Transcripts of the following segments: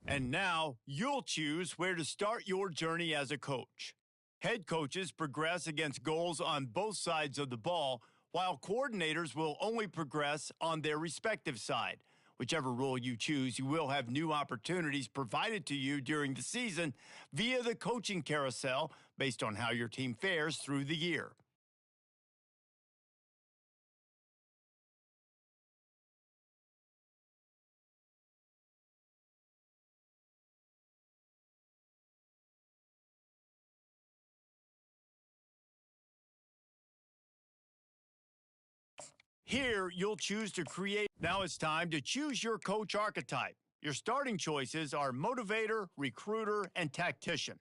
And now you'll choose where to start your journey as a coach. Head coaches progress against goals on both sides of the ball, while coordinators will only progress on their respective side. Whichever role you choose, you will have new opportunities provided to you during the season via the coaching carousel based on how your team fares through the year. Here, you'll choose to create. Now it's time to choose your coach archetype. Your starting choices are motivator, recruiter, and tactician.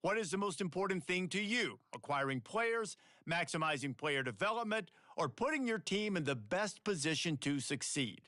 What is the most important thing to you? Acquiring players, maximizing player development, or putting your team in the best position to succeed?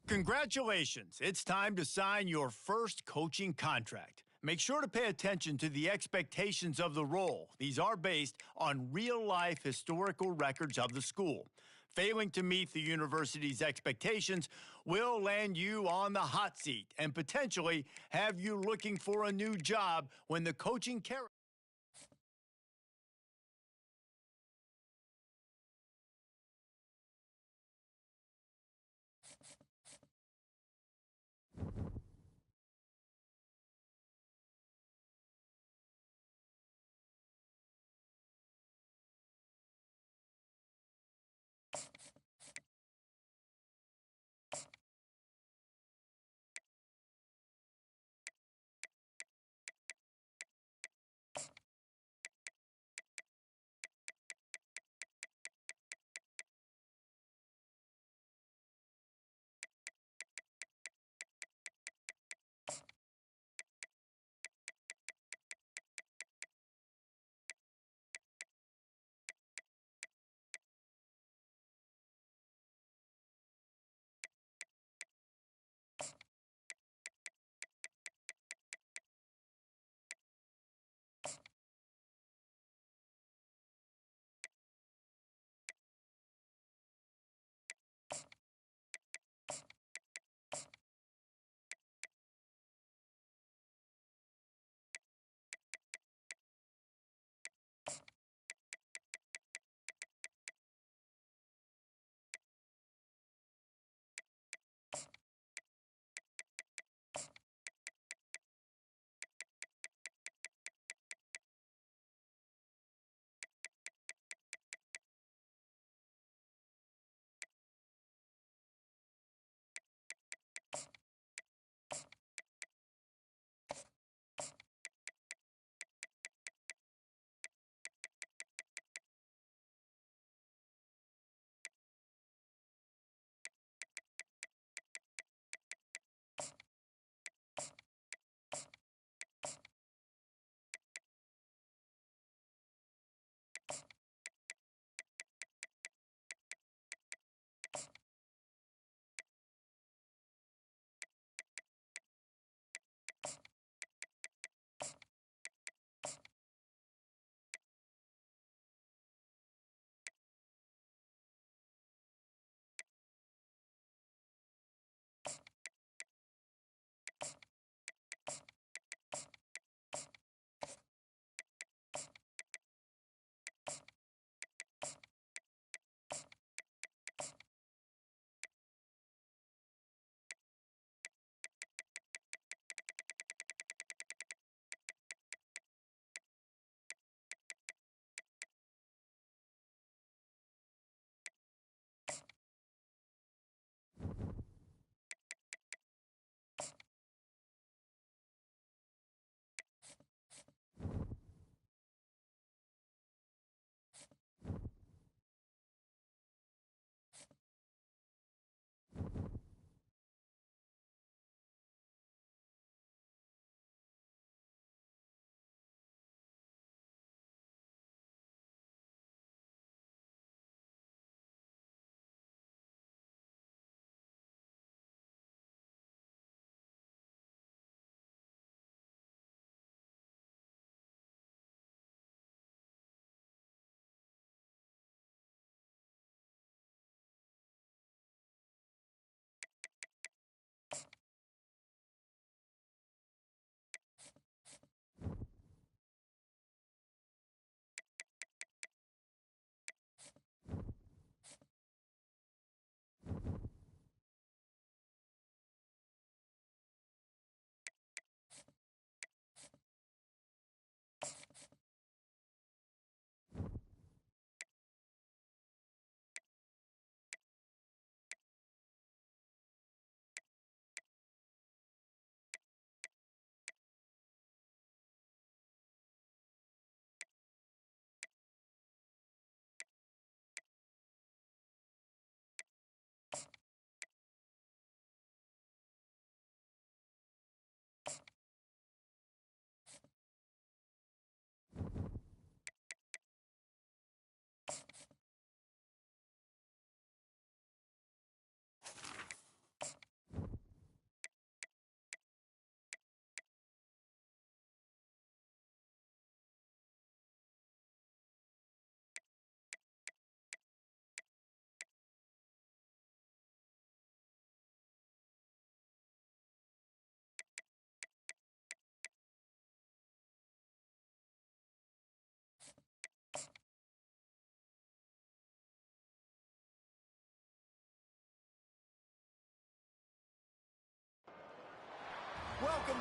Congratulations! It's time to sign your first coaching contract. Make sure to pay attention to the expectations of the role. These are based on real-life historical records of the school. Failing to meet the university's expectations will land you on the hot seat and potentially have you looking for a new job when the coaching career.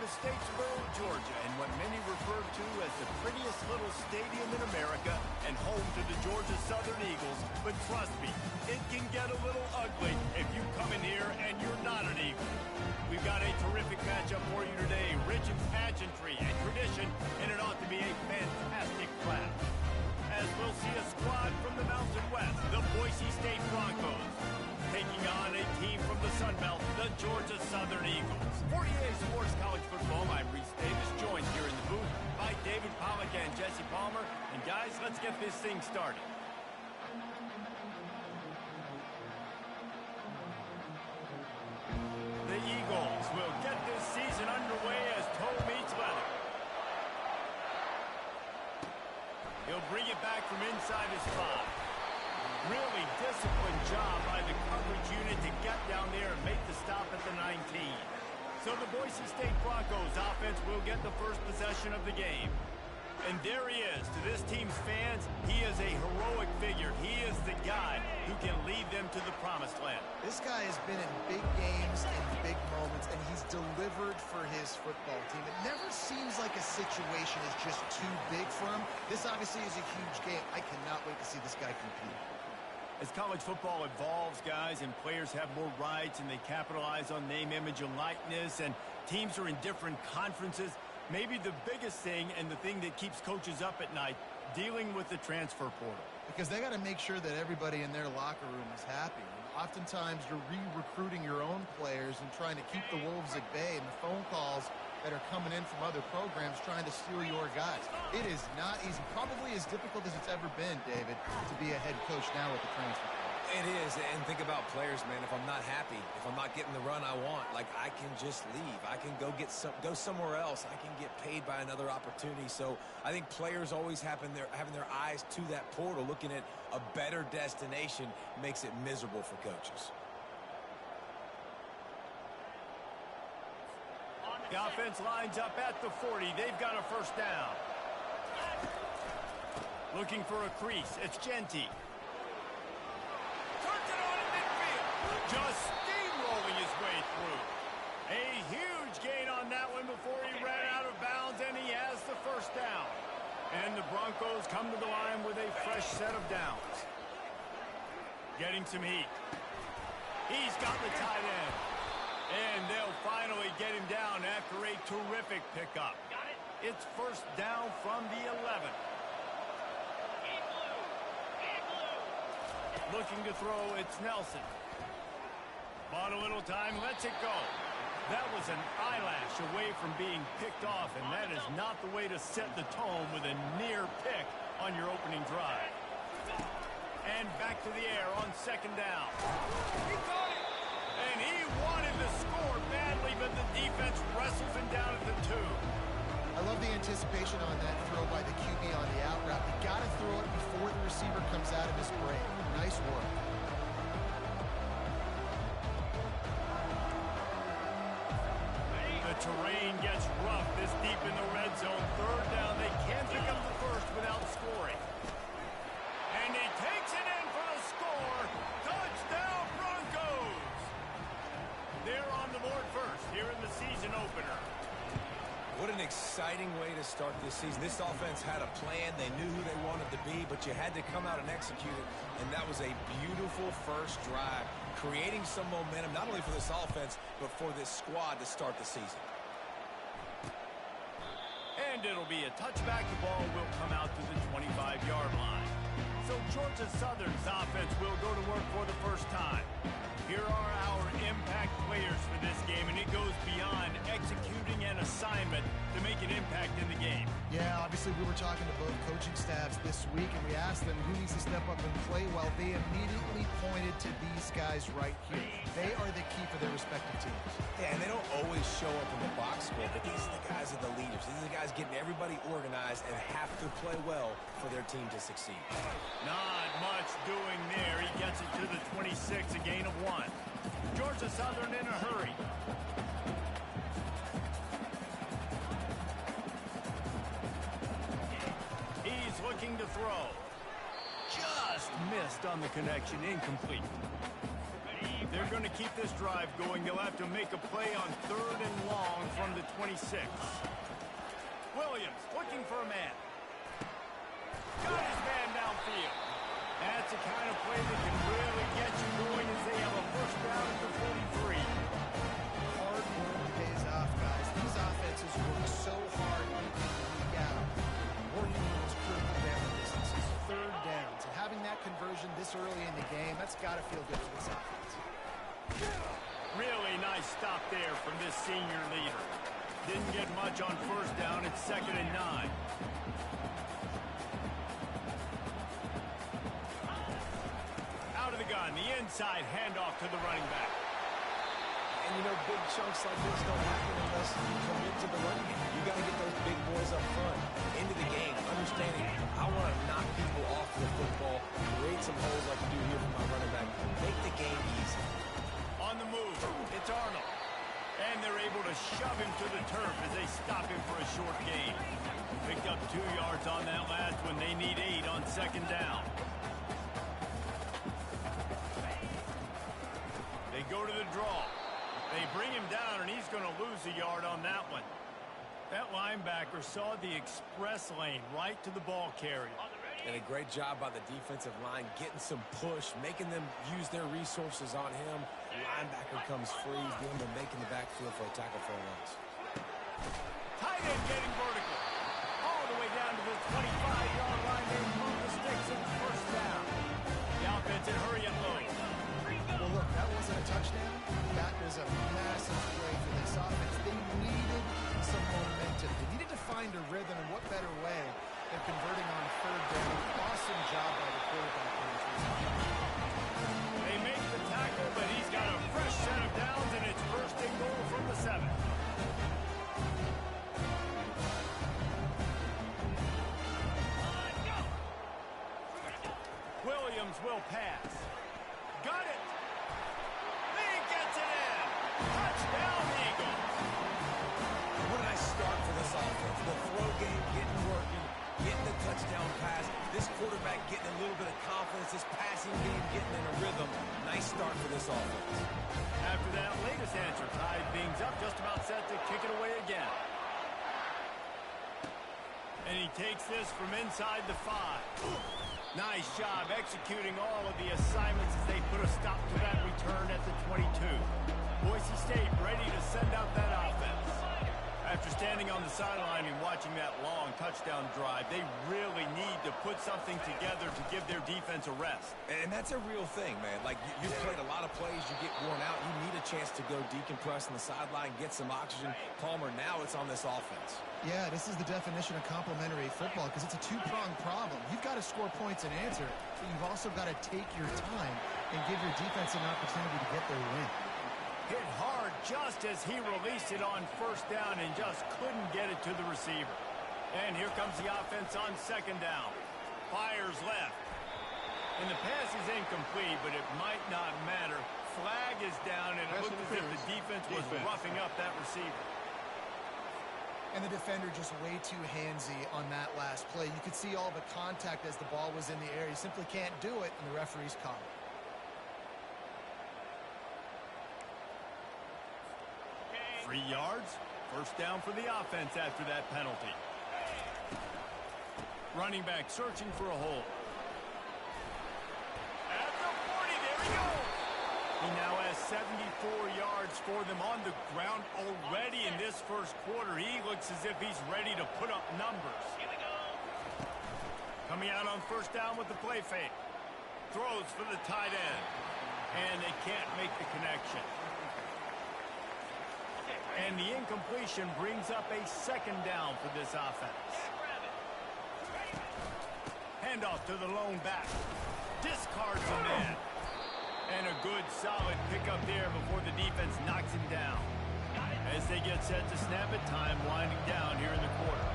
to Statesboro, Georgia, in what many refer to as the prettiest little stadium in America and home to the Georgia Southern Eagles. But trust me, it can get a little ugly if you come in here and you're not an Eagle. We've got a terrific matchup for you today, rich in pageantry and tradition, and it ought to be a fantastic clash. As we'll see a squad from the Mountain West, the Boise State Broncos, taking on a team from the Sun Belt, the Georgia Southern Eagles. For EA Sports College Football, I'm Reese Davis, joined here in the booth by David Pollack and Jesse Palmer. And guys, let's get this thing started. The Eagles will get this season underway as toe meets leather. He'll bring it back from inside his 5. Really disciplined job by the coverage unit to get down there and make the stop at the 19. So the Boise State Broncos offense will get the first possession of the game. And there he is. To this team's fans, he is a heroic figure. He is the guy who can lead them to the promised land. This guy has been in big games and big moments, and he's delivered for his football team. It never seems like a situation is just too big for him. This obviously is a huge game. I cannot wait to see this guy compete. As college football evolves, guys, and players have more rights and they capitalize on name, image, and likeness, and teams are in different conferences, maybe the biggest thing and the thing that keeps coaches up at night, dealing with the transfer portal. Because they got to make sure that everybody in their locker room is happy. And oftentimes you're re-recruiting your own players and trying to keep the wolves at bay, and the phone calls that are coming in from other programs trying to steal your guys. It is not easy. Probably as difficult as it's ever been, David, to be a head coach now with the transfer. It is, and think about players, man. If I'm not happy, if I'm not getting the run I want, like, I can just leave. I can go somewhere else. I can get paid by another opportunity. So I think players always having their eyes to that portal, looking at a better destination, makes it miserable for coaches. The offense lines up at the 40. They've got a first down. Looking for a crease. It's Genty. Turns it on in midfield. Just steamrolling his way through. A huge gain on that one before he ran out of bounds, and he has the first down. And the Broncos come to the line with a fresh set of downs. Getting some heat. He's got the tight end. And they'll finally get him down after a terrific pickup. It's first down from the 11. Looking to throw, it's Nelson. Bought a little time, lets it go. That was an eyelash away from being picked off, and that is not the way to set the tone with a near pick on your opening drive. And back to the air on second down. He caught it! And he wanted to score badly, but the defense wrestles him down at the 2. I love the anticipation on that throw by the QB on the out route. You got to throw it before the receiver comes out of his break. Nice work. The terrain gets rough this deep in the red zone. Third down, they can't pick up the first without scoring. And he takes it in for the score. Touchdown, Broncos! They're on the board first here in the season opener. What an exciting way to start this season. This offense had a plan. They knew who they wanted to be, but you had to come out and execute it. And that was a beautiful first drive, creating some momentum, not only for this offense, but for this squad to start the season. And it'll be a touchback. The ball will come out to the 25-yard line. So Georgia Southern's offense will go to work for the first time. Here are our impact players for this game, and it goes beyond executing an assignment to make an impact in the game. Yeah, obviously we were talking to both coaching staffs this week, and we asked them who needs to step up and play well. They immediately pointed to these guys right here. They are the key for their respective teams. Yeah, and they don't always show up in the box score, but these are the guys that are the leaders. These are the guys getting everybody organized and have to play well for their team to succeed. Not much doing there. He gets it to the 26, a gain of 1. Georgia Southern in a hurry. He's looking to throw. Just missed on the connection, incomplete. They're going to keep this drive going. They'll have to make a play on 3rd and long from the 26. Williams looking for a man. Got his man downfield. That's the kind of play that can really get you going as they have a first down at the 43. Hard work pays off, guys. These offenses work so hard week in, week out. More units critical down distances, 3rd downs. And having that conversion this early in the game, that's got to feel good for this offense. Really nice stop there from this senior leader. Didn't get much on first down. It's 2nd and 9. Out of the gun, the inside handoff to the running back. And you know, big chunks like this don't happen unless you commit to the running game. You got to get those big boys up front, into the game, understanding I want to knock people off the football, create some holes like you do here for my running back, make the game easy. On the move, it's Arnold. And they're able to shove him to the turf as they stop him for a short gain. Picked up 2 yards on that last one. They need 8 on 2nd down. They go to the draw. They bring him down, and he's going to lose a yard on that one. That linebacker saw the express lane right to the ball carrier. And a great job by the defensive line, getting some push, making them use their resources on him. The linebacker comes free, doing the making the backfield for a tackle for a loss. Tight end getting vertical. All the way down to the 25-yard line. They move the sticks and first down. The offense in hurry up mode. Well, look, that wasn't a touchdown. That was a massive play for this offense. They needed some momentum. They needed to find a rhythm, and what better way than converting on 3rd down. Awesome job by the quarterback. They make the tackle, but he's got a fresh set of downs, and it's 1st and goal from the 7. Williams will pass. Got it. He gets it in. Touchdown, Eagles. What a nice start for this offense. The throw game getting working, getting the touchdown pass. This quarterback getting a little bit of confidence. This passing game getting in a rhythm. Nice start for this offense. After that latest answer, tied things up, just about set to kick it away again. And he takes this from inside the 5. Nice job executing all of the assignments as they put a stop to that return at the 22. Boise State ready to send out that offense. After standing on the sideline and watching that long touchdown drive, they really need to put something together to give their defense a rest. And that's a real thing, man. Like, you've played a lot of plays, you get worn out. You need a chance to go decompress on the sideline, get some oxygen. Palmer, now it's on this offense. Yeah, this is the definition of complementary football because it's a two-pronged problem. You've got to score points and answer, but you've also got to take your time and give your defense an opportunity to get their win. Hit hard just as he released it on first down and just couldn't get it to the receiver. And here comes the offense on 2nd down. Fires left. And the pass is incomplete, but it might not matter. Flag is down, and it looked as if the defense was roughing up that receiver. And the defender just way too handsy on that last play. You could see all the contact as the ball was in the air. He simply can't do it, and the referee's caught it. 3 yards. First down for the offense after that penalty. Running back searching for a hole. At the 40, there he goes. He now has 74 yards for them on the ground already in this first quarter. He looks as if he's ready to put up numbers. Coming out on first down with the play fake. Throws for the tight end. And they can't make the connection. And the incompletion brings up a 2nd down for this offense. Handoff to the lone back. Discards a man. And a good, solid pickup there before the defense knocks him down. As they get set to snap it, time winding down here in the quarter.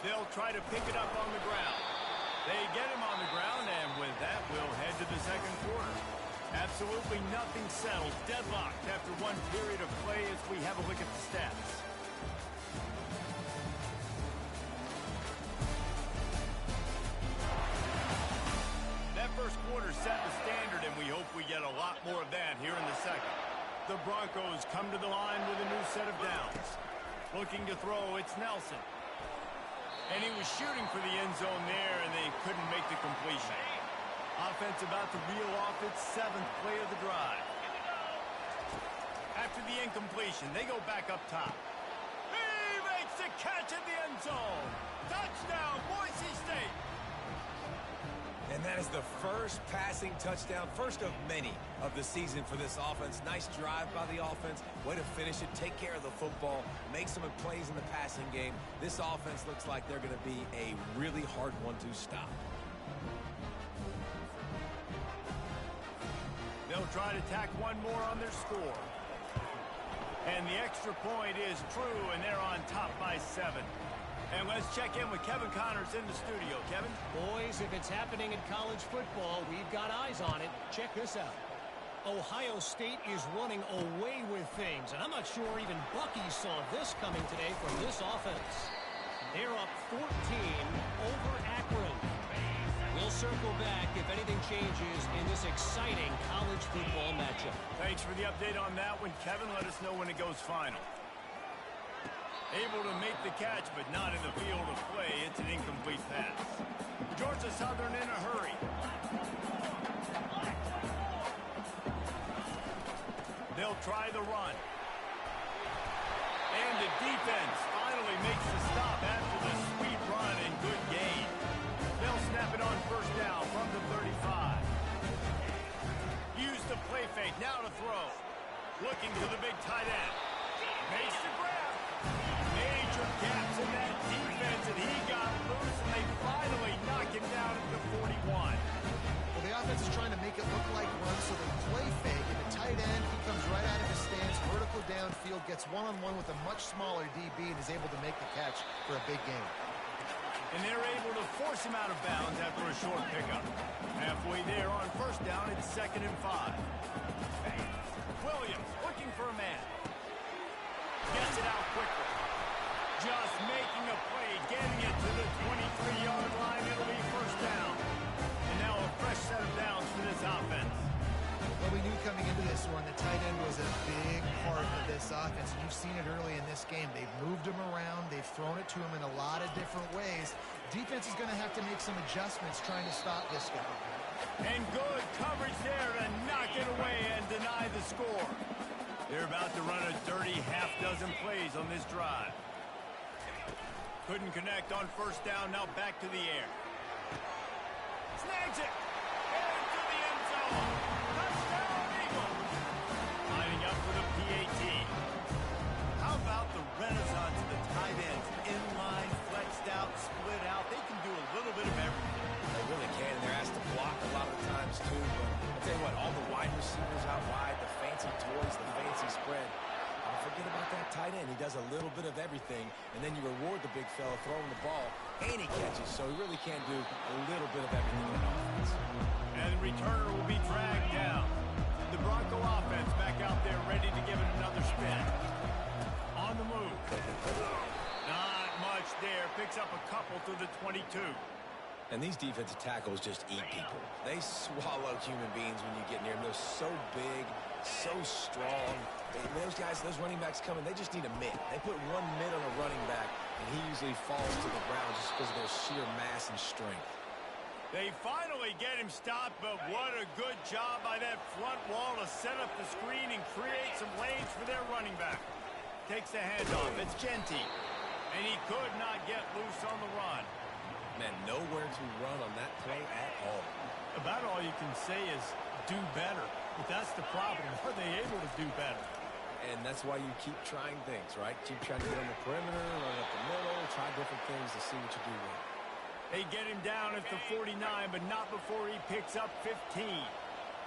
They'll try to pick it up on the ground. They get him on the ground, and with that, we'll head to the 2nd quarter. Absolutely nothing settled. Deadlocked after one period of play as we have a look at the stats. That Broncos come to the line with a new set of downs. Looking to throw, it's Nelson. And he was shooting for the end zone there, and they couldn't make the completion. Offense about to reel off its 7th play of the drive. After the incompletion, they go back up top. He makes the catch in the end zone. Touchdown, Boise State. And that is the first passing touchdown, first of many of the season for this offense. Nice drive by the offense. Way to finish it, take care of the football, make some plays in the passing game. This offense looks like they're going to be a really hard one to stop. They'll try to tack one more on their score. And the extra point is true, and they're on top by 7. And let's check in with Kevin Connors in the studio. Kevin? Boys, if it's happening in college football, we've got eyes on it. Check this out. Ohio State is running away with things, and I'm not sure even Bucky saw this coming today from this offense. They're up 14 over Akron. We'll circle back if anything changes in this exciting college football matchup. Thanks for the update on that one, Kevin. Let us know when it goes final. Able to make the catch, but not in the field of play. It's an incomplete pass. Georgia Southern in a hurry. They'll try the run. And the defense finally makes the stop after the sweet run and good gain. They'll snap it on first down from the 35. Use the play fake, now to throw. Looking to the big tight end. Makes the grab. Major gaps in that defense, and he got loose, and they finally knock him down at the 41. Well, the offense is trying to make it look like run, so they play fake, and the tight end, he comes right out of his stance, vertical downfield, gets one-on-one with a much smaller DB, and is able to make the catch for a big gain. And they're able to force him out of bounds after a short pickup. Halfway there on first down, it's 2nd and 5. Williams looking for a man. Gets it out quickly. Just making a play, getting it to the 23-yard line. It'll be first down. And now a fresh set of downs for this offense. Well, we knew coming into this one, the tight end was a big part of this offense. And you've seen it early in this game. They've moved him around. They've thrown it to him in a lot of different ways. Defense is going to have to make some adjustments trying to stop this guy. And good coverage there to knock it away and deny the score. They're about to run a dirty half-dozen plays on this drive. Couldn't connect on first down, now back to the air. Snags it! Into the end zone! Touchdown, Eagles! Lining up for the PAT. How about the renaissance of the tight ends? Inline, flexed out, split out. They can do a little bit of everything. They really can. They're asked to block a lot of the times, too. But I'll tell you what, all the wide receivers out wide, the fancy toys, the fancy spread. Don't forget about that tight end. He does a little bit of everything, and then you reward the big fella throwing the ball, and he catches, so he really can do a little bit of everything in that offense. And the returner will be dragged down. The Bronco offense back out there ready to give it another spin. On the move. Not much there. Picks up a couple to the 22. And these defensive tackles just eat people. They swallow human beings when you get near them. They're so big, so strong. Those guys, those running backs coming, they just need a mitt. They put one mitt on a running back, and he usually falls to the ground just because of their sheer mass and strength. They finally get him stopped, but what a good job by that front wall to set up the screen and create some lanes for their running back. Takes the handoff. It's Genty. And he could not get loose on the run. Man, nowhere to run on that play at all. About all you can say is do better. But that's the problem. Are they able to do better? And that's why you keep trying things, right? Keep trying to get on the perimeter, run up the middle, try different things to see what you do with. They get him down at the 49, but not before he picks up 15.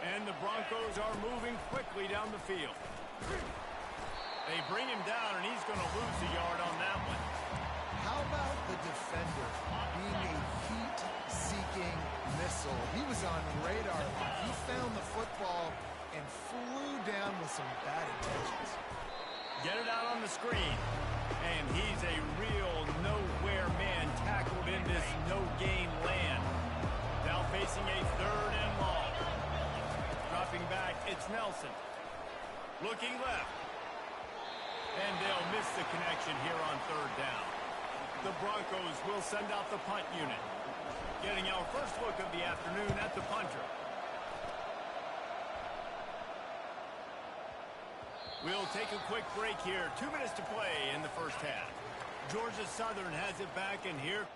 And the Broncos are moving quickly down the field. They bring him down, and he's going to lose a yard on that one. How about the defender being a heat-seeking missile? He was on radar. He found the football and flew down with some bad intentions. Get it out on the screen. And he's a real nowhere man tackled in this no-gain land. Now facing a 3rd and long. Dropping back, it's Nelson. Looking left. And they'll miss the connection here on third down. The Broncos will send out the punt unit. Getting our first look of the afternoon at the punter. We'll take a quick break here. 2 minutes to play in the first half. Georgia Southern has it back, and here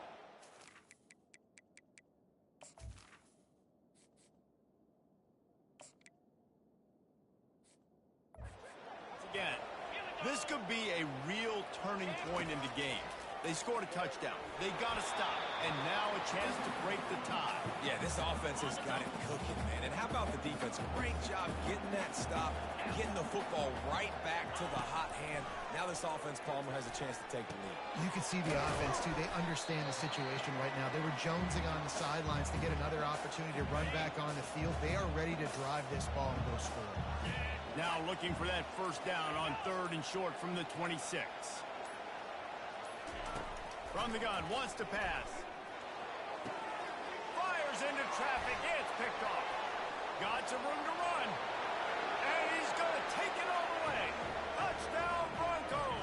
again. This could be a real turning point in the game. They scored a touchdown. They got to stop. And now a chance to break the tie. Yeah, this offense has got it cooking, man. And how about the defense? Great job getting that stop, getting the football right back to the hot hand. Now this offense, Palmer, has a chance to take the lead. You can see the offense, too. They understand the situation right now. They were jonesing on the sidelines to get another opportunity to run back on the field. They are ready to drive this ball and go score. Now looking for that first down on 3rd and short from the 26. From the gun, wants to pass. Fires into traffic. It's picked off. Got some room to run. And he's going to take it all the way. Touchdown, Broncos.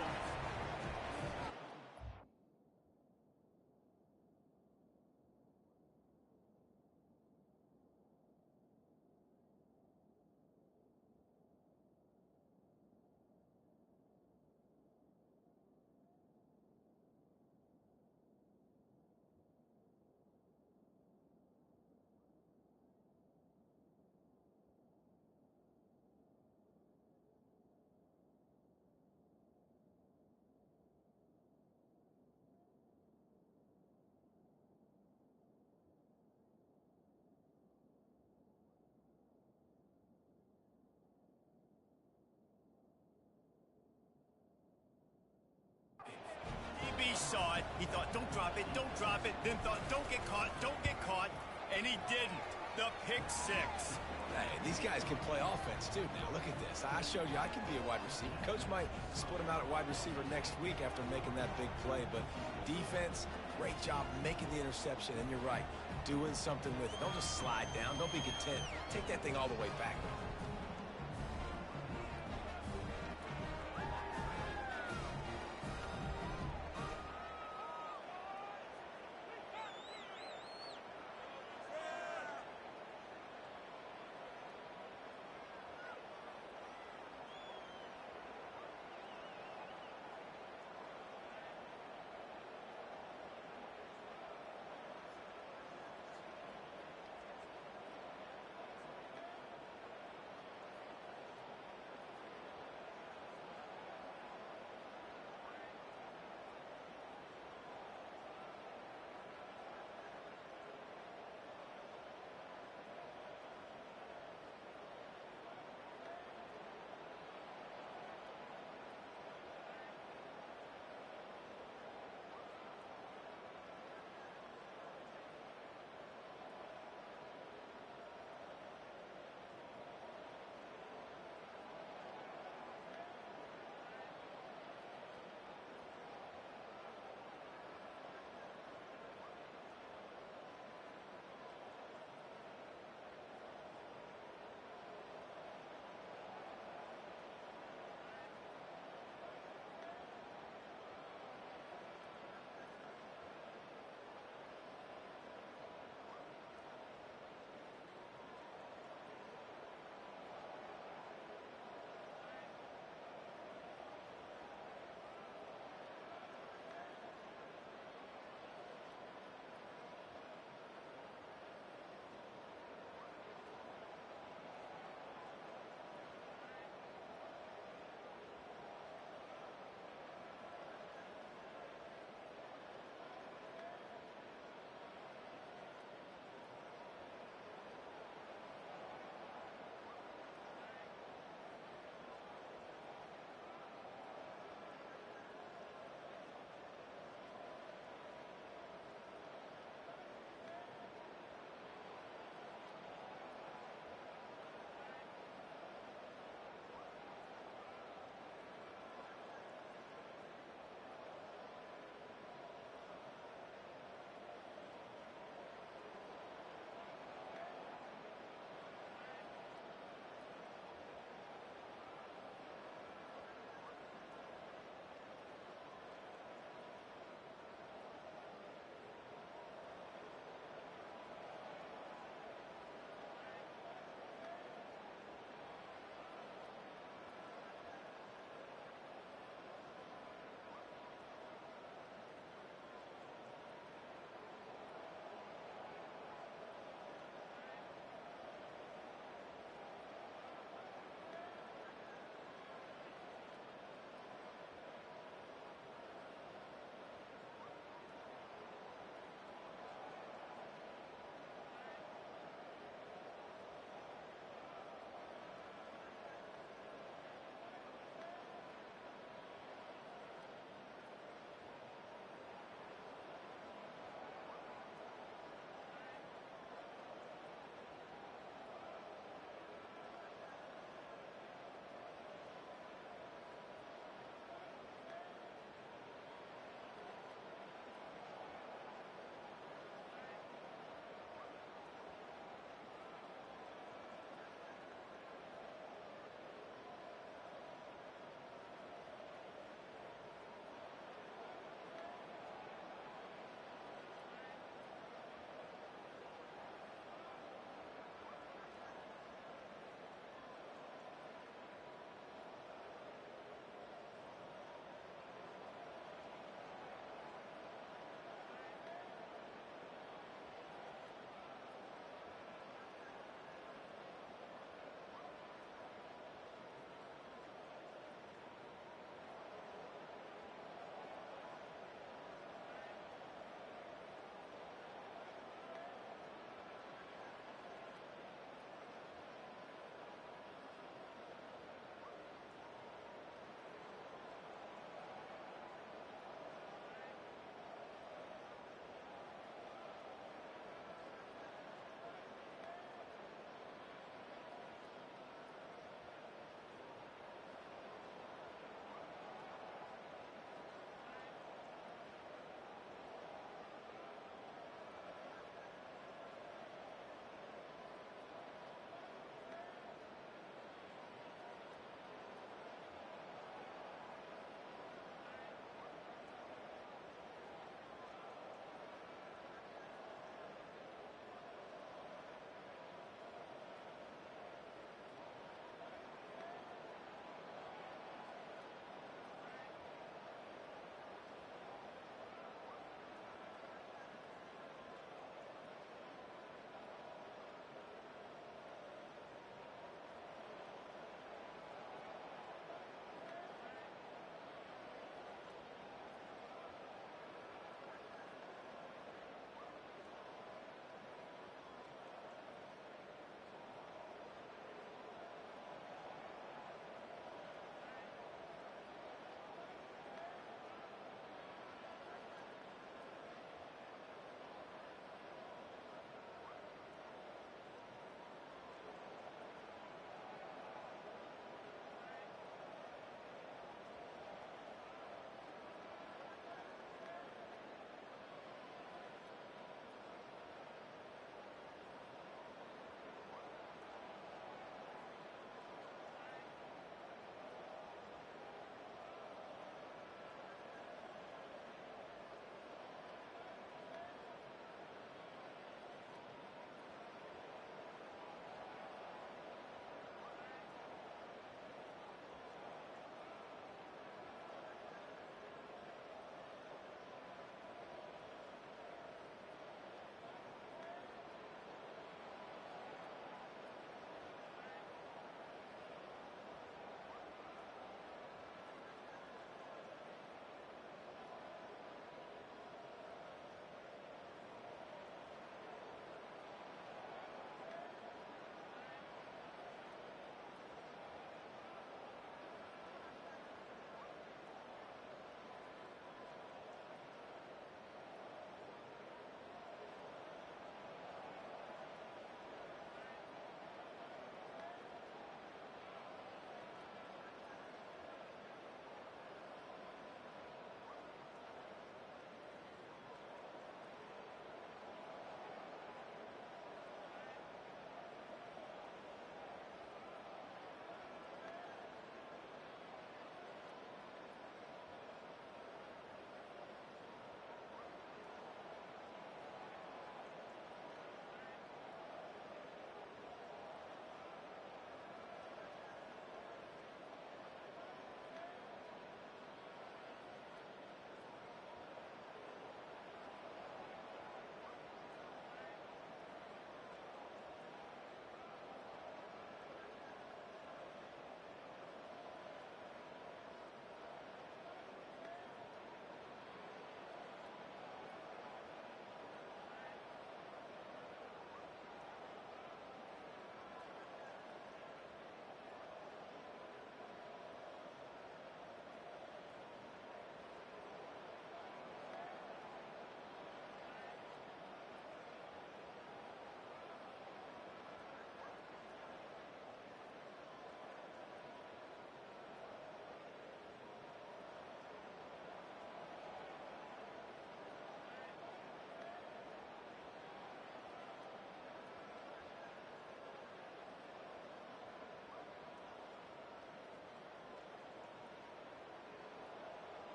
DB saw it. He thought, don't drop it, don't drop it. Then thought, don't get caught, don't get caught. And he didn't. The pick six. Hey, these guys can play offense, too. Now, look at this. I showed you I can be a wide receiver. Coach might split him out at wide receiver next week after making that big play. But defense, great job making the interception. And you're right, doing something with it. Don't just slide down. Don't be content. Take that thing all the way back.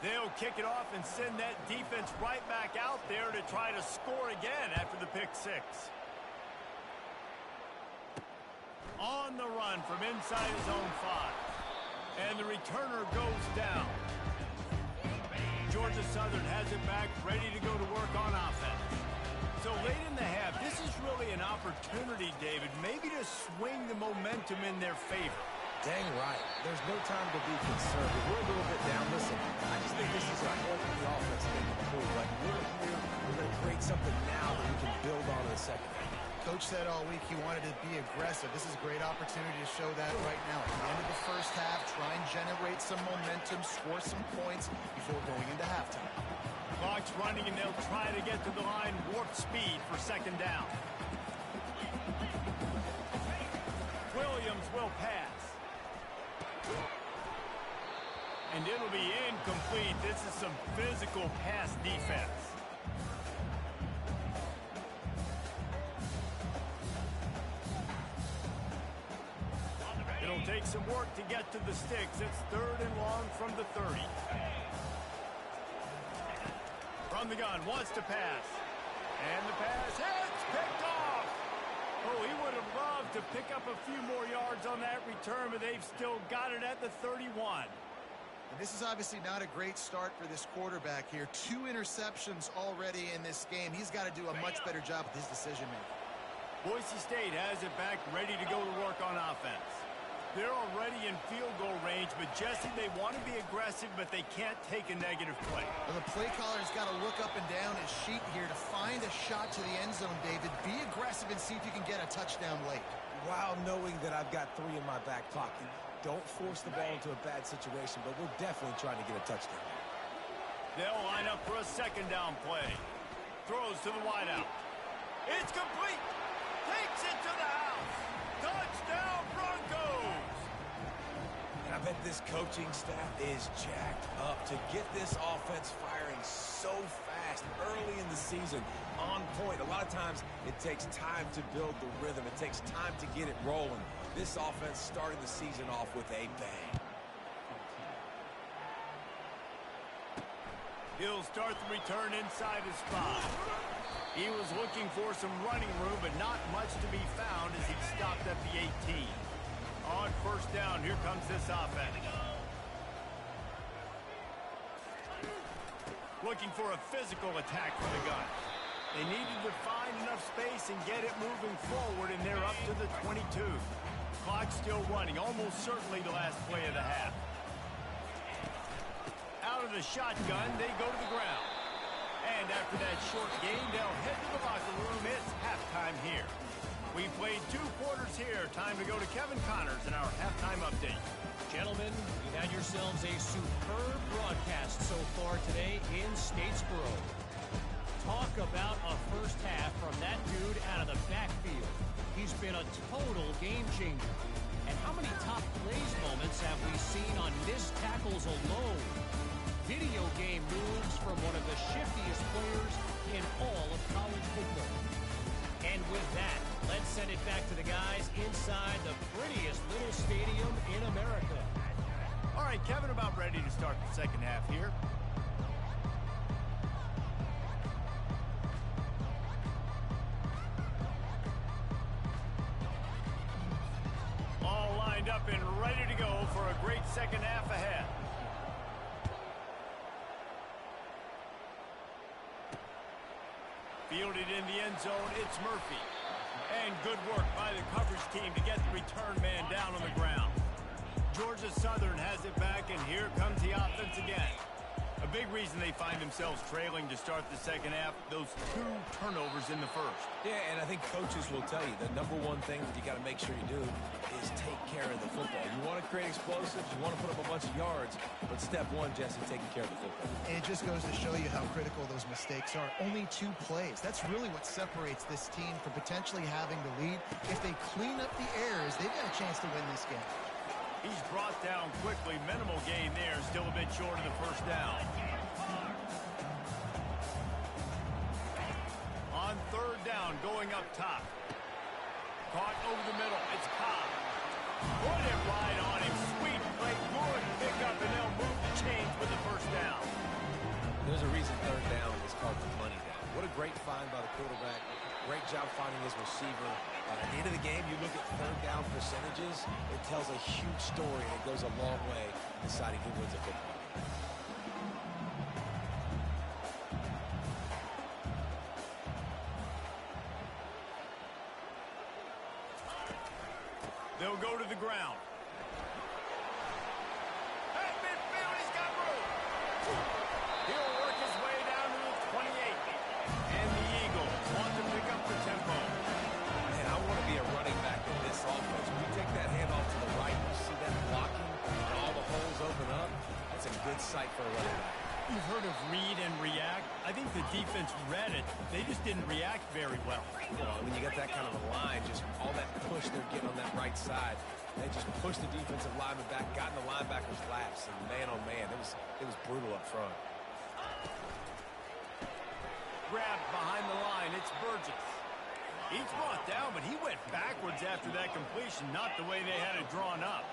They'll kick it off and send that defense right back out there to try to score again after the pick six. On the run from inside his own 5. And the returner goes down. Georgia Southern has it back, ready to go to work on offense. So late in the half, this is really an opportunity, David, maybe to swing the momentum in their favor. Dang right. There's no time to be conservative. We're a little bit down. Listen, I just think this is a whole the offense thing to prove. Like, we're here, we're going to create something now that we can build on in the second half. Coach said all week he wanted to be aggressive. This is a great opportunity to show that right now. At the end of the first half, try and generate some momentum, score some points before going into halftime. Clock's running, and they'll try to get to the line warp speed for second down. Williams will pass. And it'll be incomplete. This is some physical pass defense. It'll take some work to get to the sticks. It's 3rd and long from the 30. From the gun, wants to pass. And the pass hits, picked off. Oh, he would have loved to pick up a few more yards on that return, but they've still got it at the 31. And this is obviously not a great start for this quarterback here. 2 interceptions already in this game. He's got to do a much better job with his decision-making. Boise State has it back, ready to go to work on offense. They're already in field goal range, but Jesse, they want to be aggressive, but they can't take a negative play. Well, the play caller's got to look up and down his sheet here to find a shot to the end zone, David. Be aggressive and see if you can get a touchdown late. While knowing that I've got 3 in my back pocket. Don't force the ball into a bad situation, but we're definitely trying to get a touchdown. They'll line up for a second down play. Throws to the wideout. It's complete. Takes it to the house. Touchdown, Broncos! And I bet this coaching staff is jacked up to get this offense firing so fast early in the season, on point. A lot of times it takes time to build the rhythm. It takes time to get it rolling. This offense started the season off with a bang. He'll start the return inside his spot. He was looking for some running room, but not much to be found as he stopped at the 18. On first down, here comes this offense. Looking for a physical attack for the gun. They needed to find enough space and get it moving forward, and they're up to the 22. Clock still running, almost certainly the last play of the half. Out of the shotgun, they go to the ground. And after that short gain, they'll head to the locker room. It's halftime here. We've played 2 quarters here. Time to go to Kevin Connors in our halftime update. Gentlemen, you've had yourselves a superb broadcast so far today in Statesboro. Talk about a first half from that dude out of the backfield. He's been a total game changer. And how many top plays moments have we seen on missed tackles alone? Video game moves from one of the shiftiest players in all of college football. And with that, let's send it back to the guys inside the prettiest little stadium in America. All right, Kevin, about ready to start the second half here. All lined up and ready to go for a great second half ahead. Fielded in the end zone, it's Murphy. And good work by the coverage team to get the return man down on the ground. Georgia Southern has it back, and here comes the offense again. A big reason they find themselves trailing to start the second half, those 2 turnovers in the first. Yeah, and I think coaches will tell you the number one thing that you got to make sure you do is take care of the football. You want to create explosives, you want to put up a bunch of yards, but step 1, Jesse, taking care of the football. And it just goes to show you how critical those mistakes are. Only 2 plays. That's really what separates this team from potentially having the lead. If they clean up the errors, they've got a chance to win this game. He's brought down quickly. Minimal gain there. Still a bit short of the first down. On third down, going up top. Caught over the middle. It's Cobb. Put it right on him. Sweet play. Good pickup, and they'll move the chains with the first down. There's a reason third down is called the money down. What a great find by the quarterback. Great job finding his receiver. At the end of the game, you look at third down percentages, it tells a huge story, and it goes a long way in deciding who wins a football game. They'll go to the ground. At midfield, he's got room. He'll work his way down to the 28. And the Eagles want to pick up the tempo. Man, I want to be a running back in this offense. When you take that handoff to the right, you see that blocking, and all the holes open up. That's a good sight for a running back. You've heard of read and react. I think the defense read it. They just didn't react very well. Well, when you get that kind of a line, just all that push they're getting on that right side, they just pushed the defensive lineman back, got in the linebacker's laps, and man, oh man, it was brutal up front. Grabbed behind the line, it's Burgess. He's brought down, but he went backwards after that completion, not the way they had it drawn up.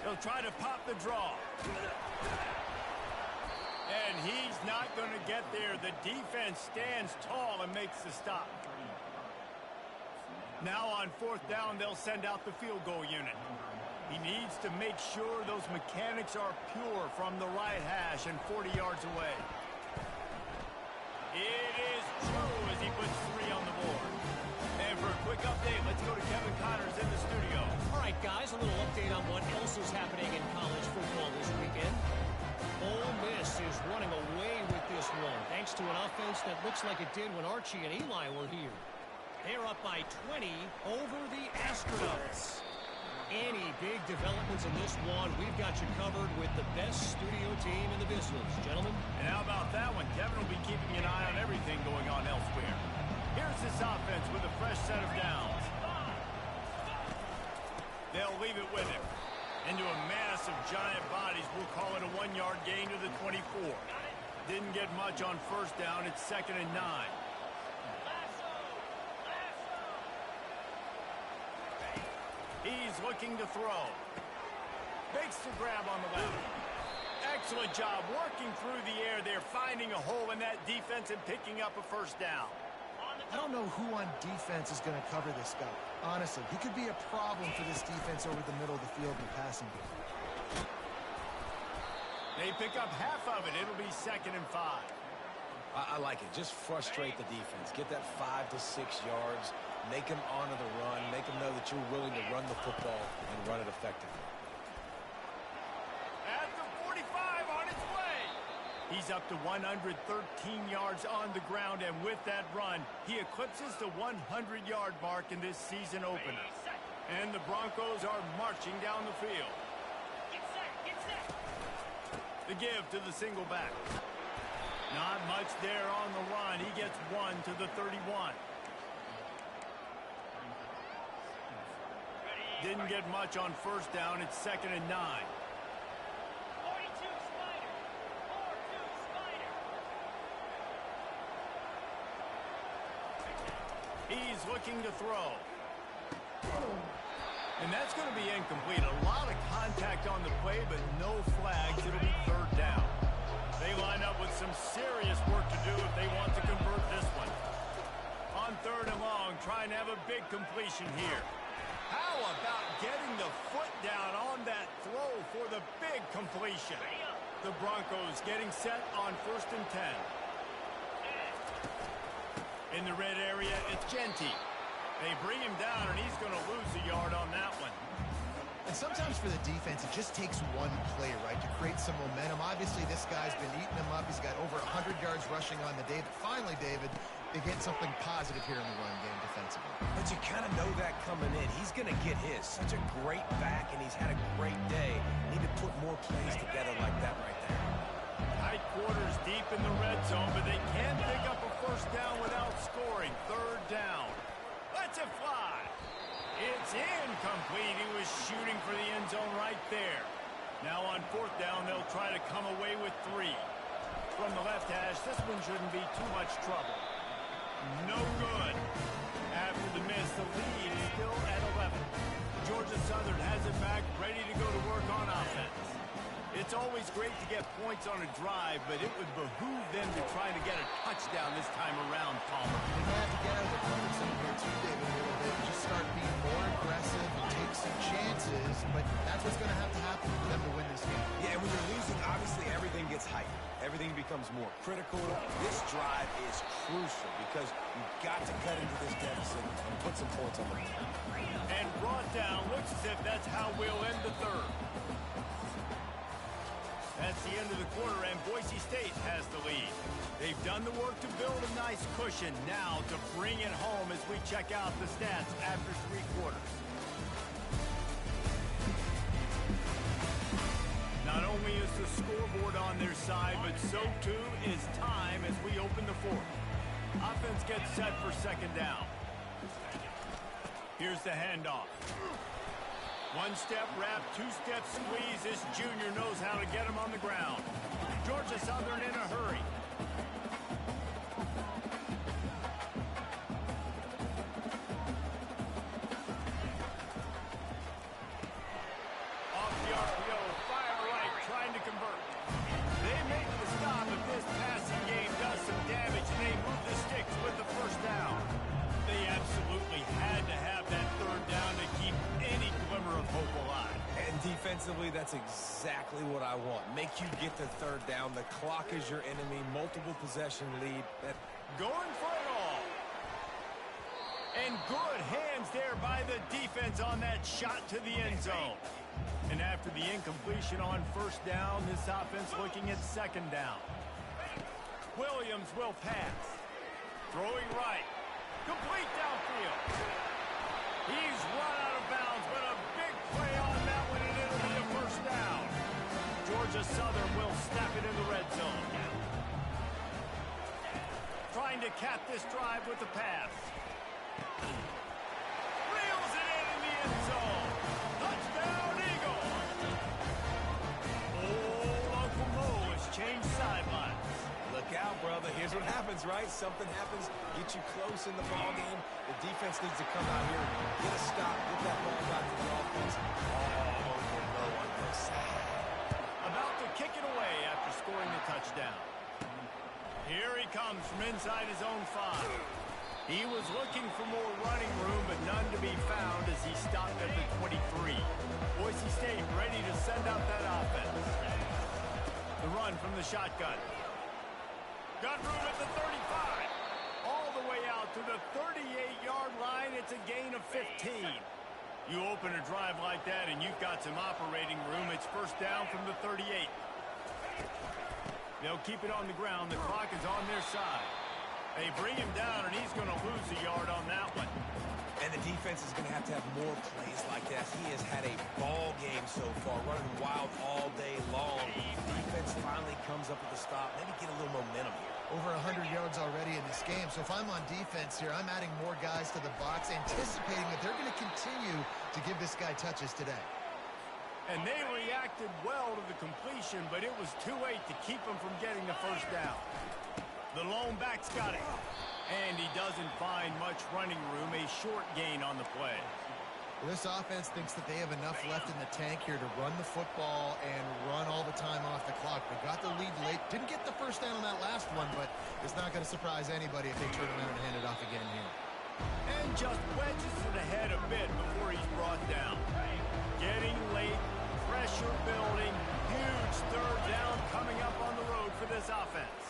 He'll try to pop the draw. And he's not going to get there. The defense stands tall and makes the stop. Now on fourth down, they'll send out the field goal unit. He needs to make sure those mechanics are pure from the right hash and 40 yards away. It is true as he puts 3 on the board. And for a quick update, let's go to Kevin Connors in the studio. All right, guys, a little update on what else is happening in college football this weekend. Ole Miss is running away with this one, thanks to an offense that looks like it did when Archie and Eli were here. They're up by 20 over the Astronauts. Any big developments in this one, we've got you covered with the best studio team in the business, gentlemen. And how about that one? Kevin will be keeping an eye on everything going on elsewhere. Here's this offense with a fresh set of downs. They'll leave it with him. Into a mass of giant bodies. We'll call it a 1-yard gain to the 24. Didn't get much on first down. It's 2nd and 9. He's looking to throw. Makes the grab on the left. Excellent job working through the air there, finding a hole in that defense and picking up a first down. I don't know who on defense is going to cover this guy. Honestly, he could be a problem for this defense over the middle of the field in the passing game. They pick up half of it. It'll be 2nd and 5. I like it. Just frustrate the defense. Get that 5 to 6 yards. Make them honor the run. Make them know that you're willing to run the football and run it effectively. At the 45 on its way. He's up to 113 yards on the ground, and with that run, he eclipses the 100-yard mark in this season opener. And the Broncos are marching down the field. The give to the single back. Not much there on the run. He gets 1 to the 31. Didn't get much on first down. It's 2nd and 9. He's looking to throw. And that's going to be incomplete. A lot of contact on the play, but no flags. It'll be 3rd down. They line up with some serious work to do if they want to convert this one. On 3rd and long, trying to have a big completion here. How about getting the foot down on that throw for the big completion? The Broncos getting set on 1st and 10. In the red area, it's Genty. They bring him down, and he's going to lose a yard on that one. And sometimes for the defense, it just takes one play, right, to create some momentum. Obviously, this guy's been eating him up. He's got over 100 yards rushing on the day. But finally, David, they get something positive here in the run game defensively. But you kind of know that coming in. He's going to get his. Such a great back, and he's had a great day. Need to put more plays together like that right there. Tight quarters deep in the red zone, but they can pick up a first down without scoring. 3rd down. Lets it fly. It's incomplete. He was shooting for the end zone right there. Now on 4th down, they'll try to come away with 3. From the left hash, this one shouldn't be too much trouble. No good. After the miss, the lead is still at 11. great to get points on a drive, but it would behoove them to try to get a touchdown this time around, Palmer. They may have to get out of the comfort zone here too, David, a little bit. Just start being more aggressive and take some chances, but that's what's going to happen for them to win this game. Yeah, and when you're losing, obviously everything gets heightened. Everything becomes more critical. This drive is crucial because you've got to cut into this deficit and put some points on the board. And brought down. Looks as if that's how we'll end the third. That's the end of the quarter, and Boise State has the lead. They've done the work to build a nice cushion. Now to bring it home as we check out the stats after 3 quarters. Not only is the scoreboard on their side, but so too is time as we open the fourth. Offense gets set for second down. Here's the handoff. 1-step wrap, 2-step squeeze. This junior knows how to get him on the ground. Georgia Southern in a hurry. Off the RPO, fire right, trying to convert. They make the stop, but this passing game does some damage, and they move the sticks with the first down. They absolutely had to have that third down to keep any glimmer of hope alive. And defensively, that's exactly what I want. Make you get the third down. The clock is your enemy. Multiple possession lead. Going for it all. And good hands there by the defense on that shot to the end zone. And after the incompletion on first down, this offense looking at second down. Williams will pass. Throwing right. Complete downfield. He's run out of bounds, but a big play on that one, and it'll be a first down. Georgia Southern will snap it in the red zone. Trying to cap this drive with the pass. Reels it in the end zone. Touchdown, Eagles. Oh, Uncle Mo has changed sidelines. Look out, brother. Here's what happens, right? Something happens, get you close in the ball game. The defense needs to come out here, get a stop, get that ball back to the offense. Oh, no on this. About to kick it away after scoring the touchdown. Here he comes from inside his own 5. He was looking for more running room, but none to be found as he stopped at the 23. Boise State ready to send out that offense. The run from the shotgun. Got room at the 35. All the way out to the 38-yard line. It's a gain of 15. You open a drive like that and you've got some operating room. It's first down from the 38. They'll keep it on the ground. The clock is on their side. They bring him down, and he's going to lose a yard on that one. And the defense is going to have more plays like that. He has had a ball game so far, running wild all day long. Defense finally comes up with a stop. Maybe get a little momentum here. Over 100 yards already in this game. So if I'm on defense here, I'm adding more guys to the box, anticipating that they're going to continue to give this guy touches today. And they reacted well to the completion, but it was too late to keep him from getting the first down. The lone back's got it. And he doesn't find much running room, a short gain on the play. Well, this offense thinks that they have enough left in the tank here to run the football and run all the time off the clock. They got the lead late. Didn't get the first down on that last one, but it's not going to surprise anybody if they turn around and hand it off again here. And just wedges it ahead a bit before he's brought down. Getting late, pressure building, huge third down coming up on the road for this offense.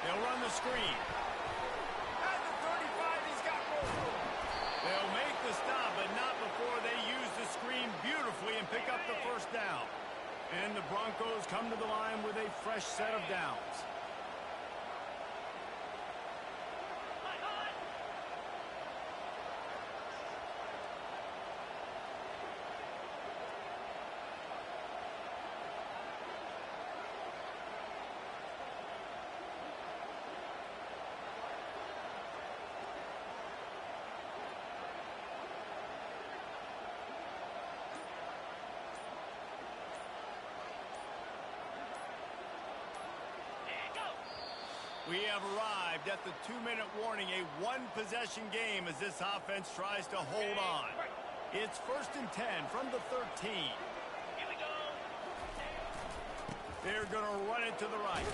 They'll run the screen. At the 35, he's got room. They'll make the stop, but not before they use the screen beautifully and pick up the first down. And the Broncos come to the line with a fresh set of downs. We have arrived at the 2-minute warning, a one-possession game as this offense tries to hold on. It's 1st and 10 from the 13. They're going to run it to the right.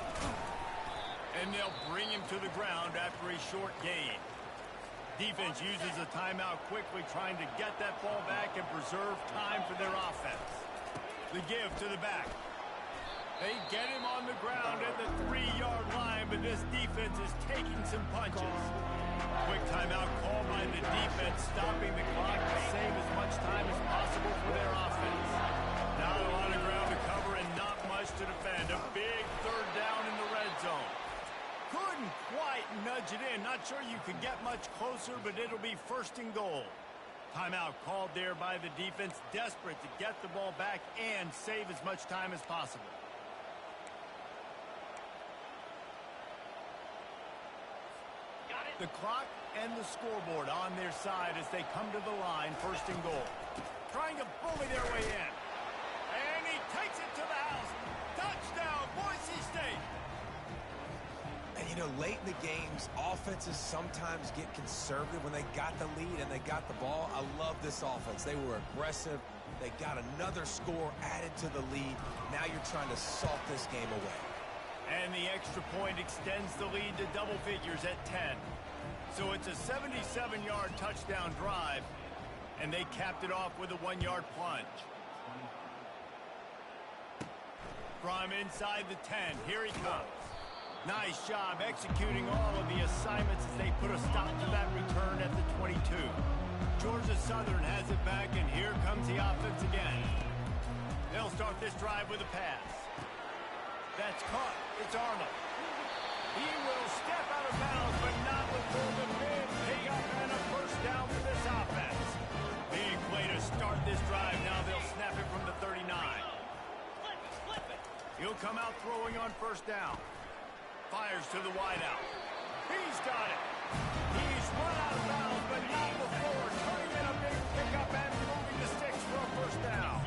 And they'll bring him to the ground after a short gain. Defense uses a timeout quickly, trying to get that ball back and preserve time for their offense. The give to the back. They get him on the ground at the 3-yard line, but this defense is taking some punches. Quick timeout call by the defense, stopping the clock to save as much time as possible for their offense. Not a lot of ground to cover and not much to defend. A big third down in the red zone. Couldn't quite nudge it in. Not sure you could get much closer, but it'll be first and goal. Timeout called there by the defense, desperate to get the ball back and save as much time as possible. The clock and the scoreboard on their side as they come to the line, first and goal. Trying to bully their way in. And he takes it to the house. Touchdown, Boise State. And, you know, late in the games, offenses sometimes get conservative when they got the lead and they got the ball. I love this offense. They were aggressive. They got another score added to the lead. Now you're trying to salt this game away. And the extra point extends the lead to double figures at 10. So it's a 77-yard touchdown drive, and they capped it off with a 1-yard plunge. From inside the 10, here he comes. Nice job executing all of the assignments as they put a stop to that return at the 22. Georgia Southern has it back, and here comes the offense again. They'll start this drive with a pass. That's caught. It's Arnold. He will step out of bounds, but not before the big pickup and a first down for this offense. Big play to start this drive. Now they'll snap it from the 39. He'll come out throwing on first down. Fires to the wideout. He's got it. He's run out of bounds, but not before turning in a big pickup and moving the sticks for a first down.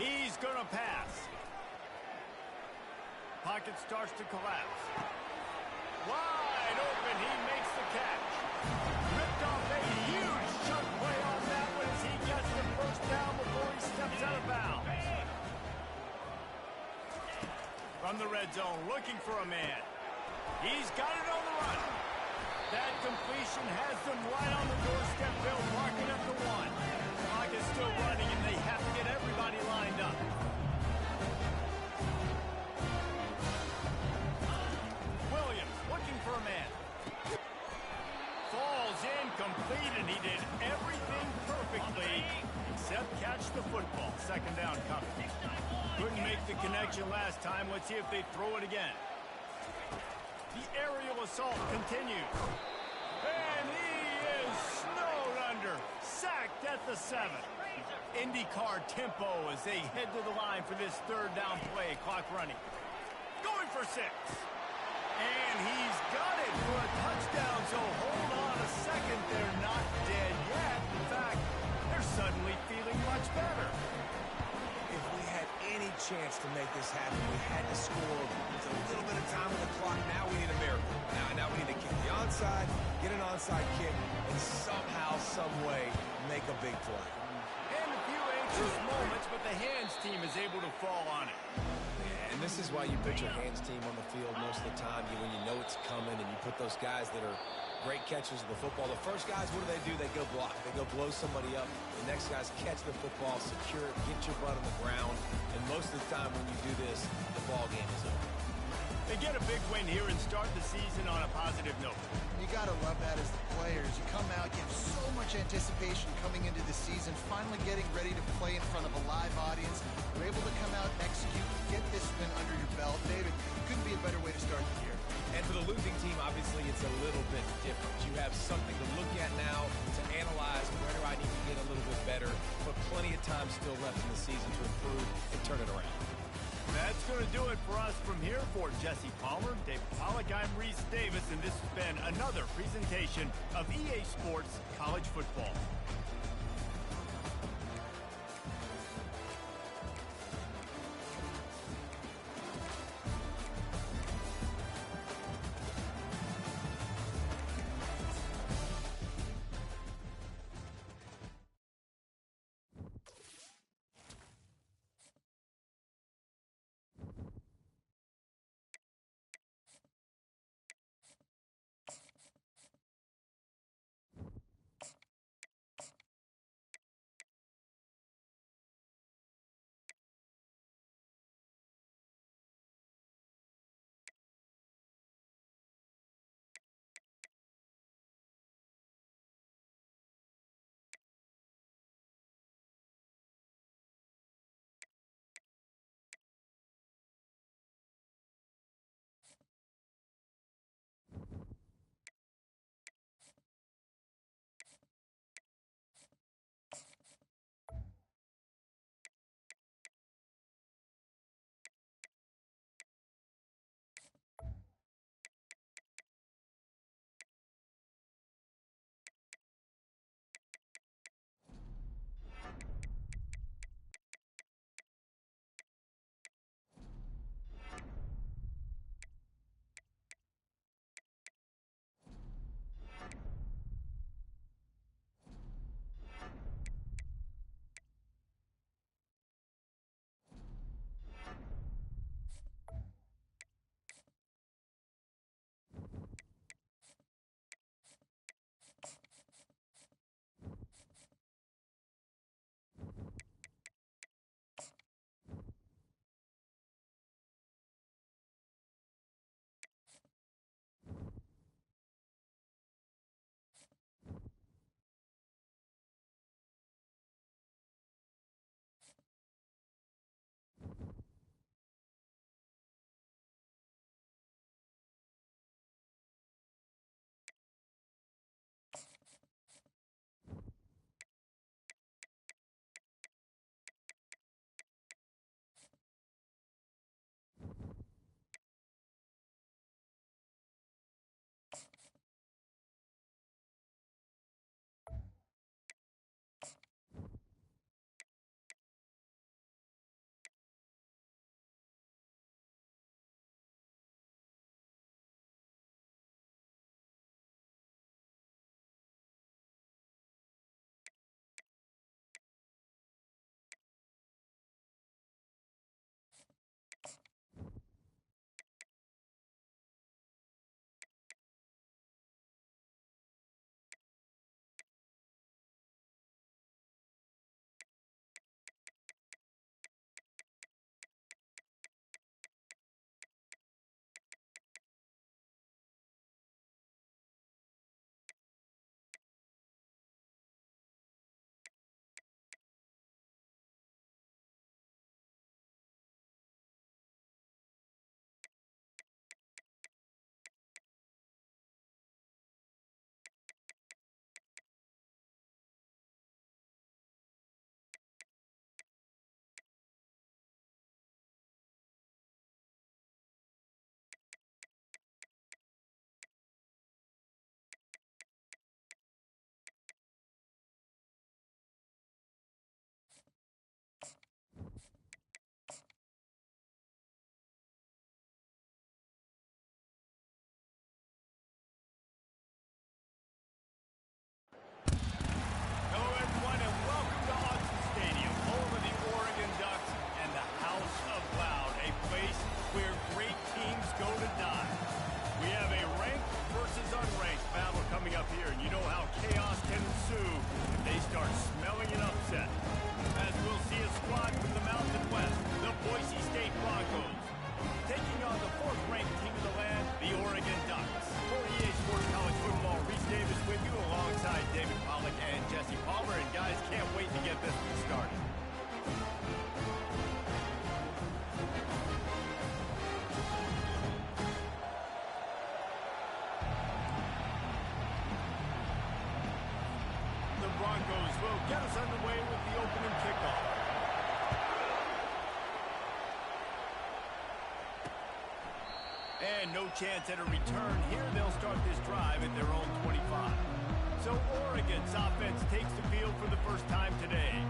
He's going to pass. Pocket starts to collapse. Wide open, he makes the catch. Ripped off a huge chunk play on that one as he gets the first down before he steps out of bounds. From the red zone, looking for a man. He's got it on the run. That completion has them right on the doorstep. They'll mark it up to 1. The clock is still running, and they have to get everybody lined up. Williams looking for a man. Falls incomplete, and he did everything perfectly except catch the football. Second down coming. Couldn't make the connection last time. Let's see if they throw it again. The aerial assault continues. And he is snowed under. Sacked at the 7. IndyCar tempo as they head to the line for this third down play. Clock running. Going for 6. And he's got it for a touchdown. So hold on a second. They're not dead yet. In fact, they're suddenly feeling much better. If we had any chance to make this happen, we had to score with a little bit of time on the clock. Now we need a miracle. Now we need to kick the onside, get an onside kick, and somehow, some way, make a big play. And a few anxious moments, but the hands team is able to fall on it. And this is why you put your hands team on the field most of the time, when you know it's coming, and you put those guys that are great catchers of the football. The first guys, what do? They go block. They go blow somebody up. The next guys catch the football, secure it, get your butt on the ground. And most of the time when you do this, the ball game is over. They get a big win here and start the season on a positive note. You got to love that as the players. You come out, you have so much anticipation coming into the season, finally getting ready to play in front of a live audience. You're able to come out, execute, get this win under your belt. David, couldn't be a better way to start the year. And for the losing team, obviously, it's a little bit different. You have something to look at now, to analyze where do I need to get a little bit better, but plenty of time still left in the season to improve and turn it around. That's going to do it for us from here. For Jesse Palmer, David Pollack, I'm Reese Davis, and this has been another presentation of EA Sports College Football. will get us underway with the opening kickoff. And no chance at a return here. They'll start this drive at their own 25. So Oregon's offense takes the field for the first time today.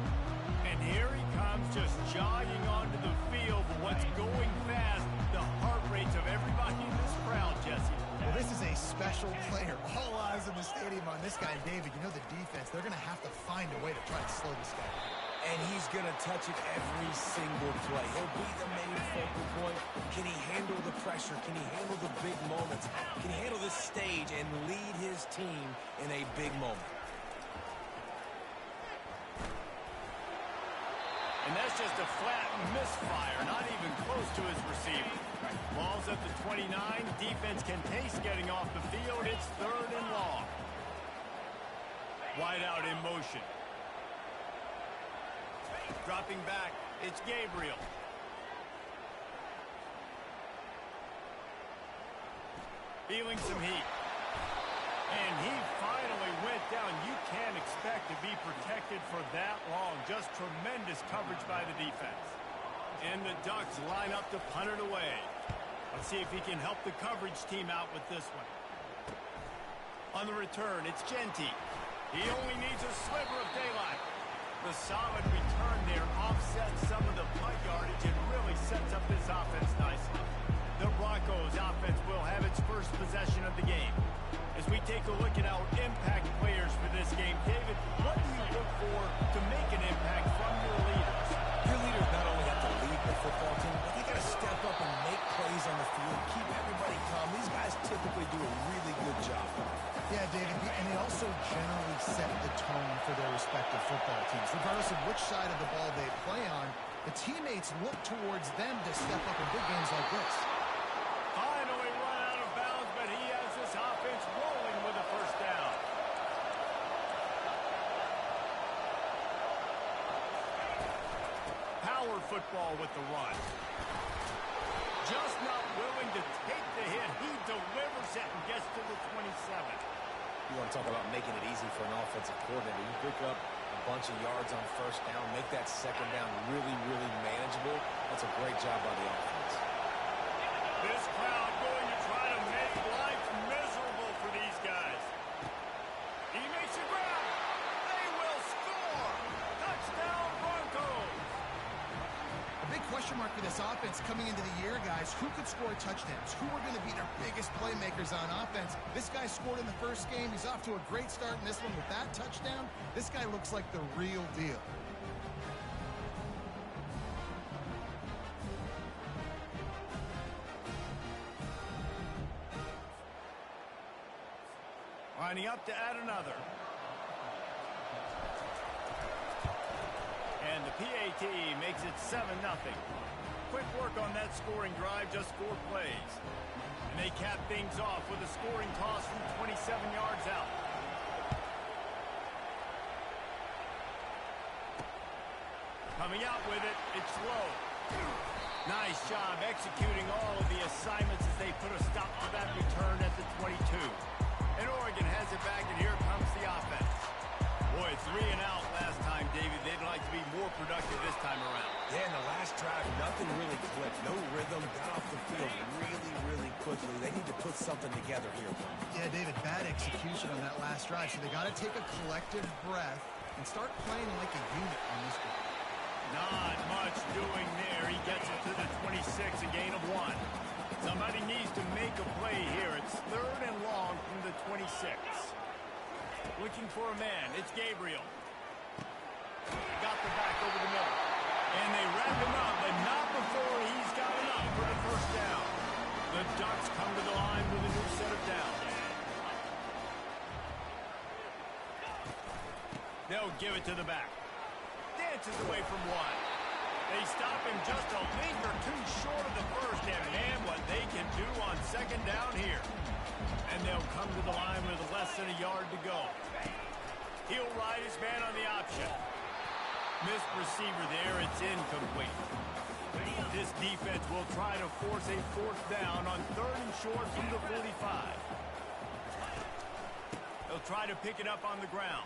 And here he comes, just jogging onto the field. But what's going fast, the heart rates of everybody in this crowd, Jesse. Well, this is a special player. All eyes in the stadium on this guy, David. You know the defense. They're going to have to find a way to try to slow this guy down. And he's going to touch it every single play. He'll be the main focal point. Can he handle the pressure? Can he handle the big moments? Can he handle this stage and lead his team in a big moment? And that's just a flat misfire, not even close to his receiver. Ball's at the 29. Defense can taste getting off the field. It's 3rd and long. Wide out in motion. Dropping back, it's Gabriel. Feeling some heat. And he finally went down. You can't expect to be protected for that long. Just tremendous coverage by the defense. And the Ducks line up to punt it away. Let's see if he can help the coverage team out with this one. On the return, it's Genty. He only needs a sliver of daylight. The solid return there offsets some of the punt yardage and really sets up this offense nicely. The Broncos offense will have its first possession of the game. As we take a look at our impact players for this game, David, what do you look for to make an impact from your leaders? Your leaders not only have to lead the football team, but they got to step up and make plays on the field, keep everybody calm. These guys typically do a really good job. Yeah, David, and they also generally set the tone for their respective football teams. Regardless of which side of the ball they play on, the teammates look towards them to step up in big games like this. Finally run out of bounds, but he has this offense rolling with a first down. Power football with the run. Just not willing to take the hit. He delivers it and gets to the 27. You want to talk about making it easy for an offensive coordinator. You pick up a bunch of yards on first down, make that second down really, really manageable. That's a great job by the offense. This crowd going to try to make life miserable for these guys. He makes a grab. They will score. Touchdown, Broncos. A big question mark for this offense coming into the year, guys. Who could score touchdowns? Who are going to be their biggest playmakers on offense? This guy scored in the first game. He's off to a great start in this one with that touchdown. This guy looks like the real deal. Lining up to add another. And the PAT makes it 7-0. Quick work on that scoring drive, just 4 plays. And they cap things off with a scoring toss from 27 yards out. Coming out with it, it's low. Nice job executing all of the assignments as they put a stop to that return at the 22. And Oregon has it back, and here comes the offense. Boy, 3 and out last time, David. They'd like to be more productive this time around. Yeah, in the last drive, nothing really clicked. No rhythm, got off the field really, really quickly. They need to put something together here. Yeah, David, bad execution on that last drive. So they got to take a collective breath and start playing like a unit on this one. Not much doing there. He gets it to the 26, a gain of 1. Somebody needs to make a play here. It's 3rd and long from the 26. Looking for a man. It's Gabriel. Got the back over the middle. And they wrap him up, but not before he's got enough for the first down. The Ducks come to the line with a new set of downs. They'll give it to the back. Dances away from 1. They stop him just a link or 2 short of the first, and man, what they can do on 2nd down here. And they'll come to the line with less than a yard to go. He'll ride his man on the option. Missed receiver there, it's incomplete. This defense will try to force a 4th down on 3rd and short from the 45. They'll try to pick it up on the ground.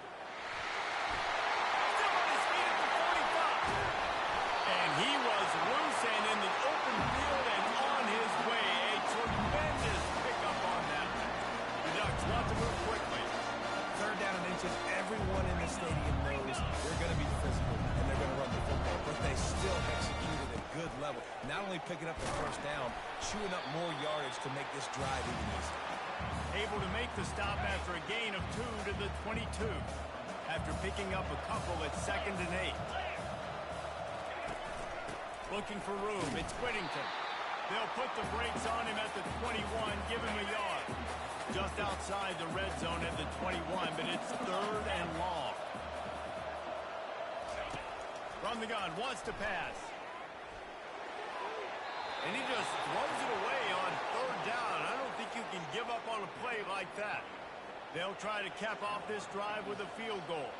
And he was loose and in the open field and on his way. A tremendous pickup on that. The Ducks want to move quickly. Third down and inches, everyone in the stadium knows they're going to be physical and they're going to run the football, but they still executed at a good level. Not only picking up the first down, chewing up more yardage to make this drive even easier. Able to make the stop after a gain of 2 to the 22. After picking up a couple at 2nd and 8. Looking for room. It's Whittington. They'll put the brakes on him at the 21, give him a yard. Just outside the red zone at the 21, but it's 3rd and long. From the gun, wants to pass. And he just throws it away on 3rd down. I don't think you can give up on a play like that. They'll try to cap off this drive with a field goal.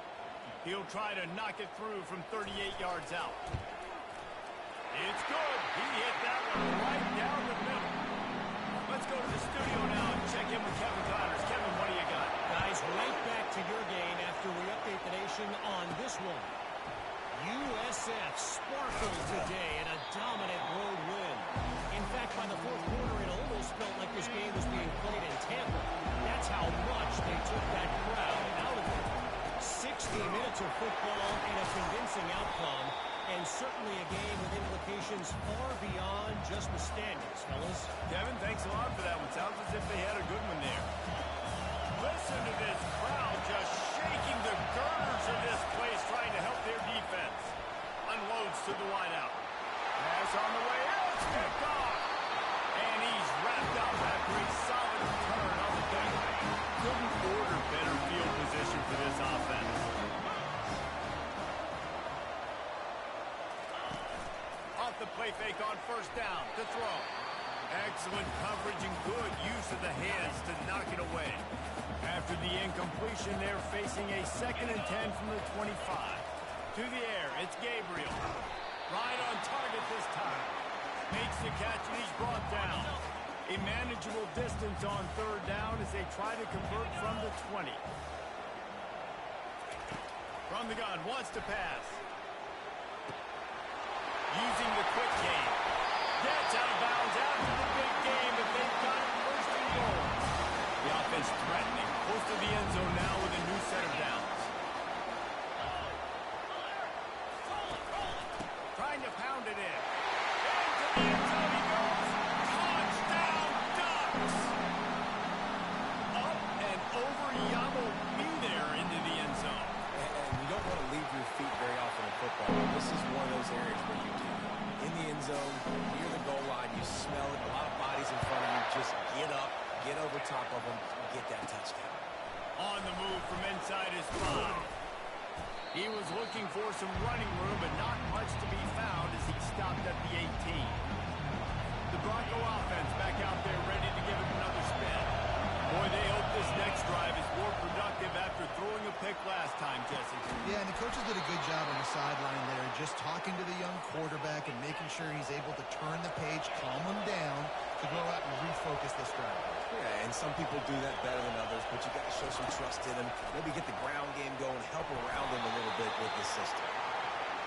He'll try to knock it through from 38 yards out. It's good. He hit that one right down the middle. Let's go to the studio now and check in with Kevin Connors. Kevin, what do you got? Guys, right back to your game after we update the nation on this one. USF sparkled today in a dominant road win. In fact, by the 4th quarter, it almost felt like this game was being played in Tampa. That's how much they took that crowd out of it. 60 minutes of football and a convincing outcome, and certainly a game with implications far beyond just the standings, fellas. Kevin, thanks a lot for that one. Sounds as if they had a good one there. Listen to this crowd just shaking the girders of this place, trying to help their defense. Unloads to the wideout. Pass on the way out. It's picked off. And he's wrapped up after a solid return on the play. Couldn't order better field position for this offense. Off the play fake on 1st down to throw. Excellent coverage and good use of the hands to knock it away. After the incompletion, they're facing a 2nd and 10 from the 25. To the air, it's Gabriel. Right on target this time. Makes the catch and he's brought down. A manageable distance on 3rd down as they try to convert from the 20. From the gun, wants to pass. Using the quick game. Gets out of bounds after the big game, but they've got it 1st and goal. The offense threatening. Close to the end zone now with a new set of downs. Trying to pound it in. Into the end zone he goes. Touchdown, Ducks! Up and over Yamo be there into the end zone. And you don't want to leave your feet very often in football. This is one of those areas where you do. In the end zone, near the goal line, you smell it. A lot of bodies in front of you. Just get up, get over top of them, and get that touchdown. On the move from inside his 5. He was looking for some running room, but not much to be found as he stopped at the 18. The Bronco offense back out there ready to give it another spin. Boy, they hope this next drive is more productive after throwing a pick last time, Jesse. Yeah, and the coaches did a good job on the sideline there, just talking to the young quarterback and making sure he's able to turn the page, calm him down, to go out and refocus this drive. Yeah, and some people do that better than others, but you got to show some trust in him. Maybe get the ground game going, help around him a little bit with this system.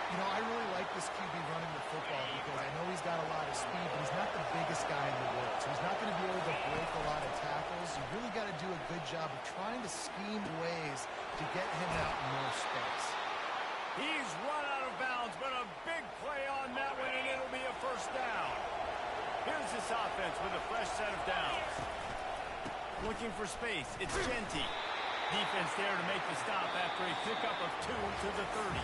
You know, I really like this QB running the football because I know he's got a lot of speed, but he's not the biggest guy in the world. So he's not going to be able to break a lot of tackles. You really got to do a good job of trying to scheme ways to get him out in more space. He's run out of bounds, but a big play on that one, and it'll be a 1st down. Here's this offense with a fresh set of downs. Looking for space. It's Genty. Defense there to make the stop after a pickup of 2 to the 30.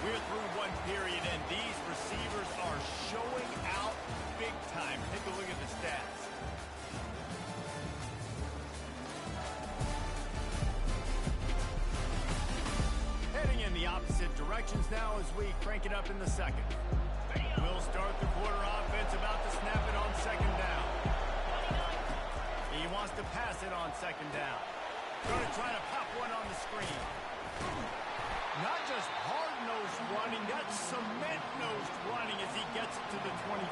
We're through one period, and these receivers are showing out big time. Take a look at the stats. Heading in the opposite directions now as we crank it up in the 2nd. We'll start the quarter offense about to snap it on 2nd down. He wants to pass it on 2nd down. Going to try to pop one on the screen. Not just hard-nosed running, that's cement-nosed running as he gets it to the 25.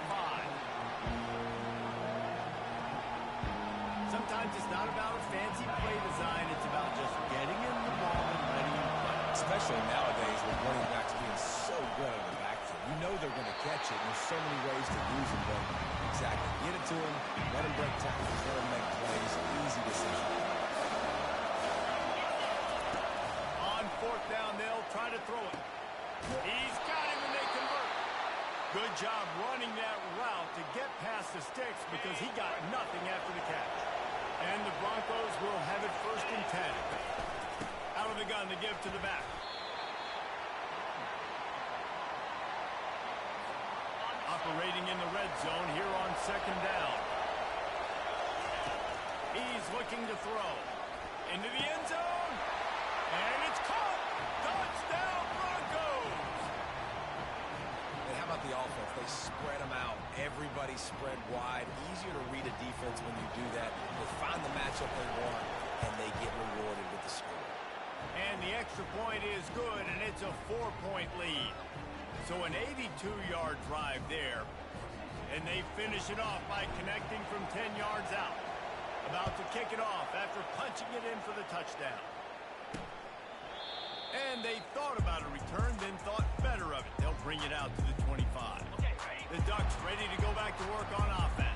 Sometimes it's not about a fancy play design, it's about just getting in the ball and letting him play. Especially nowadays with running backs being so good in the backfield. You know they're going coach it. And there's so many ways to use him, but exactly. Get it to him, let him break tackles, let him make plays. Easy decision. On fourth down, they'll try to throw it. He's got him and they convert. Good job running that route to get past the sticks because he got nothing after the catch. And the Broncos will have it 1st and 10. Out of the gun to give to the back. Operating in the red zone here on 2nd down. He's looking to throw. Into the end zone. And it's caught. Touchdown, Broncos. And how about the offense? They spread them out. Everybody spread wide. Easier to read a defense when you do that. They find the matchup they want, and they get rewarded with the score. And the extra point is good, and it's a 4-point lead. So an 82-yard drive there. And they finish it off by connecting from 10 yards out. About to kick it off after punching it in for the touchdown. And they thought about a return, then thought better of it. They'll bring it out to the 25. The Ducks ready to go back to work on offense.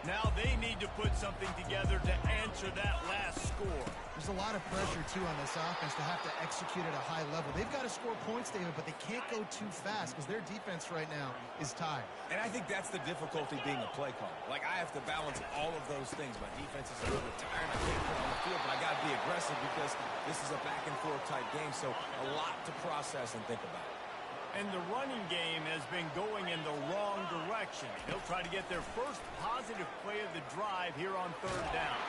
Now they need to put something together to answer that last score. There's a lot of pressure, too, on this offense to have to execute at a high level. They've got to score points, David, but they can't go too fast because their defense right now is tired. And I think that's the difficulty being a play caller. Like, I have to balance all of those things. My defense is a little bit tired. I can't put it on the field, but I got to be aggressive because this is a back-and-forth type game, so a lot to process and think about. And the running game has been going in the wrong direction. They'll try to get their first positive play of the drive here on 3rd down.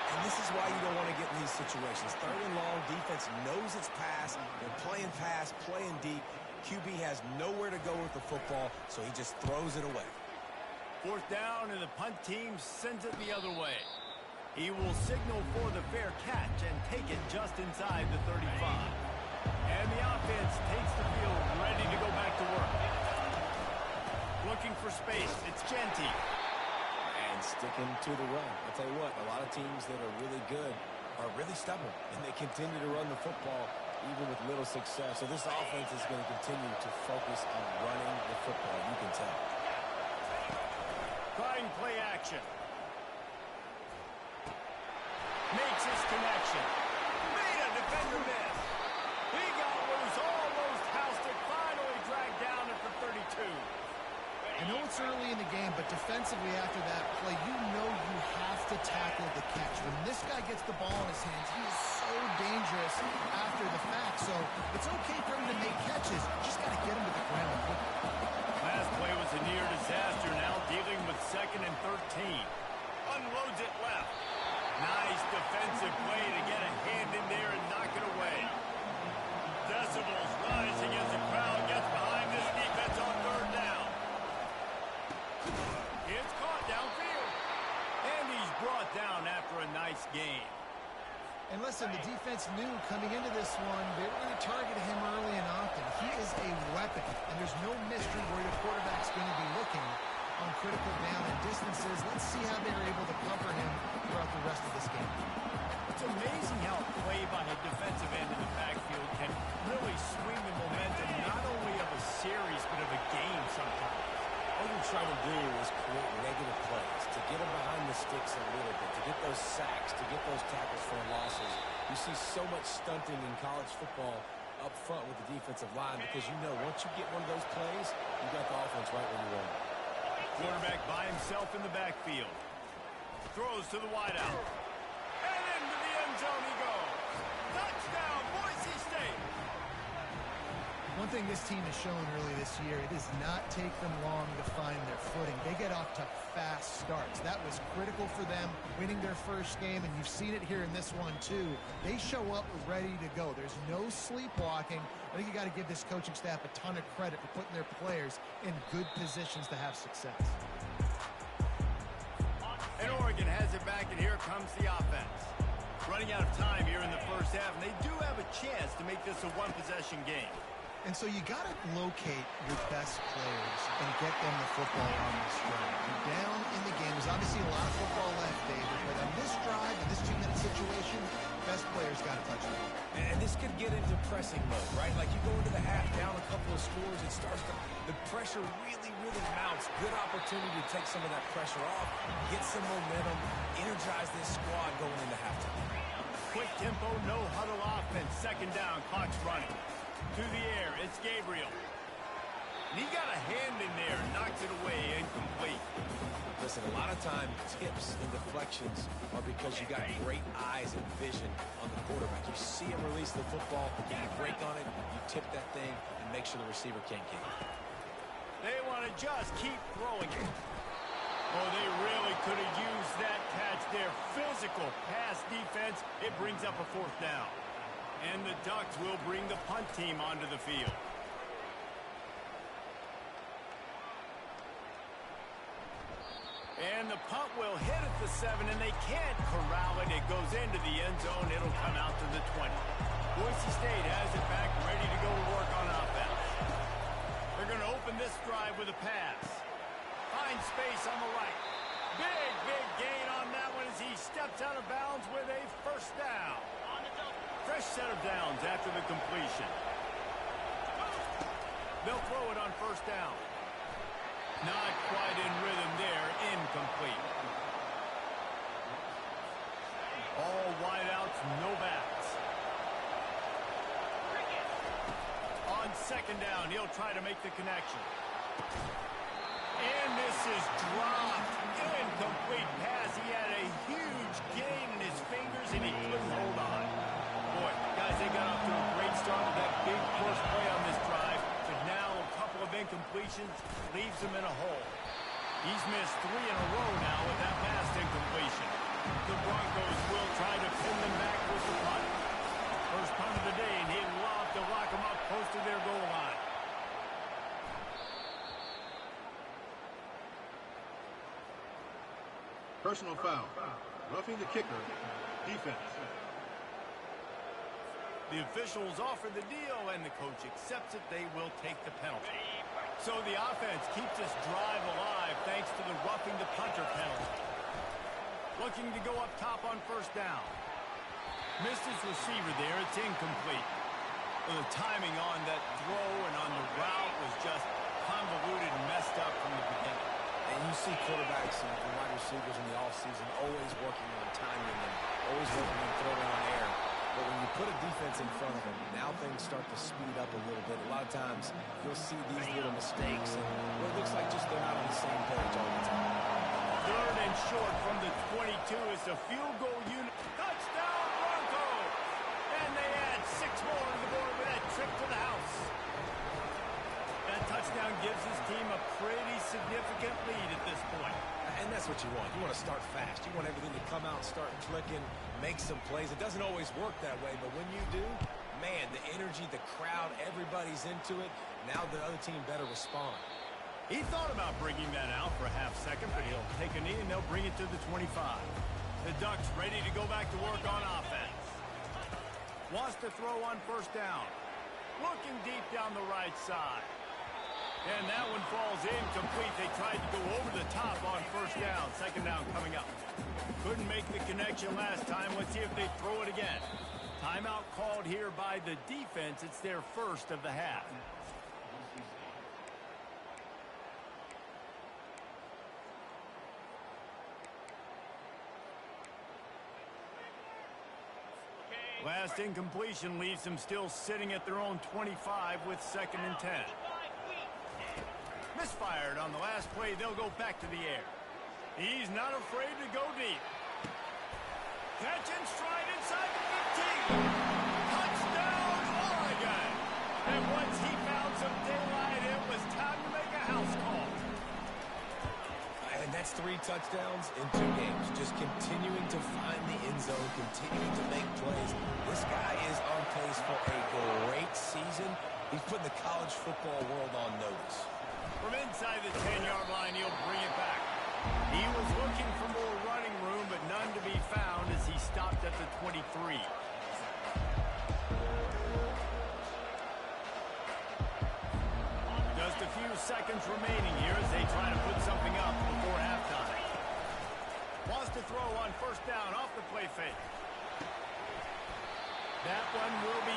And this is why you don't want to get in these situations. 3rd and long, defense knows it's pass. They're playing pass, playing deep. QB has nowhere to go with the football, so he just throws it away. 4th down, and the punt team sends it the other way. He will signal for the fair catch and take it just inside the 35. And the offense takes the field, ready to go back to work. Looking for space, it's Genty. And sticking to the run. I'll tell you what, a lot of teams that are really good are really stubborn, and they continue to run the football even with little success. So this offense is going to continue to focus on running the football, you can tell. Trying play action. Makes his connection. Made a defender miss. He got loose, almost housed it, finally dragged down at the 32. I know it's early in the game, but defensively after that play, you know you have to tackle the catch. When this guy gets the ball in his hands, he is so dangerous after the fact. So it's okay for him to make catches. Just got to get him to the ground quickly. Last play was a near disaster, now dealing with 2nd and 13. Unloads it left. Nice defensive play to get a hand in there and knock it away. Decibels rising as the crowd gets behind this defense on 3rd down. It's caught downfield. And he's brought down after a nice game. And listen, the defense knew coming into this one, they were going to target him early and often. He is a weapon, and there's no mystery where the quarterback's going to be looking on critical down and distances. Let's see how they're able to cover him throughout the rest of this game. It's amazing how play by a defensive end in the backfield can really swing the momentum not only of a series but of a game sometimes. All you're trying to do is create negative plays, to get them behind the sticks a little bit, to get those sacks, to get those tackles for losses. You see so much stunting in college football up front with the defensive line because you know once you get one of those plays, you got the offense right where you want it. Quarterback by himself in the backfield. Throws to the wideout. And into the end zone he goes. Touchdown, Boise State. One thing this team has shown early this year, it does not take them long to find their footing. They get off to fast starts. That was critical for them winning their first game, and you've seen it here in this one too. They show up ready to go. There's no sleepwalking. I think you got to give this coaching staff a ton of credit for putting their players in good positions to have success. And Oregon has it back, and here comes the offense. Running out of time here in the first half, and they do have a chance to make this a one-possession game. And so you got to locate your best players and get them the football on this drive. You're down in the game. There's obviously a lot of football left, David, but on this drive, in this 2-minute situation, best players got to touch the ball. And this could get into pressing mode, right? Like you go into the half down a couple of scores, it starts to, the pressure really, really mounts. Good opportunity to take some of that pressure off, get some momentum, energize this squad going into halftime. Quick tempo, no huddle offense. Second down, clock's running. To the air, it's Gabriel. And he got a hand in there, knocks it away, incomplete. Listen, a lot of time, tips and deflections are because you got great eyes and vision on the quarterback. You see him release the football, you break on it, you tip that thing, and make sure the receiver can't get it. They want to just keep throwing it. Oh, they really could have used that catch there. Physical pass defense. It brings up a fourth down. And the Ducks will bring the punt team onto the field. And the punt will hit at the 7, and they can't corral it. It goes into the end zone. It'll come out to the 20. Boise State has it back, ready to go to work on offense. They're going to open this drive with a pass. Finds space on the right. Big, big gain on that one as he steps out of bounds with a first down. Fresh set of downs after the completion. They'll throw it on first down. Not quite in rhythm there. Incomplete. All wideouts, no backs. On second down, he'll try to make the connection. And this is dropped. Incomplete pass. He had a huge gain in his fingers, and he couldn't hold on. Boy, guys, they got off to a great start with that big first play on this drive. But now a couple of incompletions leaves him in a hole. He's missed 3 in a row now with that last incompletion. The Broncos will try to pin them back with the punt. First punt of the day, and he'd love to lock them up close to their goal line. Personal foul. Roughing the kicker. Defense. The officials offer the deal, and the coach accepts it. They will take the penalty. So the offense keeps this drive alive thanks to the roughing the punter penalty. Looking to go up top on first down. Missed his receiver there. It's incomplete. Well, the timing on that throw and on the route was just convoluted and messed up from the beginning. And you see quarterbacks and wide receivers in the offseason always working on timing and always working on throwing on air. But when you put a defense in front of them, now things start to speed up a little bit. A lot of times, you'll see these little mistakes, and it looks like just they're not on the same page all the time. Third and short from the 22 is the field goal unit. Touchdown, Broncos! And they add 6 more to the board with that trip to the house. That touchdown gives his team a pretty significant lead at this point. And that's what you want. You want to start fast. You want everything to come out, start clicking, make some plays. It doesn't always work that way, but when you do, man, the energy, the crowd, everybody's into it. Now the other team better respond. He thought about bringing that out for a half second, but he'll take a knee and they'll bring it to the 25. The Ducks ready to go back to work on offense. Wants to throw on first down. Looking deep down the right side. And that one falls incomplete. They tried to go over the top on first down. Second down coming up. Couldn't make the connection last time. Let's see if they throw it again. Timeout called here by the defense. It's their first of the half. Last incompletion leaves them still sitting at their own 25 with 2nd and 10. Misfired on the last play. They'll go back to the air. He's not afraid to go deep. Catch and stride inside the 15. Touchdown, Oregon. And once he found some daylight, it was time to make a house call. And that's 3 touchdowns in 2 games. Just continuing to find the end zone, continuing to make plays. This guy is on pace for a great season. He's putting the college football world on notice. From inside the 10-yard line, he'll bring it back. He was looking for more running room, but none to be found as he stopped at the 23. Just a few seconds remaining here as they try to put something up before halftime. Wants to throw on first down off the play fake. That one will be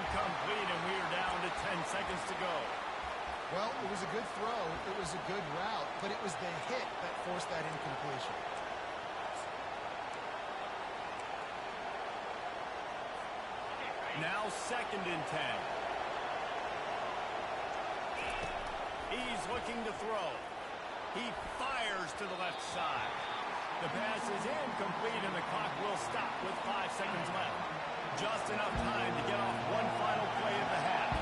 Incomplete, and we are down to 10 seconds to go. Well, it was a good throw. It was a good route, but it was the hit that forced that incompletion. Now 2nd and 10. He's looking to throw. He fires to the left side. The pass is incomplete, and the clock will stop with 5 seconds left. Just enough time to get off one final play of the half.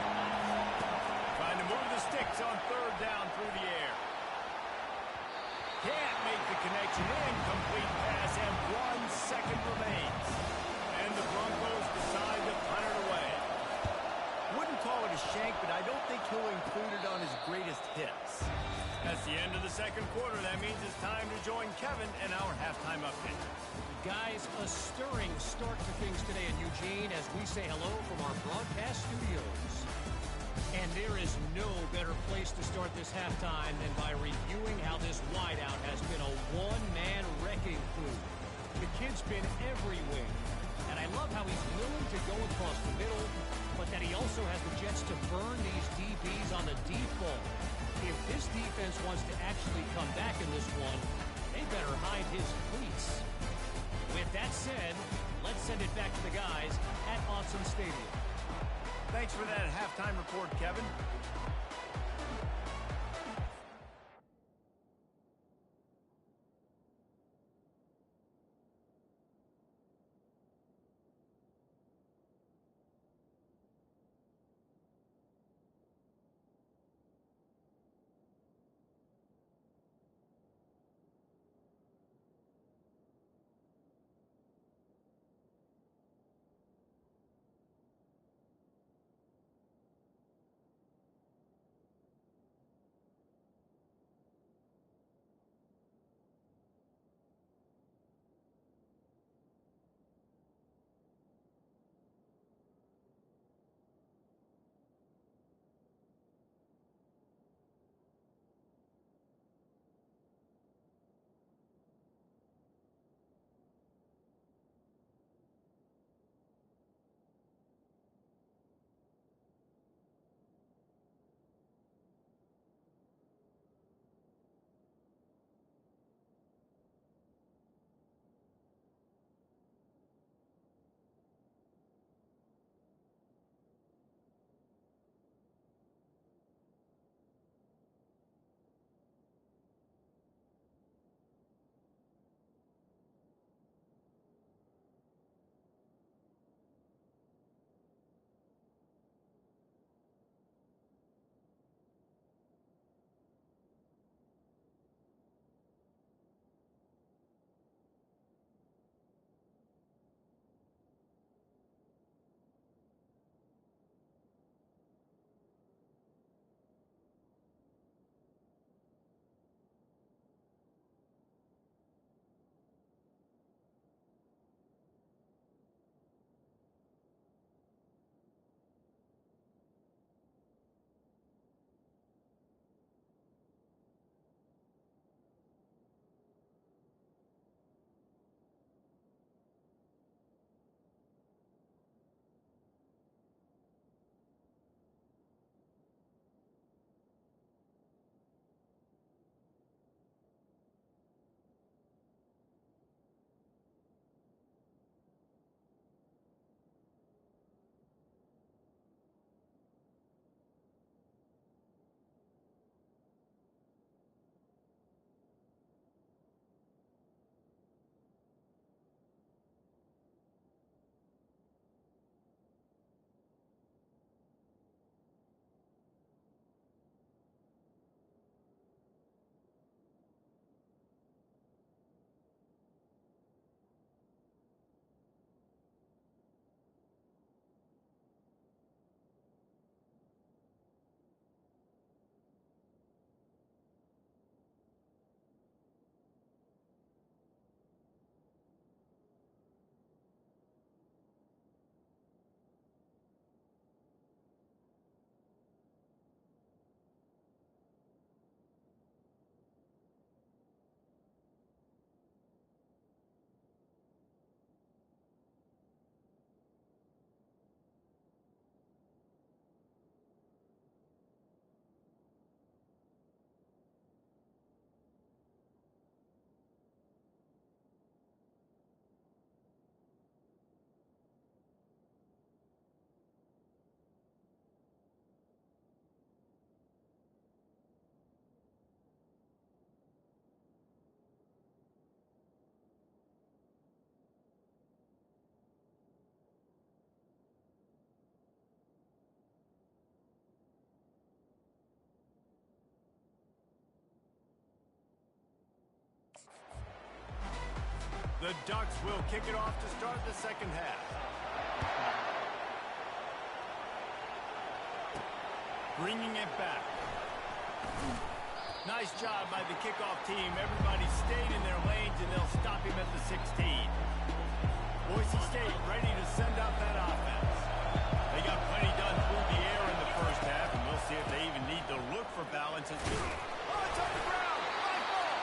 Trying to move the sticks on 3rd down through the air. Can't make the connection. Incomplete pass, and 1 second remains. And the Broncos decide to punt it away. Wouldn't call it a shank, but I don't think he'll include it on his greatest hits. That's the end of the 2nd quarter. That means it's time to join Kevin and our halftime update. Guys, a stirring start to things today in Eugene as we say hello from our broadcast studios. And there is no better place to start this halftime than by reviewing how this wideout has been a one-man wrecking crew. The kid's been everywhere. And I love how he's willing to go across the middle, but that he also has the jets to burn these DBs on the deep ball. If this defense wants to actually come back in this one, they better hide his cleats. With that said, let's send it back to the guys at Autzen Stadium. Thanks for that halftime report, Kevin. The Ducks will kick it off to start the second half. Bringing it back. Nice job by the kickoff team. Everybody stayed in their lanes, and they'll stop him at the 16. Boise State ready to send out that offense. They got plenty done through the air in the first half, and we'll see if they even need to look for balance as well. Oh, it's on the ground. Fly ball.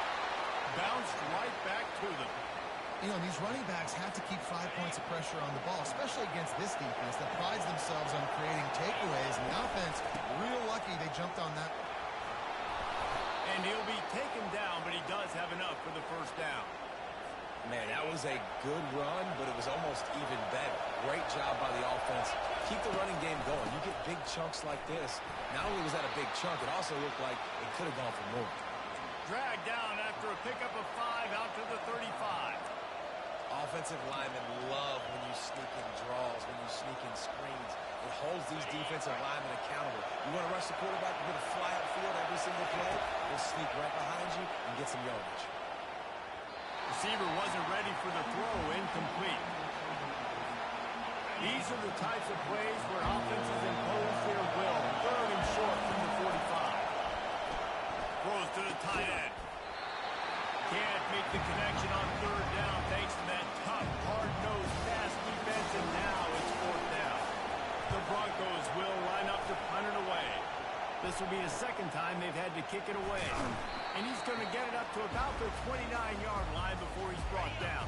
Bounced right back to them. You know, these running backs have to keep 5 points of pressure on the ball, especially against this defense that prides themselves on creating takeaways. And the offense, real lucky they jumped on that. And he'll be taken down, but he does have enough for the first down. Man, that was a good run, but it was almost even better. Great job by the offense. Keep the running game going. You get big chunks like this. Not only was that a big chunk, it also looked like it could have gone for more. Dragged down after a pickup of 5 out to the 35. Offensive linemen love when you sneak in draws, when you sneak in screens. It holds these defensive linemen accountable. You want to rush the quarterback, you're going to fly upfield every single play. They'll sneak right behind you and get some yardage. Receiver wasn't ready for the throw, incomplete. These are the types of plays where offenses impose their will. Third and short from the 45. Throws to the tight end. Can't make the connection on third down thanks to that tough, hard-nosed pass defense, and now it's fourth down. The Broncos will line up to punt it away. This will be the second time they've had to kick it away. And he's going to get it up to about the 29-yard line before he's brought down.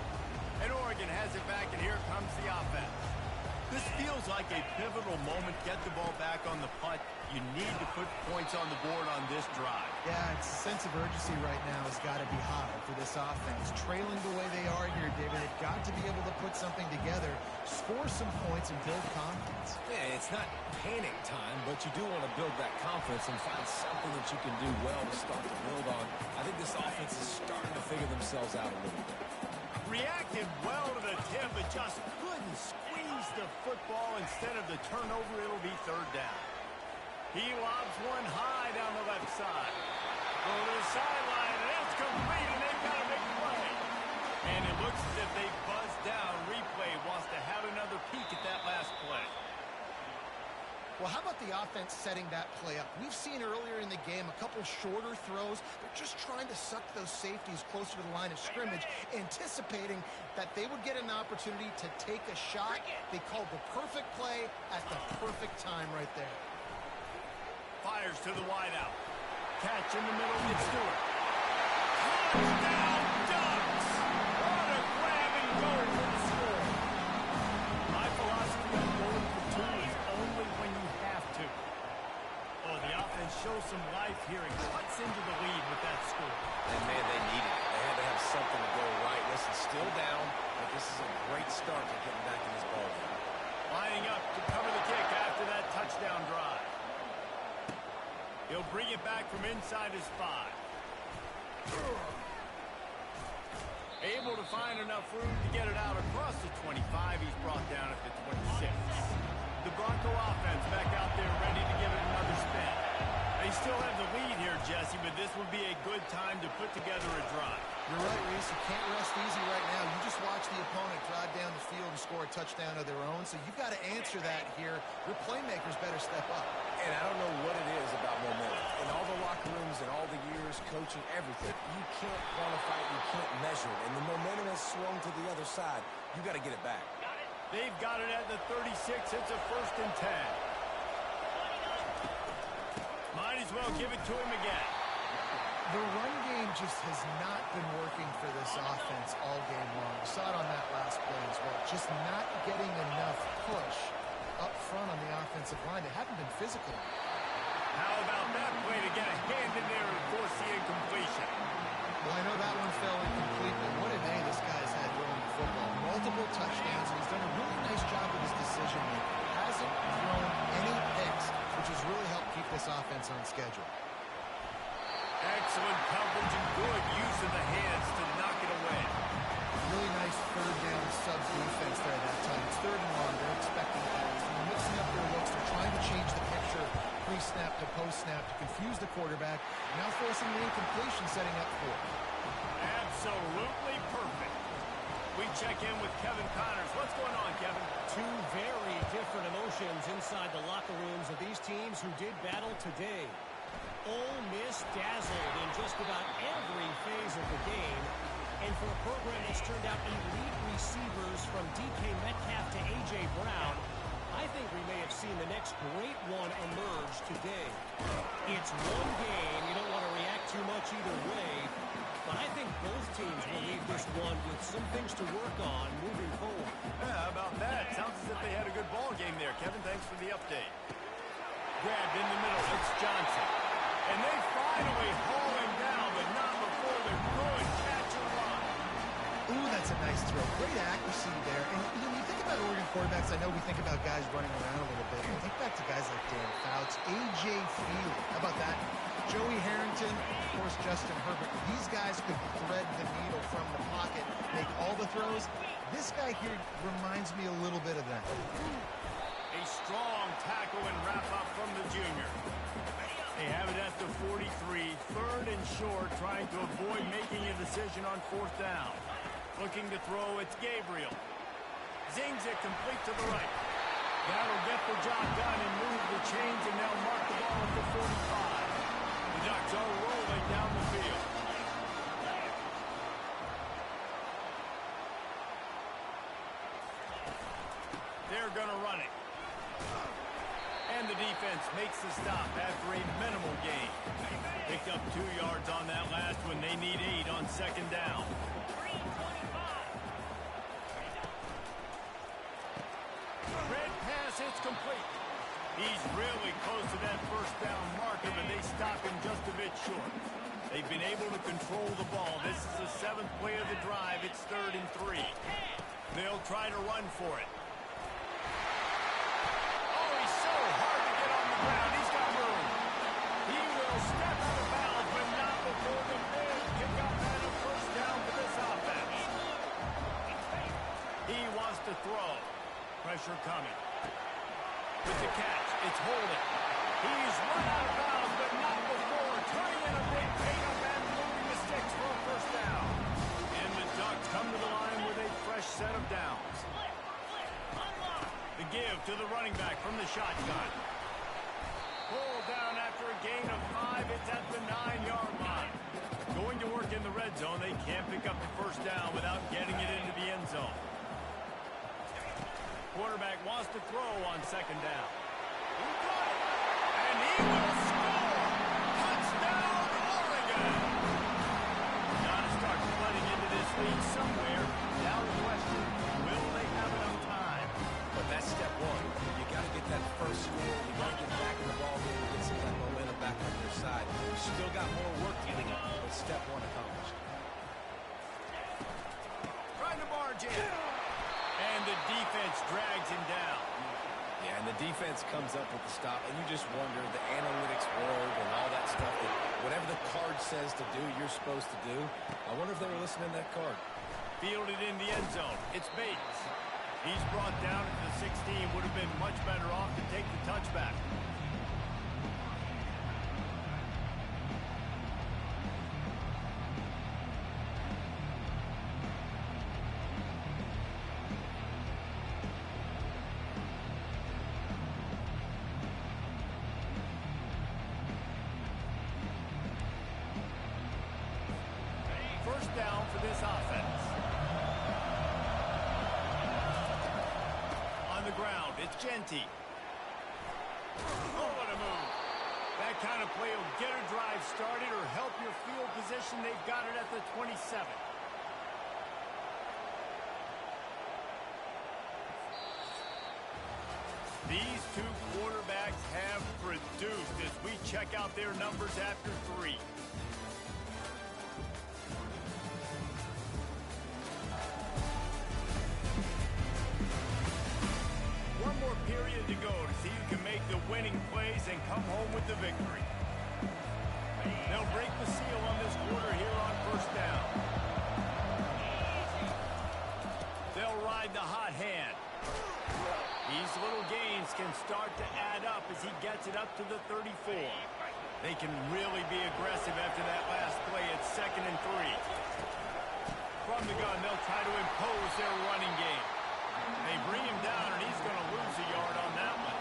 And Oregon has it back, and here comes the offense. This feels like a pivotal moment. Get the ball back on the punt. You need to put points on the board on this drive. Yeah, it's a sense of urgency right now has got to be high for this offense. Trailing the way they are here, David, they've got to be able to put something together, score some points, and build confidence. Yeah, it's not panic time, but you do want to build that confidence and find something that you can do well to start to build on. I think this offense is starting to figure themselves out a little bit. Reacted well to the tip, but just couldn't squeeze the football. Instead of the turnover, it'll be third down. He lobs one high down the left side. Over the sideline, and it's complete, and they've got a big play. And it looks as if they buzzed down. Replay wants to have another peek at that last play. Well, how about the offense setting that play up? We've seen earlier in the game a couple shorter throws. They're just trying to suck those safeties closer to the line of scrimmage, anticipating that they would get an opportunity to take a shot. They called the perfect play at the perfect time right there. Fires to the wideout. Catch in the middle, it's Stewart. Touchdown, Ducks! What a grab and go for the score. My philosophy on going for two is only when you have to. Oh, the offense shows some life here and cuts into the lead with that score. And, man, they needed it. They had to have something to go right. Listen, still down, but this is a great start to getting back in this ballgame. Lining up to cover the kick after that touchdown drive. He'll bring it back from inside his 5. Able to find enough room to get it out across the 25. He's brought down at the 26. The Bronco offense back out there ready to give it another spin. They still have the lead here, Jesse, but this would be a good time to put together a drive. You're right, Reese. You can't rest easy right now. You just watch the opponent drive down the field and score a touchdown of their own, so you've got to answer that here. Your playmakers better step up. And I don't know what it is about momentum. In all the locker rooms and all the years, coaching, everything, you can't quantify it, you can't measure it. And the momentum has swung to the other side. You got to get it back. They've got it at the 36. It's a 1st and 10. Might as well give it to him again. The run game just has not been working for this offense all game long. We saw it on that last play as well. Just not getting enough push up front on the offensive line. They haven't been physical. How about that play to get a hand in there and force the incompletion? Well, I know that one fell incomplete, but what a day this guy's had throwing the football. Multiple touchdowns, and he's done a really nice job with his decision-making. Hasn't thrown any picks, which has really helped keep this offense on schedule. Excellent coverage and good use of the hands to knock it away. Really nice third down sub-defense there that time. It's 3rd and long. They're expecting passes. They're mixing up their looks. They're trying to change the picture pre-snap to post-snap to confuse the quarterback. Now forcing the incompletion, setting up for it. Absolutely perfect. We check in with Kevin Connors. What's going on, Kevin? Two very different emotions inside the locker rooms of these teams who did battle today. Ole Miss dazzled in just about every phase of the game. And for a program that's turned out elite receivers from DK Metcalf to A.J. Brown, I think we may have seen the next great one emerge today. It's one game. You don't want to react too much either way. But I think both teams will leave this one with some things to work on moving forward. Yeah, how about that? Sounds as if they had a good ball game there. Kevin, thanks for the update. Grabbed in the middle. It's Johnson. And they finally haul him down, but not before the good catch and run. Ooh, that's a nice throw. Great accuracy there. And when you think about Oregon quarterbacks, I know we think about guys running around a little bit. And think back to guys like Dan Fouts, A.J. Feely. How about that? Joey Harrington, of course, Justin Herbert. These guys could thread the needle from the pocket, make all the throws. This guy here reminds me a little bit of that. A strong tackle and wrap up from the junior. They have it at the 43, third and short, trying to avoid making a decision on fourth down. Looking to throw, it's Gabriel. Zings it complete to the right. That'll get the job done and move the chains, and they'll mark the ball at the 45. The Ducks are rolling down the field. They're going to run it. And the defense makes the stop after a minimal gain. Picked up 2 yards on that last one. They need 8 on second down. Red pass, it's complete. He's really close to that first down marker, but they stop him just a bit short. They've been able to control the ball. This is the 7th play of the drive. It's 3rd and 3. They'll try to run for it. Oh, he's so hard to get on the ground. He's got room. He will step out of bounds, but not before the big kickoff and a first down for this offense. He wants to throw. Pressure coming. With the catch, it's holding. He's run out of bounds, but not before turning in a big pickup and moving the sticks for a first down. And the Ducks come to the line with a fresh set of downs. The give to the running back from the shotgun. Pull down after a gain of 5. It's at the 9-yard line. Going to work in the red zone. They can't pick up the first down without getting it into the end zone. Quarterback wants to throw on second down. He got it. And he will score. Touchdown, Oregon. Gotta start flooding into this lead somewhere. Now the question, will they have enough time? But that's step one. You got to get that first score. You got to get back in the ball game and get some of that momentum back on your side. You still got more work to do, but step one accomplished. Trying to barge in. And the defense drags him down. Yeah, and the defense comes up with the stop, and you just wonder, the analytics world and all that stuff, that whatever the card says to do, you're supposed to do. I wonder if they were listening to that card. Fielded in the end zone. It's Bates. He's brought down at the 16. Would have been much better off to take the touchback. First down for this offense. On the ground, it's Genty. Oh, what a move. That kind of play will get a drive started or help your field position. They've got it at the 27. These two quarterbacks have produced as we check out their numbers after 3. One more period to go to see who can make the winning plays and come home with the victory. They'll break the seal on this quarter here on first down. They'll ride the hot hand. These little gains can start to add up as he gets it up to the 34. They can really be aggressive after that last play. It's 2nd and 3. from the gun. They'll try to impose their running game. They bring him down, and he's going to lose a yard on that one.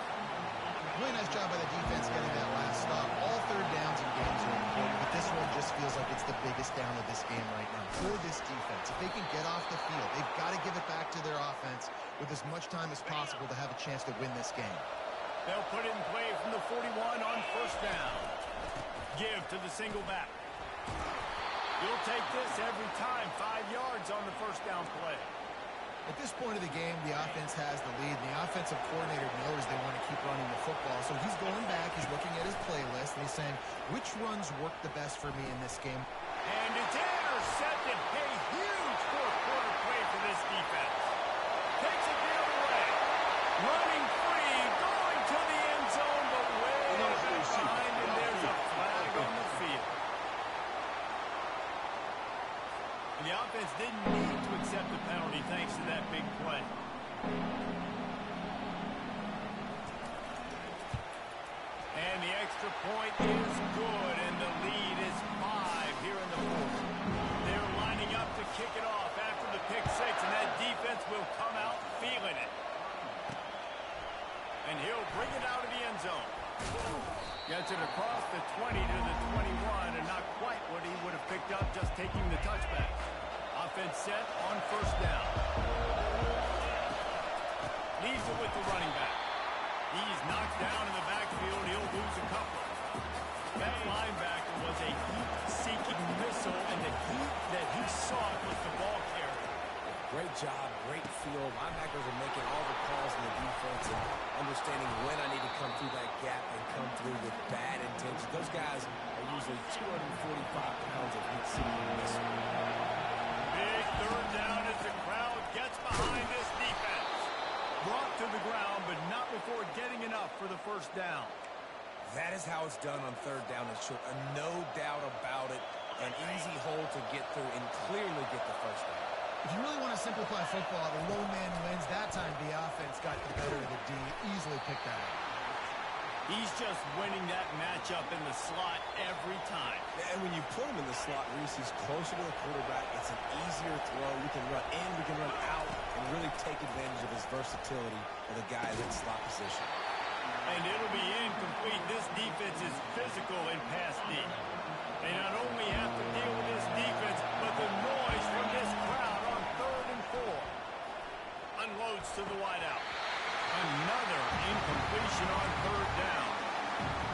Really nice job by the defense getting that last stop. All third downs in games are important, but this one just feels like it's the biggest down of this game right now for this defense. If they can get off the field, they've got to give it back to their offense with as much time as possible to have a chance to win this game. They'll put it in play from the 41 on first down. Give to the single back. You'll take this every time. 5 yards on the first down play. At this point of the game, the offense has the lead. The offensive coordinator knows they want to keep running the football. So he's going back, he's looking at his playlist, and he's saying, which runs work the best for me in this game? And it's intercepted. A huge fourth-quarter play for this defense. Takes it the other way. Running free, going to the end zone, but way back behind, and there's a flag on the field. The offense didn't need to accept the penalty thanks to that big play. And the extra point is good, and the lead is 5 here in the fourth. They're lining up to kick it off after the pick six, and that defense will come out feeling it. And he'll bring it out of the end zone. Gets it across the 20 to the 21, and not quite what he would have picked up just taking the touchback. Offense set on first down. Leaves it with the running back. He's knocked down in the backfield. He'll lose a couple. That linebacker was a heat-seeking missile, and the heat that he sought was the ball carrier. Great job, great field. Linebackers are making all the calls in the defense and understanding when I need to come through that gap and come through with bad intentions. Those guys are usually 245 pounds of heat-seeking missile. Big third down as the crowd gets behind this defense. Brought to the ground, but not before getting enough for the first down. That is how it's done on third down and short. No doubt about it. An easy hole to get through and clearly get the first down. If you really want to simplify football, the low man wins. That time the offense got the better of the D. Easily picked that up. He's just winning that matchup in the slot every time. And when you put him in the slot, Reese, he's closer to the quarterback. It's an easier throw. We can run in, we can run out, and really take advantage of his versatility of the guys in slot position. And it'll be incomplete. This defense is physical in pass D. They not only have to deal with this defense, but the noise from this crowd on 3rd and 4. Unloads to the wideout. Another incompletion on 3rd down.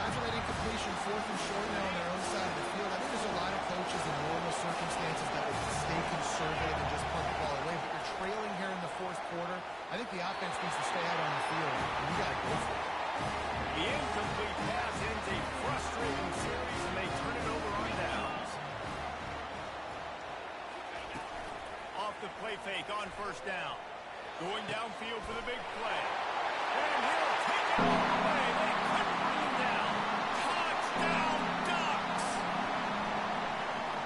After that incompletion, 4th and short now on their own side of the field. I think there's a lot of coaches in normal circumstances that would stay conservative and just punt the ball away. But you're trailing here in the 4th quarter. I think the offense needs to stay out on the field, and you got to go for it. The incomplete pass ends a frustrating series, and they turn it over on downs. Off the play fake on first down. Going downfield for the big play. And he'll take it all the way. They couldn't bring him down. Touchdown, Ducks!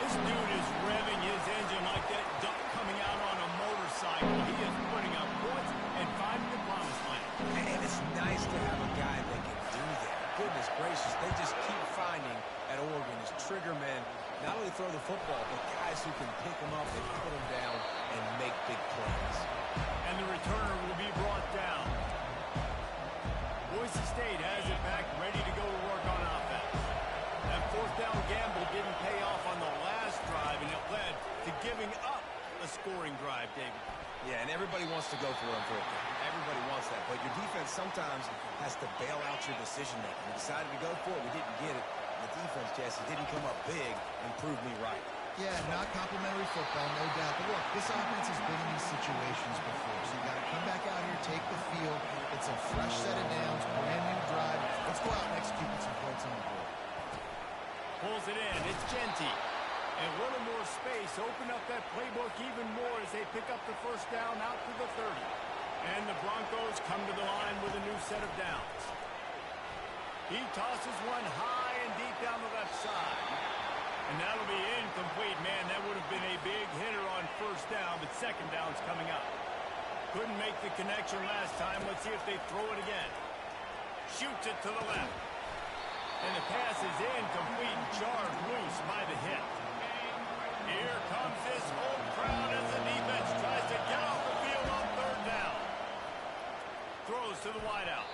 This dude is revving his engine like that duck coming out on a motorcycle. He is putting up points and finding the promised land. And it's nice to have a guy that can do that. Goodness gracious, they just keep finding at Oregon is trigger men. Not only throw the football, but guys who can pick them up and put them down and make big plays. And the returner will be brought down. Boise State has it back, ready to go to work on offense. That 4th down gamble didn't pay off on the last drive, and it led to giving up a scoring drive, David. Yeah, and everybody wants to go for it on 4th down. Everybody wants that. But your defense sometimes has to bail out your decision-making. We decided to go for it. We didn't get it. The defense, Jesse, didn't come up big and prove me right. Yeah, not complimentary football, no doubt. But look, this offense has been in these situations before. So you got to come back out here, take the field. It's a fresh set of downs, brand new drive. Let's go out and execute with some points on the board. Pulls it in. It's Genty. And a little more space. Open up that playbook even more as they pick up the first down out to the 30. And the Broncos come to the line with a new set of downs. He tosses one high and deep down the left side. And that'll be incomplete. Man, that would have been a big hitter on first down, but second down's coming up. Couldn't make the connection last time. Let's see if they throw it again. Shoots it to the left. And the pass is incomplete and charged loose by the hit. Here comes this home crowd as the defense tries to get off the field on third down. Throws to the wideout.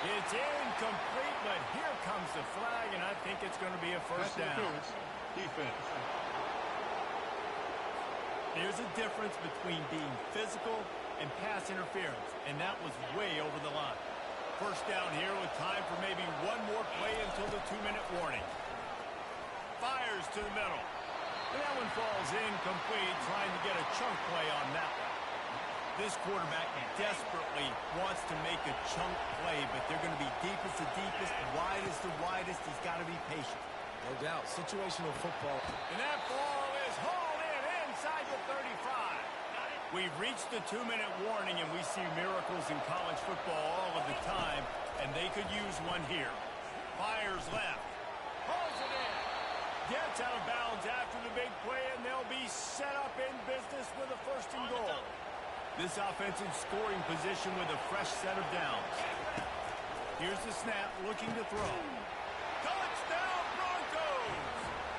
It's incomplete, but here comes the flag, and I think it's going to be a first down. Defense. There's a difference between being physical and pass interference, and that was way over the line. First down here with time for maybe one more play until the 2-minute warning. Fires to the middle. And that one falls incomplete, trying to get a chunk play on that one. This quarterback desperately wants to make a chunk play, but they're going to be deepest to deepest, widest to widest. He's got to be patient. No doubt. Situational football. And that ball is hauled in inside the 35. We've reached the 2-minute warning, and we see miracles in college football all of the time, and they could use one here. Fires left. Pulls it in. Gets out of bounds after the big play, and they'll be set up in business with a first and goal. This offense in scoring position with a fresh set of downs. Here's the snap, looking to throw. Touchdown, Broncos!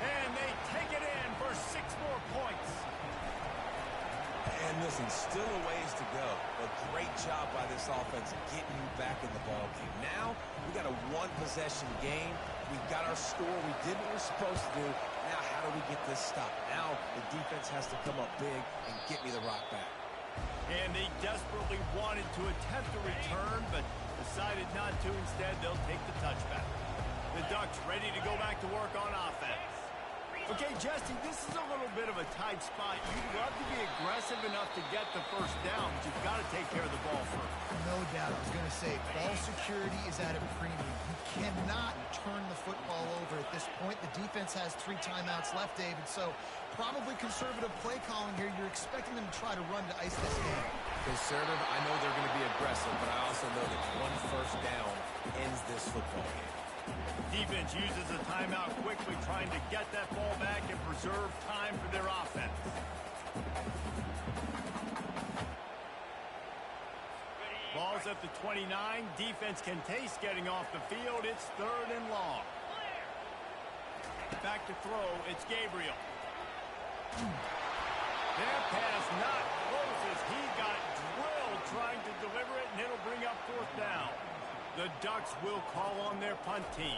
And they take it in for 6 more points. And listen, still a ways to go. A great job by this offense getting you back in the ball game. Now, we got a one-possession game. We got our score. We did what we're supposed to do. Now, how do we get this stopped? Now, the defense has to come up big and get me the rock back. And they desperately wanted to attempt a return, but decided not to. Instead, they'll take the touchback. The Ducks ready to go back to work on offense. Okay, Jesse, this is a little bit of a tight spot. You'd love to be aggressive enough to get the first down, but you've got to take care of the ball first. No doubt. I was going to say, ball security is at a premium. You cannot turn the football over at this point. The defense has 3 timeouts left, David, so probably conservative play calling here. You're expecting them to try to run to ice this game. Conservative, I know they're going to be aggressive, but I also know that one first down ends this football game. Defense uses a timeout quickly, trying to get that ball back and preserve time for their offense. Ball's at the 29. Defense can taste getting off the field. It's 3rd and long. Back to throw. It's Gabriel. That pass not close as he got drilled trying to deliver it, and it'll bring up 4th down. The Ducks will call on their punt team.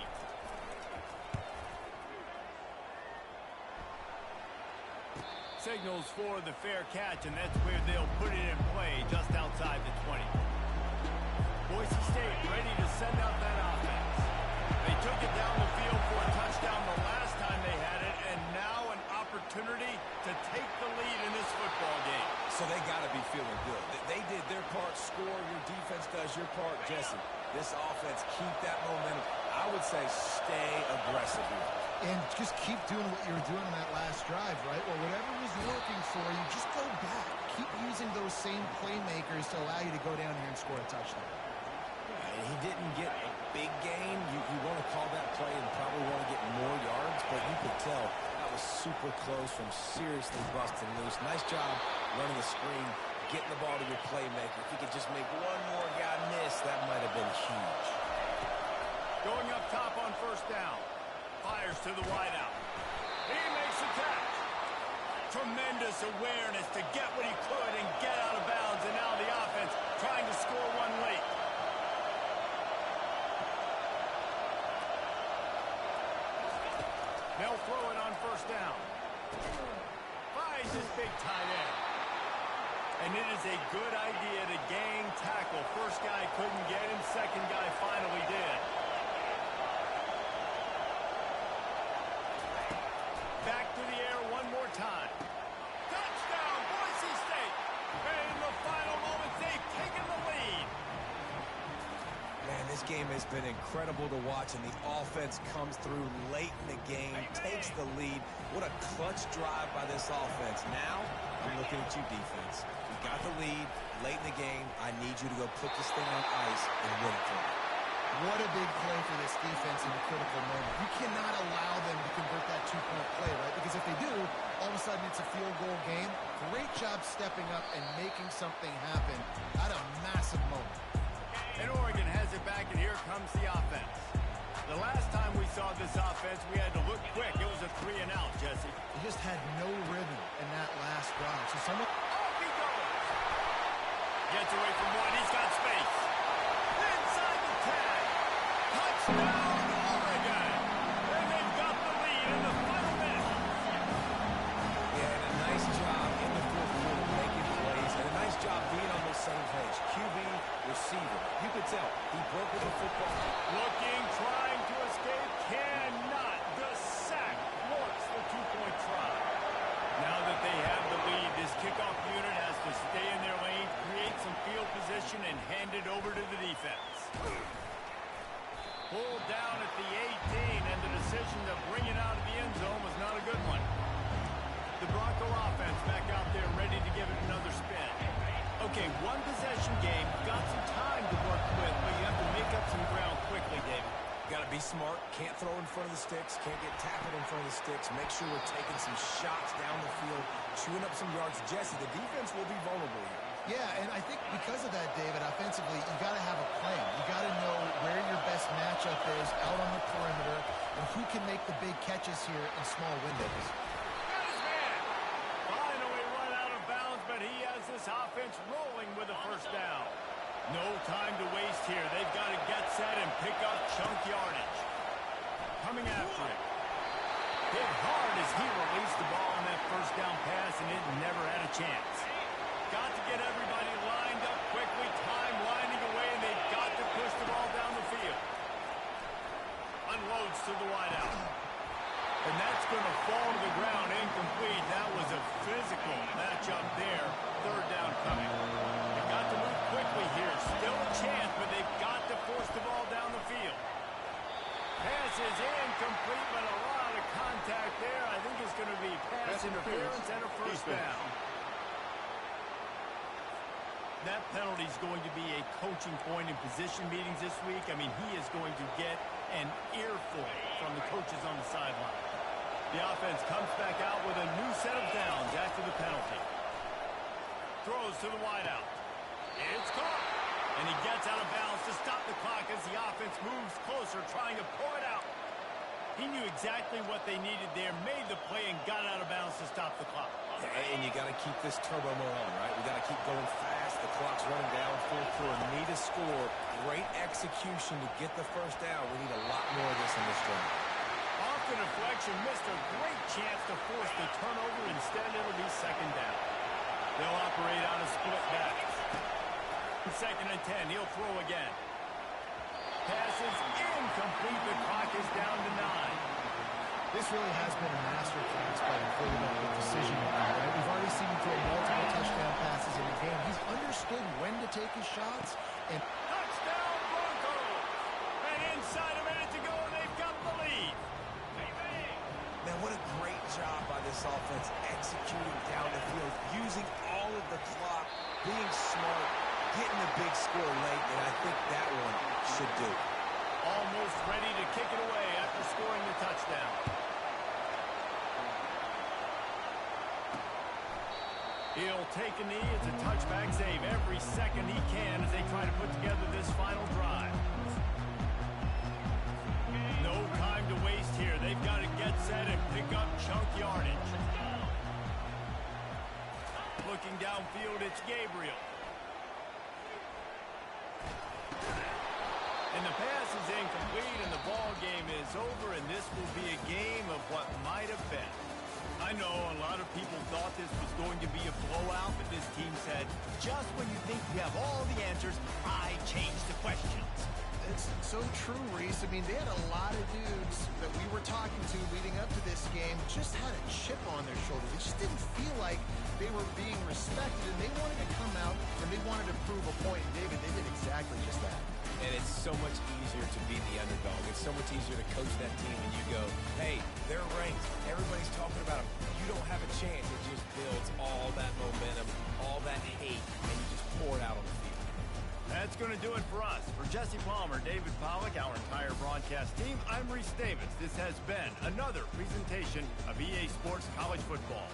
Signals for the fair catch, and that's where they'll put it in play just outside the 20. Boise State ready to send out that offense. They took it down the field for a touchdown the last time they had it, and now an opportunity to take the lead in this football game. So they got to be feeling good. They did their part, score. Your defense does your part, Jesse. This offense, keep that momentum. I would say stay aggressive here. And just keep doing what you were doing on that last drive, right? Well, whatever was working for you, just go back. Keep using those same playmakers to allow you to go down here and score a touchdown. He didn't get a big gain. You want to call that play and probably want to get more yards, but you could tell that was super close from seriously busting loose. Nice job running the screen, getting the ball to your playmaker. If he could just make one more guy miss, that might have been huge. Going up top on first down. Fires to the wideout. He makes the catch. Tremendous awareness to get what he could and get out of bounds, and now the offense trying to score one late. They'll throw it on first down. Finds his big tight end. And it is a good idea to gang tackle. First guy couldn't get him. Second guy finally did. Back to the air one more time. Touchdown, Boise State. And in the final moments, they've taken the lead. Man, this game has been incredible to watch, and the offense comes through late in the game, takes the lead. What a clutch drive by this offense. Now, I'm looking at you, defense. We got the lead late in the game. I need you to go put this thing on ice and win it for me. What a big play for this defense in a critical moment. You cannot allow them to convert that 2-point play, right? Because if they do, all of a sudden it's a field goal game. Great job stepping up and making something happen at a massive moment. And Oregon has it back, and here comes the offense. The last time we saw this offense, we had to look quick. It was a 3 and out, Jesse. He just had no rhythm in that last drive. So someone... Off he goes. Gets away from one. He's got space. Inside the 10. Touchdown, Oregon. And they've got the lead in the final minute. Yeah, and a nice job in the fourth quarter making plays, and a nice job being on the same page. QB, receiver. You could tell he broke with the football. Looking, trying to escape, cannot. The sack works the 2-point try. Now that they have the lead, this kickoff unit has to stay in their lane, create some field position, and hand it over to the defense. Pulled down at the 18, and the decision to bring it out of the end zone was not a good one. The Bronco offense back out there ready to give it another spin. Okay, one possession game, got some time to work with, but you have to make up some ground quickly, David. Got to be smart. Can't throw in front of the sticks. Can't get tackled in front of the sticks. Make sure we're taking some shots down the field, chewing up some yards. Jesse, the defense will be vulnerable here. Yeah, and I think because of that, David, offensively, you got to have a plan. You got to know where your best matchup is out on the perimeter and who can make the big catches here in small windows. Got his man. Finally run out of bounds, but he has this offense rolling with a first down. No time to waste here. They've got to get set and pick up chunk yardage. Coming after him. Hit hard as he released the ball on that first down pass, and it never had a chance. Got to get everybody lined up quickly. Time winding away, and they've got to push the ball down the field. Unloads to the wideout. And that's going to fall to the ground incomplete. That was a physical matchup there. Third down coming. They've got to move quickly here. Still a chance, but they've got to force the ball down the field. Pass is incomplete, but a lot of contact there. I think it's going to be pass interference and a first down. That penalty is going to be a coaching point in position meetings this week. I mean, he is going to get an earful from the coaches on the sideline. The offense comes back out with a new set of downs after the penalty. Throws to the wideout. It's caught. And he gets out of bounds to stop the clock as the offense moves closer, trying to pour it out. He knew exactly what they needed there, made the play, and got out of bounds to stop the clock. And you got to keep this turbo mode on, right? We got to keep going fast. The clock's running down. Full quarter. Need to score. Great execution to get the first down. We need a lot more of this in this drive. Off the deflection, missed a great chance to force the turnover. Instead, it'll be second down. They'll operate on a split back. Second and 10. He'll throw again. Pass is incomplete. The clock is down to 9. This really has been a masterclass by the quarterback with decision making, right? We've already seen him throw multiple touchdown passes in a game. He's understood when to take his shots. And touchdown Broncos! And inside a minute to go, and they've got the lead. Man, what a great job by this offense executing down the field, using all of the clock, being smart, getting the big score late, and I think that one should do. Almost ready to kick it away after scoring the touchdown. He'll take a knee. It's a touchback save every second he can as they try to put together this final drive. No time to waste here. They've got to get set and pick up chunk yardage. Looking downfield, it's Gabriel. And the pass is incomplete, and the ball game is over, and this will be a game of what might have been. I know a lot of people thought this was going to be a blowout, but this team said, just when you think you have all the answers, I change the questions. It's so true, Reese. I mean, they had a lot of dudes that we were talking to leading up to this game just had a chip on their shoulder. They just didn't feel like they were being respected, and they wanted to come out, and they wanted to prove a point. And David, they did exactly just that. And it's so much easier to be the underdog. It's so much easier to coach that team and you go, hey, they're ranked. Everybody's talking about them. You don't have a chance. It just builds all that momentum, all that hate, and you just pour it out on the field. That's going to do it for us. For Jesse Palmer, David Pollack, our entire broadcast team, I'm Reese Davis. This has been another presentation of EA Sports College Football.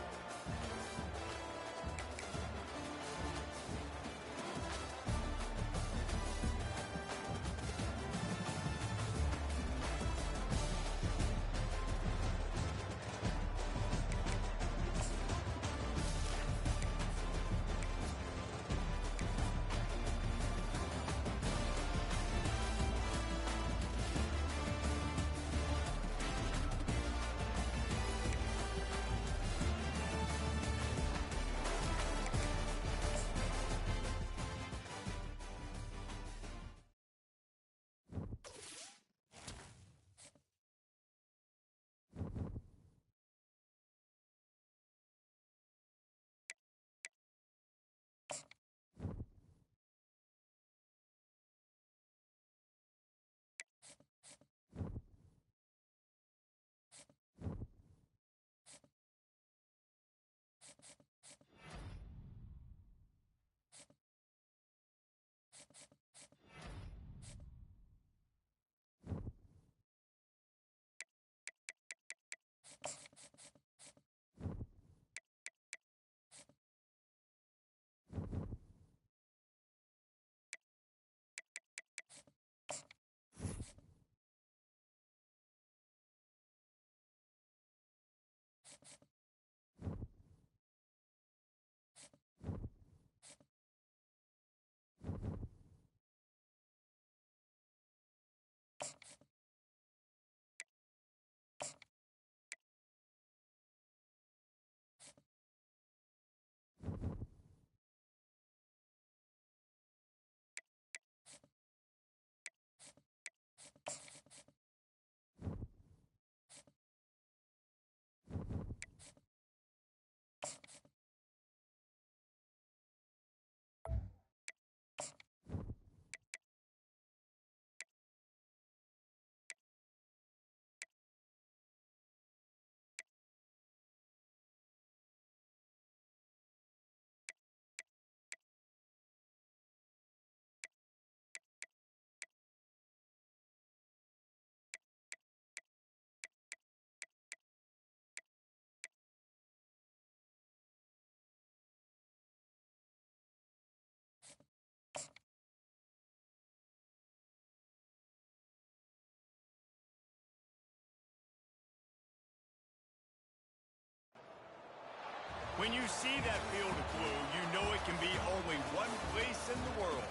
When you see that field of blue, you know it can be only one place in the world.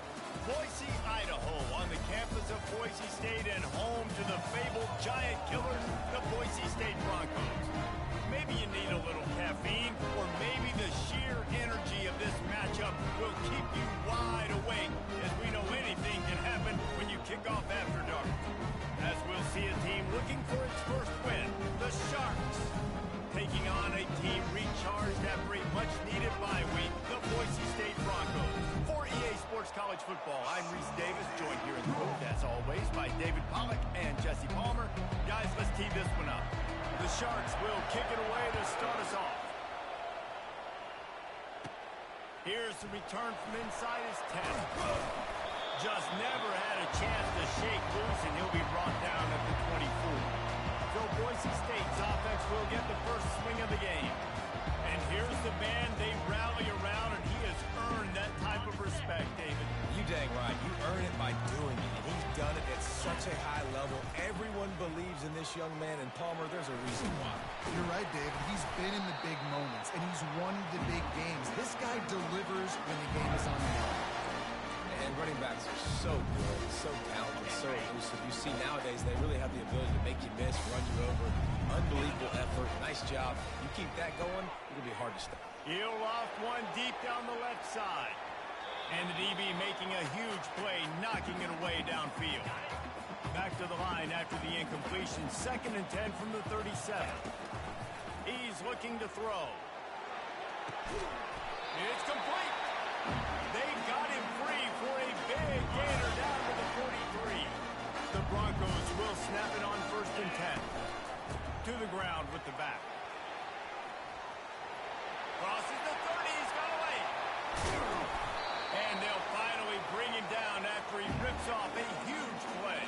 Boise, Idaho, on the campus of Boise State and home to the fabled giant killers, the Boise State Broncos. Maybe you need a little caffeine, or maybe the sheer energy of this matchup will keep you wide awake, as we know anything can happen when you kick off after dark. As we'll see a team looking for its first win, the Sharks, taking on a team recharged after a much-needed bye week, the Boise State Broncos. For EA Sports College Football, I'm Reese Davis, joined here in the booth, as always, by David Pollack and Jesse Palmer. Guys, let's tee this one up. The Sharks will kick it away to start us off. Here's the return from inside his 10. Just never had a chance to shake loose, and he'll be brought down at the 24. So Boise State's offense will get the first swing of the game. And here's the man they rally around, and he has earned that type of respect, David. You dang right. You earn it by doing it, and he's done it at such a high level. Everyone believes in this young man, and Palmer, there's a reason why. You're right, David. He's been in the big moments, and he's won the big games. This guy delivers when the game is on the line. And running backs are so good, so talented, so elusive. You see nowadays they really have the ability to make you miss, run you over. Unbelievable effort. Nice job. You keep that going, it'll be hard to stop. He'll loft one deep down the left side. And the DB making a huge play, knocking it away downfield. Back to the line after the incompletion. 2nd and 10 from the 37. He's looking to throw. It's complete. They got him free for a big gainer down to the 43. The Broncos will snap it on 1st and 10. To the ground with the back. Crosses the 30. He's got away. And they'll finally bring him down after he rips off a huge play.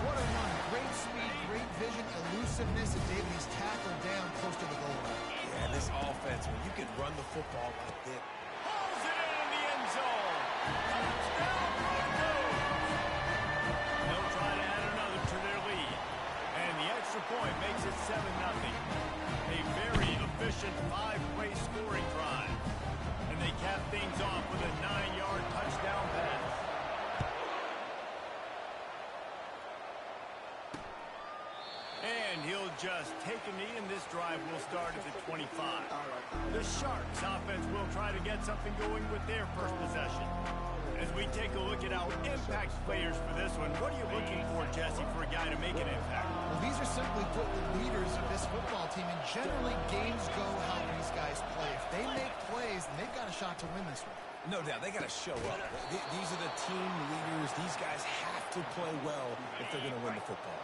What a run. Great speed, great vision, elusiveness, and David, he's tackled down close to the goal line. Yeah, this offense, when you can run the football like this. Hauls it in the end zone. Touchdown, Broncos. They'll try to add another to their lead. And the extra point makes it 7-0. A very efficient 5-play scoring drive. And they cap things off with a 9-yard touchdown pass. And he'll just take a knee, and this drive will start at the 25. The Sharks offense will try to get something going with their first possession. As we take a look at our impact players for this one, what are you looking for, Jesse, for a guy to make an impact? Well, these are simply put the leaders of this football team, and generally games go how these guys play. If they make plays, then they've got a shot to win this one. No doubt, they got to show up. These are the team leaders. These guys have to play well if they're going to win the football.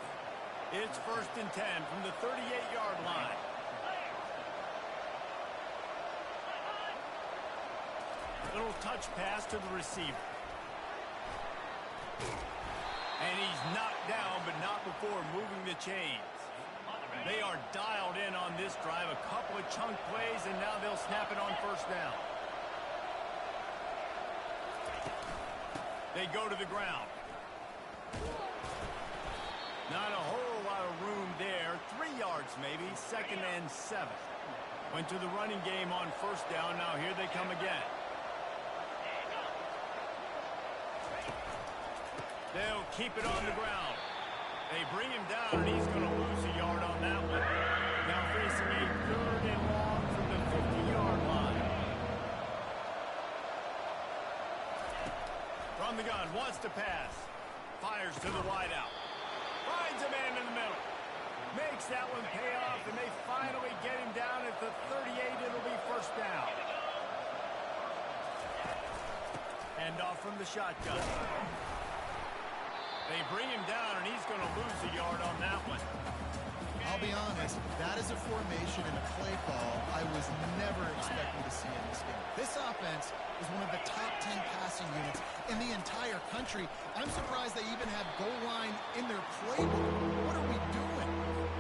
It's 1st and 10 from the 38-yard line. Little touch pass to the receiver. And he's knocked down, but not before moving the chains. They are dialed in on this drive. A couple of chunk plays, and now they'll snap it on 1st down. They go to the ground. Not a whole lot of room there. 3 yards maybe. 2nd and 7. Went to the running game on 1st down. Now here they come again. They'll keep it on the ground. They bring him down, and he's going to lose a yard on that one. Now facing a 3rd and long from the 50-yard line. From the gun, wants to pass. Fires to the wideout. Finds a man in the middle. Makes that one pay off, and they finally get him down at the 38. It'll be 1st down. Hand off from the shotgun. They bring him down, and he's going to lose a yard on that one. I'll be honest, that is a formation and a play call I was never expecting to see in this game. This offense is one of the top 10 passing units in the entire country. I'm surprised they even have goal line in their playbook. What are we doing?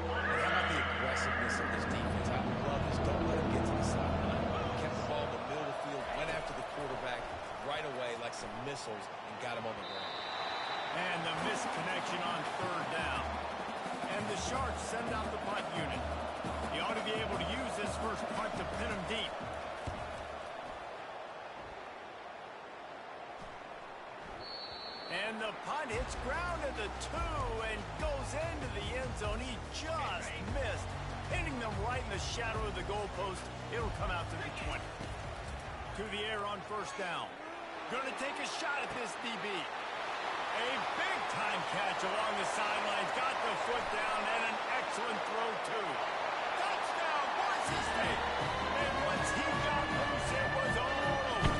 How about the aggressiveness of this defense? I love this. Don't let him get to the sideline. Kept the ball in the middle of the field, went after the quarterback right away like some missiles, and got him on the ground. And the missed connection on 3rd down. And the Sharks send out the punt unit. He ought to be able to use this first punt to pin him deep. And the punt hits ground at the 2 and goes into the end zone. He just missed, hitting them right in the shadow of the goalpost. It'll come out to the 20. To the air on first down. Gonna take a shot at this DB. A big-time catch along the sidelines. Got the foot down and an excellent throw, too. Touchdown, Boise State. And once he got loose, it was all over.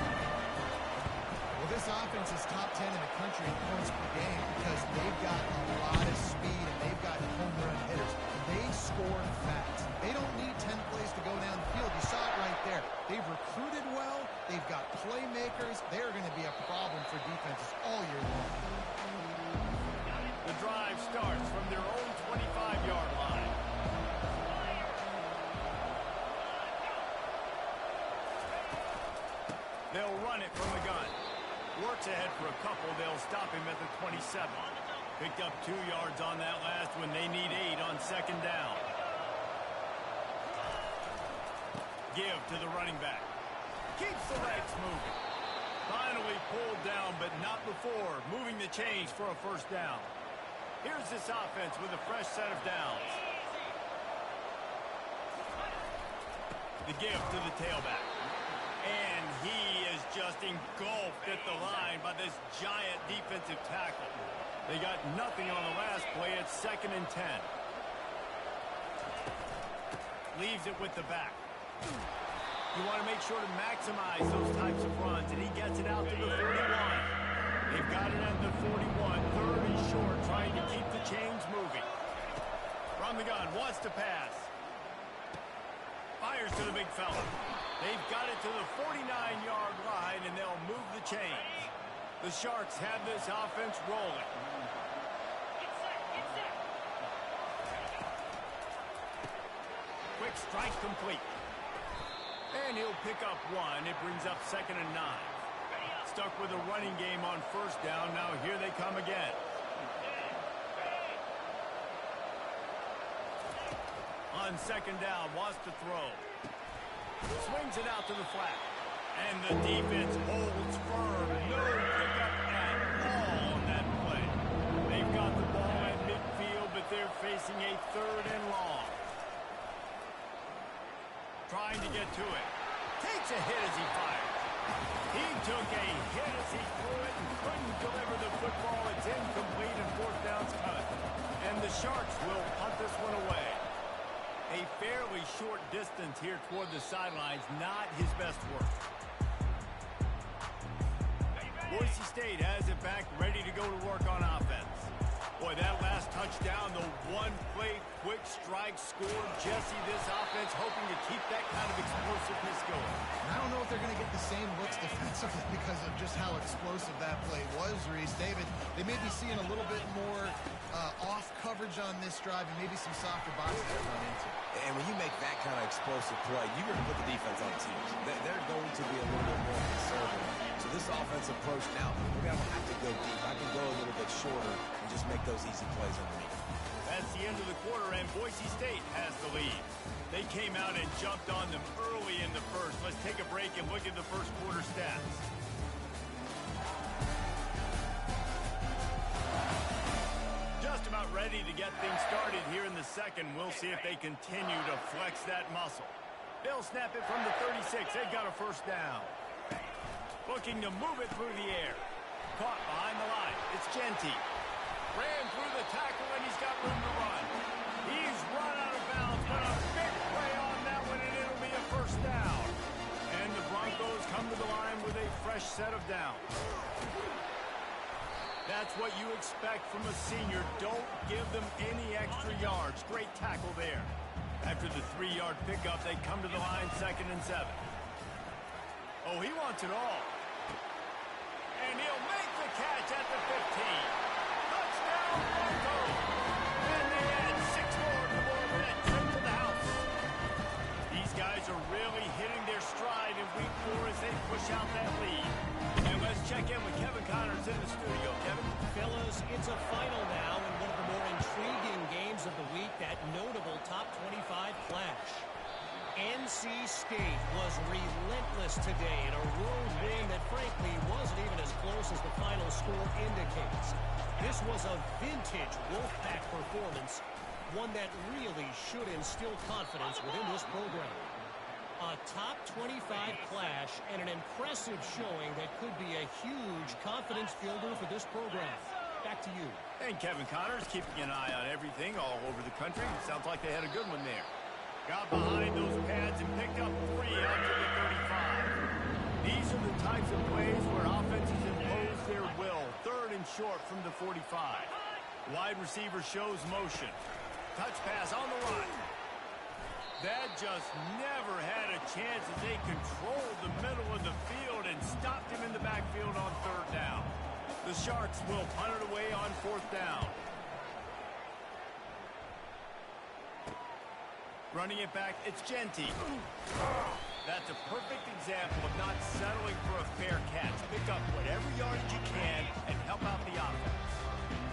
Well, this offense is top 10 in the country in points per game because they've got a lot of speed and they've got home run hitters. They score fast. They don't need 10 plays to go down the field. You saw it right there. They've recruited well. They've got playmakers. They're going to be a problem for defenses all year long. The drive starts from their own 25-yard line. They'll run it from the gun. Works ahead for a couple. They'll stop him at the 27. Picked up 2 yards on that last one. They need 8 on second down. Give to the running back. Keeps the legs moving. Finally pulled down, but not before. Moving the chains for a first down. Here's this offense with a fresh set of downs. The give to the tailback. And he is just engulfed at the line by this giant defensive tackle. They got nothing on the last play. It's 2nd and 10. Leaves it with the back. You want to make sure to maximize those types of runs, and he gets it out to the 31. They've got it at the 41. 30 short, trying to keep the chains moving. From the gun, wants to pass. Fires to the big fella. They've got it to the 49-yard line, and they'll move the chains. The Sharks have this offense rolling. Quick strike complete. And he'll pick up 1. It brings up 2nd and 9. Stuck with a running game on first down. Now here they come again. On second down, wants to throw. Swings it out to the flat. And the defense holds firm. No pickup at all on that play. They've got the ball at midfield, but they're facing a 3rd and long. Trying to get to it. Takes a hit as he fires. He took a hit as he threw it and couldn't deliver the football. It's incomplete and fourth down's cut. And the Sharks will punt this one away. A fairly short distance here toward the sidelines. Not his best work. Boise State has it back, ready to go to work on offense. Boy, that last touchdown, the one-play quick strike scored. Jesse, this offense hoping to keep that kind of explosiveness going. And I don't know if they're going to get the same looks defensively because of just how explosive that play was, Reese. David, they may be seeing a little bit more off coverage on this drive and maybe some softer boxes to run into. And when you make that kind of explosive play, you're going to put the defense on teams. They're going to be a little bit more conservative. So this offensive approach now, we're going to have to go deep. I can go a little bit shorter and just make those easy plays underneath. That's the end of the quarter, and Boise State has the lead. They came out and jumped on them early in the first. Let's take a break and look at the first quarter stats. Just about ready to get things started here in the second. We'll see if they continue to flex that muscle. They'll snap it from the 36. They've got a first down. Looking to move it through the air. Caught behind the line. It's Genty. Ran through the tackle, and he's got room to run. He's run out of bounds, but a big play on that one, and it'll be a first down. And the Broncos come to the line with a fresh set of downs. That's what you expect from a senior. Don't give them any extra yards. Great tackle there. After the 3-yard pickup, they come to the line 2nd and 7. Oh, he wants it all. And he'll make the catch at the 15. Touchdown, Broncos. And they add 6 more to the board with that trip to the house. These guys are really hitting their stride in week 4 as they push out that lead. And let's check in with Kevin Connors in the studio. Kevin? Fellas, it's a final now in one of the more intriguing games of the that notable top 25 clash. NC State was relentless today in a road win that frankly wasn't even as close as the final score indicates. This was a vintage Wolfpack performance, one that really should instill confidence within this program. A top 25 clash and an impressive showing that could be a huge confidence builder for this program. Back to you. And Kevin Connors keeping an eye on everything all over the country. Sounds like they had a good one there. Got behind those pads and picked up 3 out to the 35. These are the types of plays where offenses impose their will. 3rd and short from the 45. Wide receiver shows motion. Touch pass on the run. That just never had a chance as they controlled the middle of the field and stopped him in the backfield on 3rd down. The Sharks will punt it away on 4th down. Running it back, it's Genty. That's a perfect example of not settling for a fair catch. Pick up whatever yardage you can and help out the offense.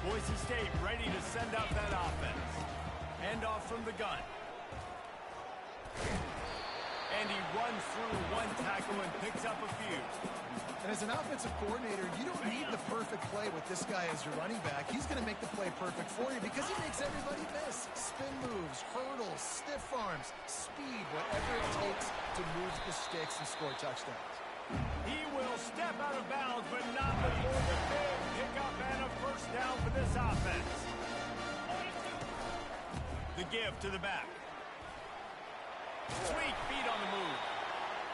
Boise State ready to send out that offense. Hand off from the gun. And he runs through 1 tackle and picks up a few. And as an offensive coordinator, you don't need the perfect play with this guy as your running back. He's going to make the play perfect for you because he makes everybody miss. Spin moves, hurdles, stiff arms, speed, whatever it takes to move the sticks and score touchdowns. He will step out of bounds, but not before the big pickup and a 1st down for this offense. The give to the back. Sweet feet on the move.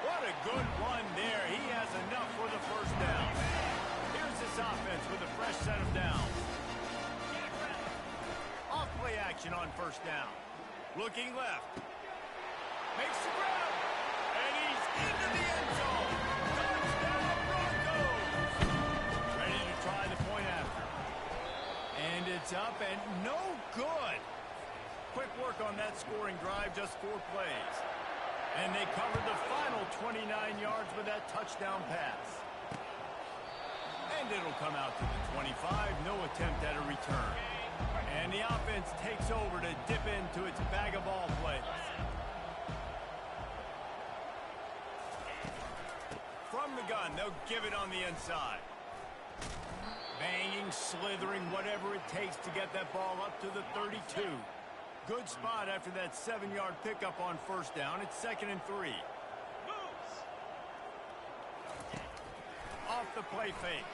What a good run there. He has enough for the 1st down. Here's this offense with a fresh set of downs. Off play action on 1st down. Looking left. Makes the grab. And he's into the end zone. Touchdown Broncos. Ready to try the point after. And it's up and no good. Quick work on that scoring drive, just 4 plays. And they covered the final 29 yards with that touchdown pass. And it'll come out to the 25, no attempt at a return. And the offense takes over to dip into its bag of ball plays. From the gun, they'll give it on the inside. Banging, slithering, whatever it takes to get that ball up to the 32. Good spot after that 7-yard pickup on 1st down. It's 2nd and 3. Off the play fake.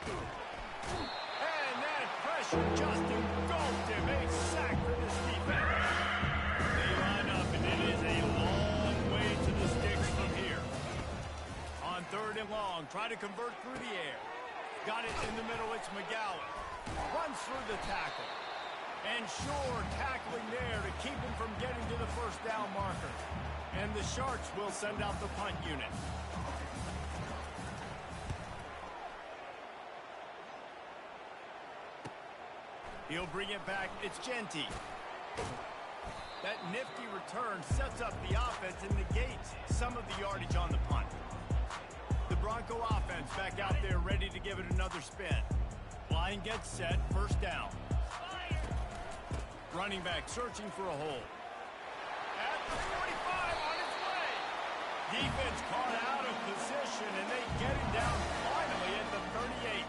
And that pressure just engulfed him. A sack for this defense. They line up, and it is a long way to the sticks from here. On 3rd and long, try to convert through the air. Got it in the middle. It's McGowan. Runs through the tackle. And Shore tackling there to keep him from getting to the 1st down marker. And the Sharks will send out the punt unit. He'll bring it back. It's Genty. That nifty return sets up the offense and negates some of the yardage on the punt. The Bronco offense back out there ready to give it another spin. Line gets set. 1st down. Running back searching for a hole. At the 45 on his way. Defense caught out of position, and they get him down finally at the 38.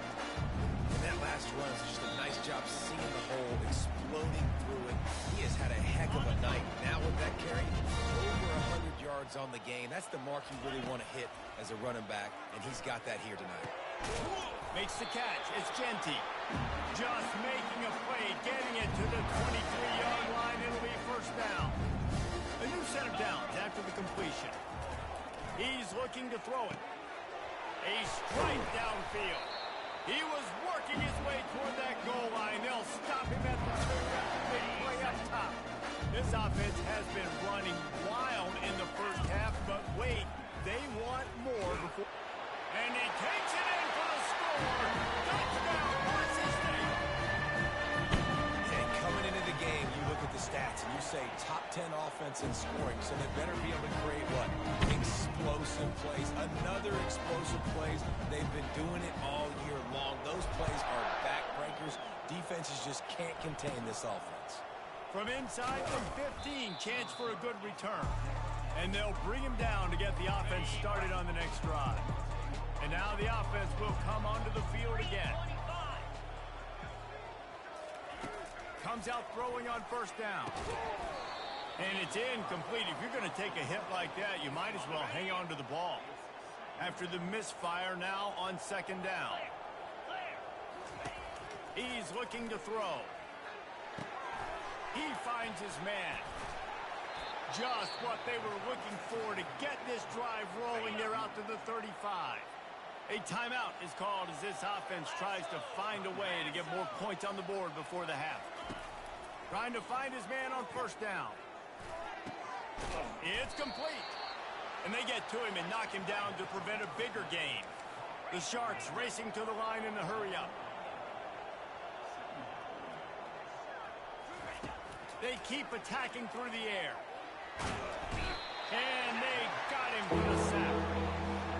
And that last run is just a nice job seeing the hole, exploding through it. He has had a heck of a night. Now with that carry, over 100 yards on the game. That's the mark you really want to hit as a running back, and he's got that here tonight. Makes the catch. It's Genty. Just making a play, getting it to the 23-yard line. It'll be 1st down. A new set of downs after the completion. He's looking to throw it. A strike downfield. He was working his way toward that goal line. They'll stop him at the 2 after they play up top. This offense has been running wild in the 1st half, but wait, they want more before. And he takes it in for the score. Touchdown, Boise State. And coming into the game, you look at the stats and you say top 10 offense in scoring, so they better be able to create what? Explosive plays. Another explosive plays. They've been doing it all year long. Those plays are backbreakers. Defenses just can't contain this offense. From inside the 15, chance for a good return. And they'll bring him down to get the offense started on the next drive. And now the offense will come onto the field again. Comes out throwing on first down. And it's incomplete. If you're going to take a hit like that, you might as well hang on to the ball. After the misfire, now on second down. He's looking to throw. He finds his man. Just what they were looking for to get this drive rolling. They're out to the 35. A timeout is called as this offense tries to find a way to get more points on the board before the half. Trying to find his man on first down. It's complete. And they get to him and knock him down to prevent a bigger gain. The Sharks racing to the line in a hurry-up. They keep attacking through the air. And they got him for the sack.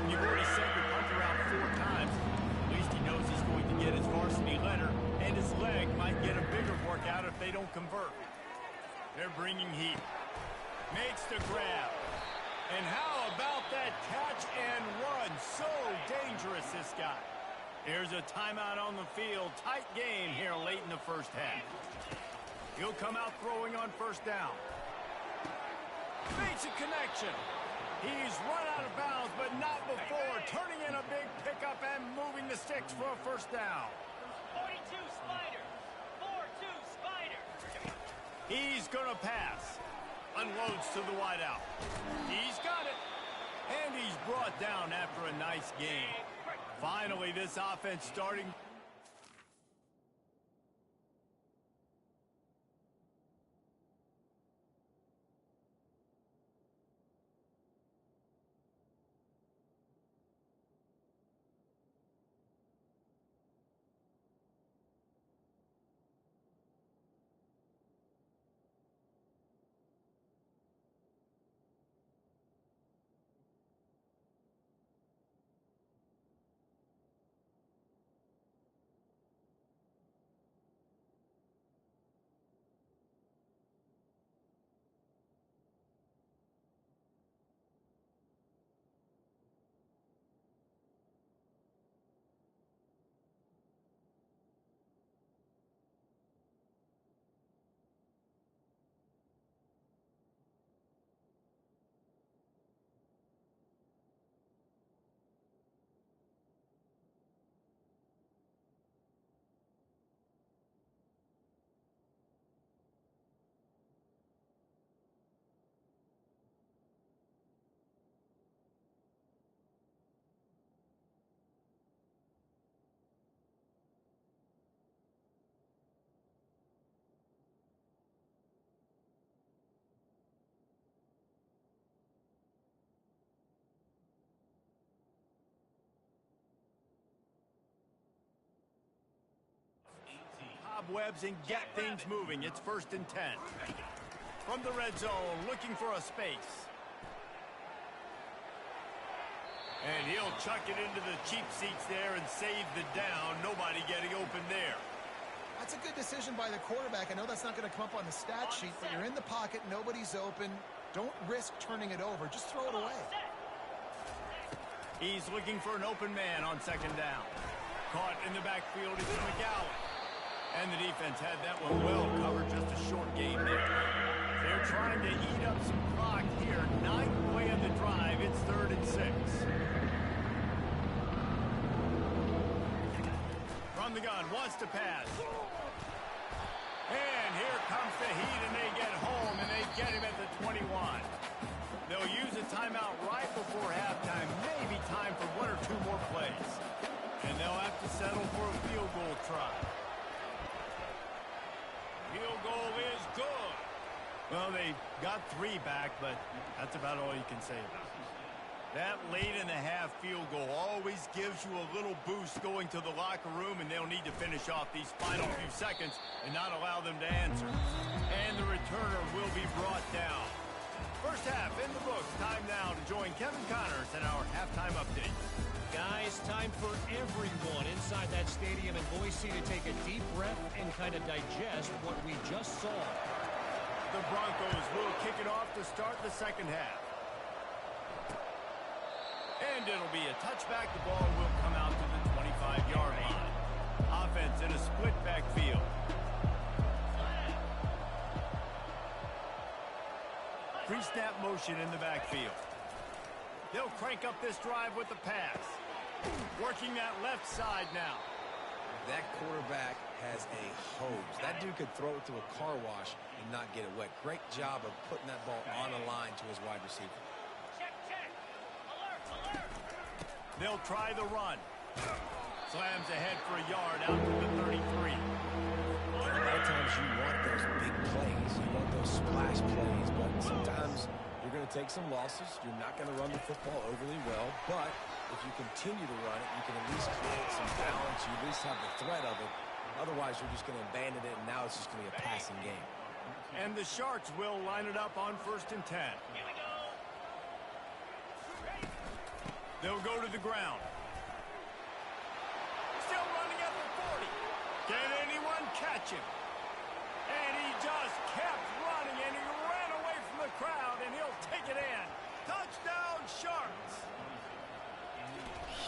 You've already sent your punter out 4 times. At least he knows he's going to get his varsity letter, and his leg might get a bigger workout if they don't convert. They're bringing heat. Makes the grab. And how about that catch and run? So dangerous, this guy. Here's a timeout on the field. Tight game here late in the first half. He'll come out throwing on first down. Makes a connection. He's run out of bounds, but not before. Turning in a big pickup and moving the sticks for a first down. 42 Spider. 4-2 Spider. He's going to pass. Unloads to the wideout. He's got it. And he's brought down after a nice game. Finally, this offense starting. Cobwebs and get things moving. It's 1st and 10. From the red zone, looking for a space. And he'll chuck it into the cheap seats there and save the down. Nobody getting open there. That's a good decision by the quarterback. I know that's not going to come up on the stat sheet, but you're in the pocket, nobody's open. Don't risk turning it over. Just throw it away. He's looking for an open man on second down. Caught in the backfield is McGowan. And the defense had that one well covered. Just a short game there. They're trying to eat up some clock here. 9th play of the drive. It's 3rd and 6. From the gun, wants to pass. And here comes the heat, and they get home, and they get him at the 21. They'll use a timeout right before halftime. Maybe time for 1 or 2 more plays. And they'll have to settle for a field goal try. Field goal is good. Well, they got 3 back, but that's about all you can say about it. That late in the half field goal always gives you a little boost going to the locker room, and they'll need to finish off these final few seconds and not allow them to answer. And the returner will be brought down. First half in the books. Time now to join Kevin Connors in our halftime update. Guys, time for everyone inside that stadium in Boise to take a deep breath and kind of digest what we just saw. The Broncos will kick it off to start the second half. And it'll be a touchback. The ball will come out to the 25-yard line. Offense in a split backfield. Pre-snap motion in the backfield. They'll crank up this drive with the pass. Working that left side now. That quarterback has a hose. That dude could throw it through a car wash and not get it wet. Great job of putting that ball on a line to his wide receiver. Check, check. Alert, alert. They'll try the run. Slams ahead for a yard out to the 33. A lot of times you want those big plays. You want those splash plays, but sometimes you're going to take some losses. You're not going to run the football overly well, but if you continue to run it, you can at least create some balance. You at least have the threat of it. Otherwise, you're just going to abandon it, and now it's just going to be a passing game. And the Sharks will line it up on 1st and 10. Here we go. They'll go to the ground. Still running at the 40. Can anyone catch him? And he just kept running, and he ran away from the crowd, and he'll take it in. Touchdown, Sharks!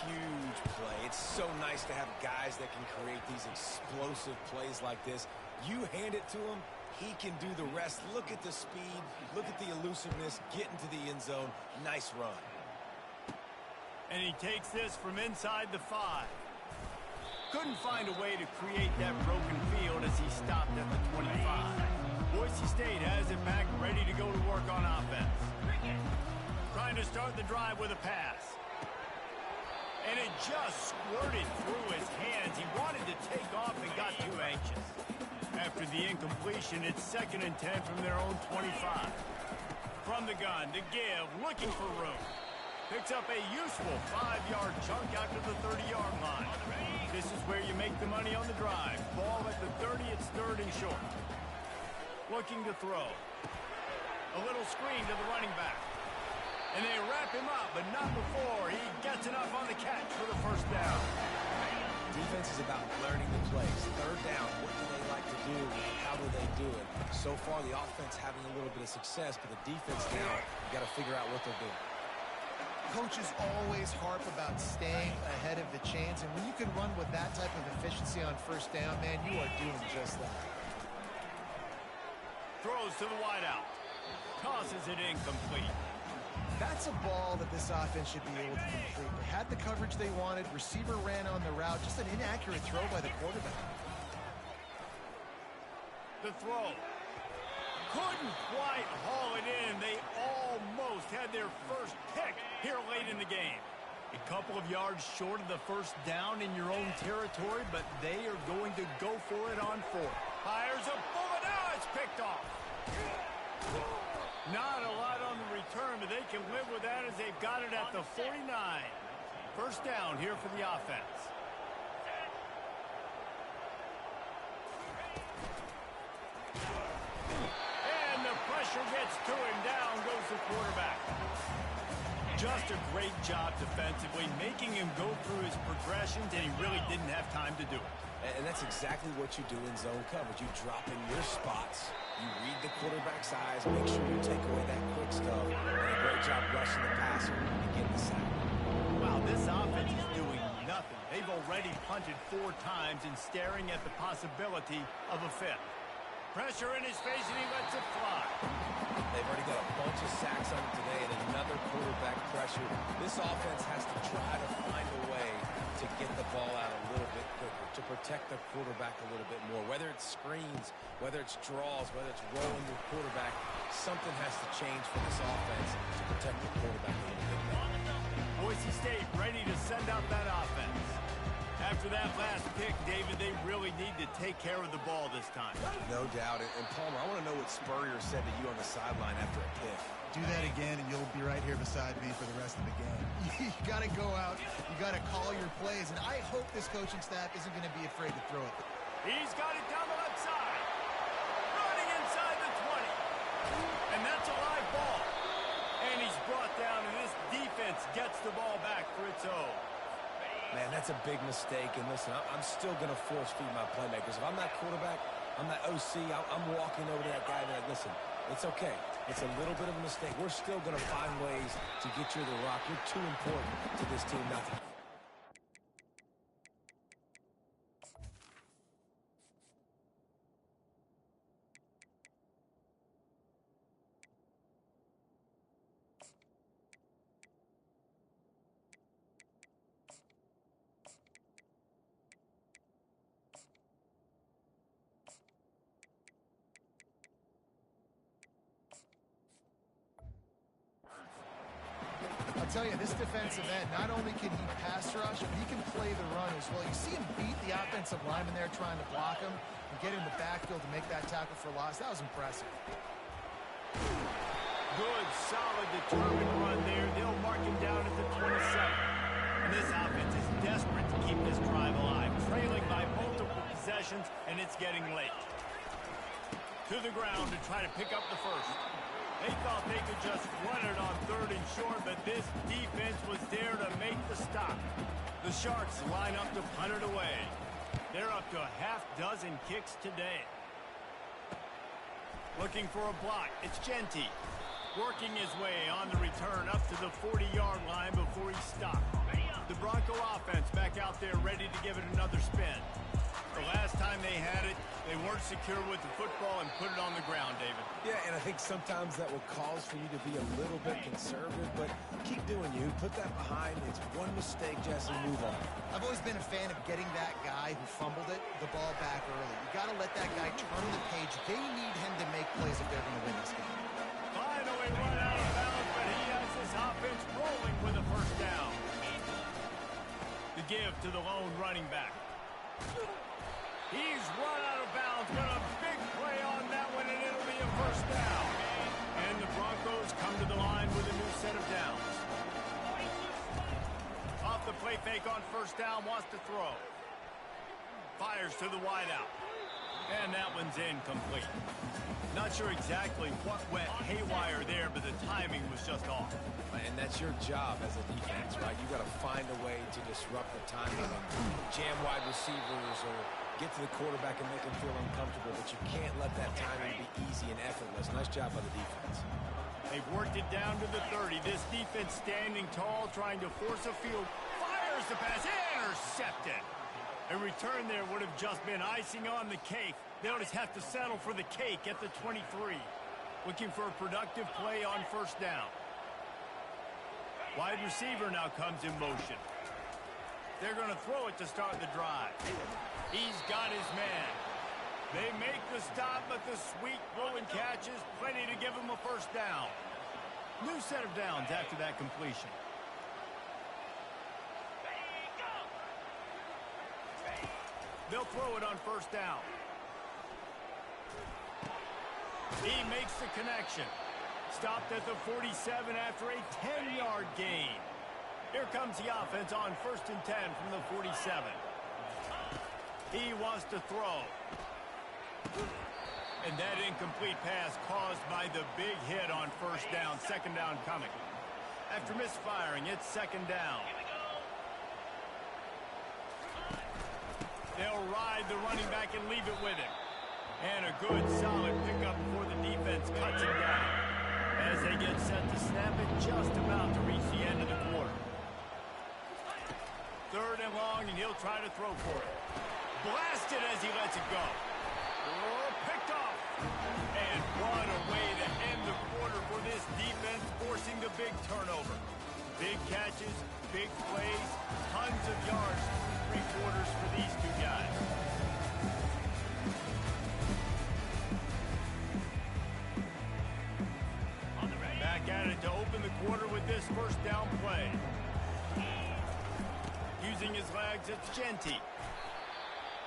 Huge play. It's so nice to have guys that can create these explosive plays like this. You hand it to him, he can do the rest. Look at the speed. Look at the elusiveness. Get into the end zone. Nice run. And he takes this from inside the 5. Couldn't find a way to create that broken field as he stopped at the 25. Boise State has it back, ready to go to work on offense. Trying to start the drive with a pass. And it just squirted through his hands. He wanted to take off and got too anxious. After the incompletion, it's 2nd and 10 from their own 25. From the gun to give, looking for room. Picks up a useful 5-yard chunk out to the 30-yard line. This is where you make the money on the drive. Ball at the 30, it's 3rd and short. Looking to throw. A little screen to the running back. And they wrap him up, but not before he gets enough on the catch for the 1st down. Defense is about learning the plays. 3rd down, what do they like to do? How do they do it? So far, the offense having a little bit of success, but the defense now, you got to figure out what they're doing. Coaches always harp about staying ahead of the chains, and when you can run with that type of efficiency on 1st down, man, you are doing just that. Throws to the wideout. Tosses it incomplete. That's a ball that this offense should be able to complete. They had the coverage they wanted. Receiver ran on the route. Just an inaccurate throw by the quarterback. The throw. Couldn't quite haul it in. They almost had their first pick here late in the game. A couple of yards short of the 1st down in your own territory, but they are going to go for it on 4th. Fires a bullet. Now it's picked off. Not a lot on the return, but they can live with that as they've got it at the 49. 1st down here for the offense. And the pressure gets to him. Down goes the quarterback. Just a great job defensively, making him go through his progressions, and he really didn't have time to do it. And that's exactly what you do in zone coverage. You drop in your spots. You read the quarterback's eyes. Make sure you take away that quick stuff. And a great job rushing the passer and getting the sack. Wow, this offense is doing nothing. They've already punted 4 times and staring at the possibility of a 5th. Pressure in his face, and he lets it fly. They've already got a bunch of sacks on him today and another quarterback pressure. This offense has to try to find a way to get the ball out a little bit quicker, to protect the quarterback a little bit more. Whether it's screens, whether it's draws, whether it's rolling your quarterback, something has to change for this offense to protect the quarterback a little bit more. Boise State ready to send out that offense. After that last pick, David, they really need to take care of the ball this time. No doubt. And Palmer, I want to know what Spurrier said to you on the sideline after a pick. Do that again, and you'll be right here beside me for the rest of the game. You got to go out. You got to call your plays, and I hope this coaching staff isn't going to be afraid to throw it. He's got it down the left side. Running inside the 20. And that's a live ball. And he's brought down, and this defense gets the ball back for its own. Man, that's a big mistake. And listen, I'm still going to force feed my playmakers. If I'm that quarterback, I'm that OC. I'm walking over to that guy and like, listen, it's okay. It's a little bit of a mistake. We're still going to find ways to get you the rock. You're too important to this team not to. I'll tell you, this defensive end, not only can he pass rush, but he can play the run as well. You see him beat the offensive lineman there trying to block him and get in the backfield to make that tackle for loss. That was impressive. Good, solid, determined run there. They'll mark him down at the 27. And this offense is desperate to keep this drive alive, trailing by multiple possessions, and it's getting late. To the ground to try to pick up the first. They thought they could just run it on 3rd and short, but this defense was there to make the stop. The Sharks line up to punt it away. They're up to a half-dozen kicks today. Looking for a block. It's Genty. Working his way on the return up to the 40-yard line before he stopped. The Bronco offense back out there ready to give it another spin. The last time they had it, they weren't secure with the football and put it on the ground, David. Yeah, and I think sometimes that will cause for you to be a little bit conservative, but keep doing you. Put that behind. It's one mistake, Jesse, move on. I've always been a fan of getting that guy who fumbled it, the ball back early. You got to let that guy turn the page. They need him to make plays if they're going to win this game. Finally run out of bounds, but he has this offense rolling with a first down. The give to the lone running back. He's run out of bounds, got a big play on that one, and it'll be a first down. And the Broncos come to the line with a new set of downs. Off the play fake on first down, wants to throw. Fires to the wideout. And that one's incomplete. Not sure exactly what went haywire there, but the timing was just off. And that's your job as a defense, right? You got to find a way to disrupt the timing and jam wide receivers or get to the quarterback and make him feel uncomfortable, but you can't let that timing be easy and effortless. Nice job by the defense. They've worked it down to the 30. This defense standing tall, trying to force a field. Fires the pass, intercepted. A return there would have just been icing on the cake. They'll just have to settle for the cake at the 23. Looking for a productive play on first down. Wide receiver now comes in motion. They're going to throw it to start the drive. He's got his man. They make the stop, but the sweet throw and catch is plenty to give him a first down. New set of downs after that completion. They'll throw it on first down. He makes the connection. Stopped at the 47 after a 10-yard gain. Here comes the offense on 1st and 10 from the 47. He wants to throw. And that incomplete pass caused by the big hit on first down. Second down coming. After misfiring, it's second down. They'll ride the running back and leave it with him. And a good, solid pickup before the defense cuts him down. As they get set to snap it, just about to reach the end of the quarter. 3rd and long, and he'll try to throw for it. Blasted as he lets it go. Picked off. And what a way to end the quarter for this defense, forcing the big turnover. Big catches, big plays, tons of yards through 3 quarters for these two guys. Back at it to open the quarter with this first down play. Using his legs, it's Genty.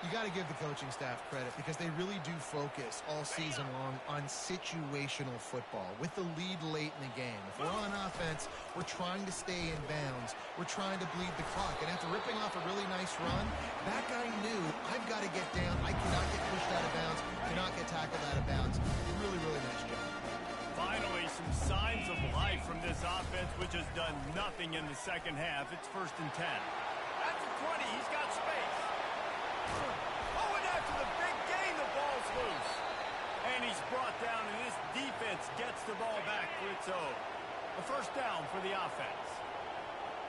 You got to give the coaching staff credit because they really do focus all season long on situational football with the lead late in the game. If we're on offense, we're trying to stay in bounds. We're trying to bleed the clock. And after ripping off a really nice run, that guy knew, I've got to get down. I cannot get pushed out of bounds, cannot get tackled out of bounds. Really, really nice job. Finally, some signs of life from this offense, which has done nothing in the second half. It's 1st and 10. At the 20, he's got space. Oh, and after the big gain, the ball's gets loose. And he's brought down, and this defense gets the ball back for its own. A first down for the offense.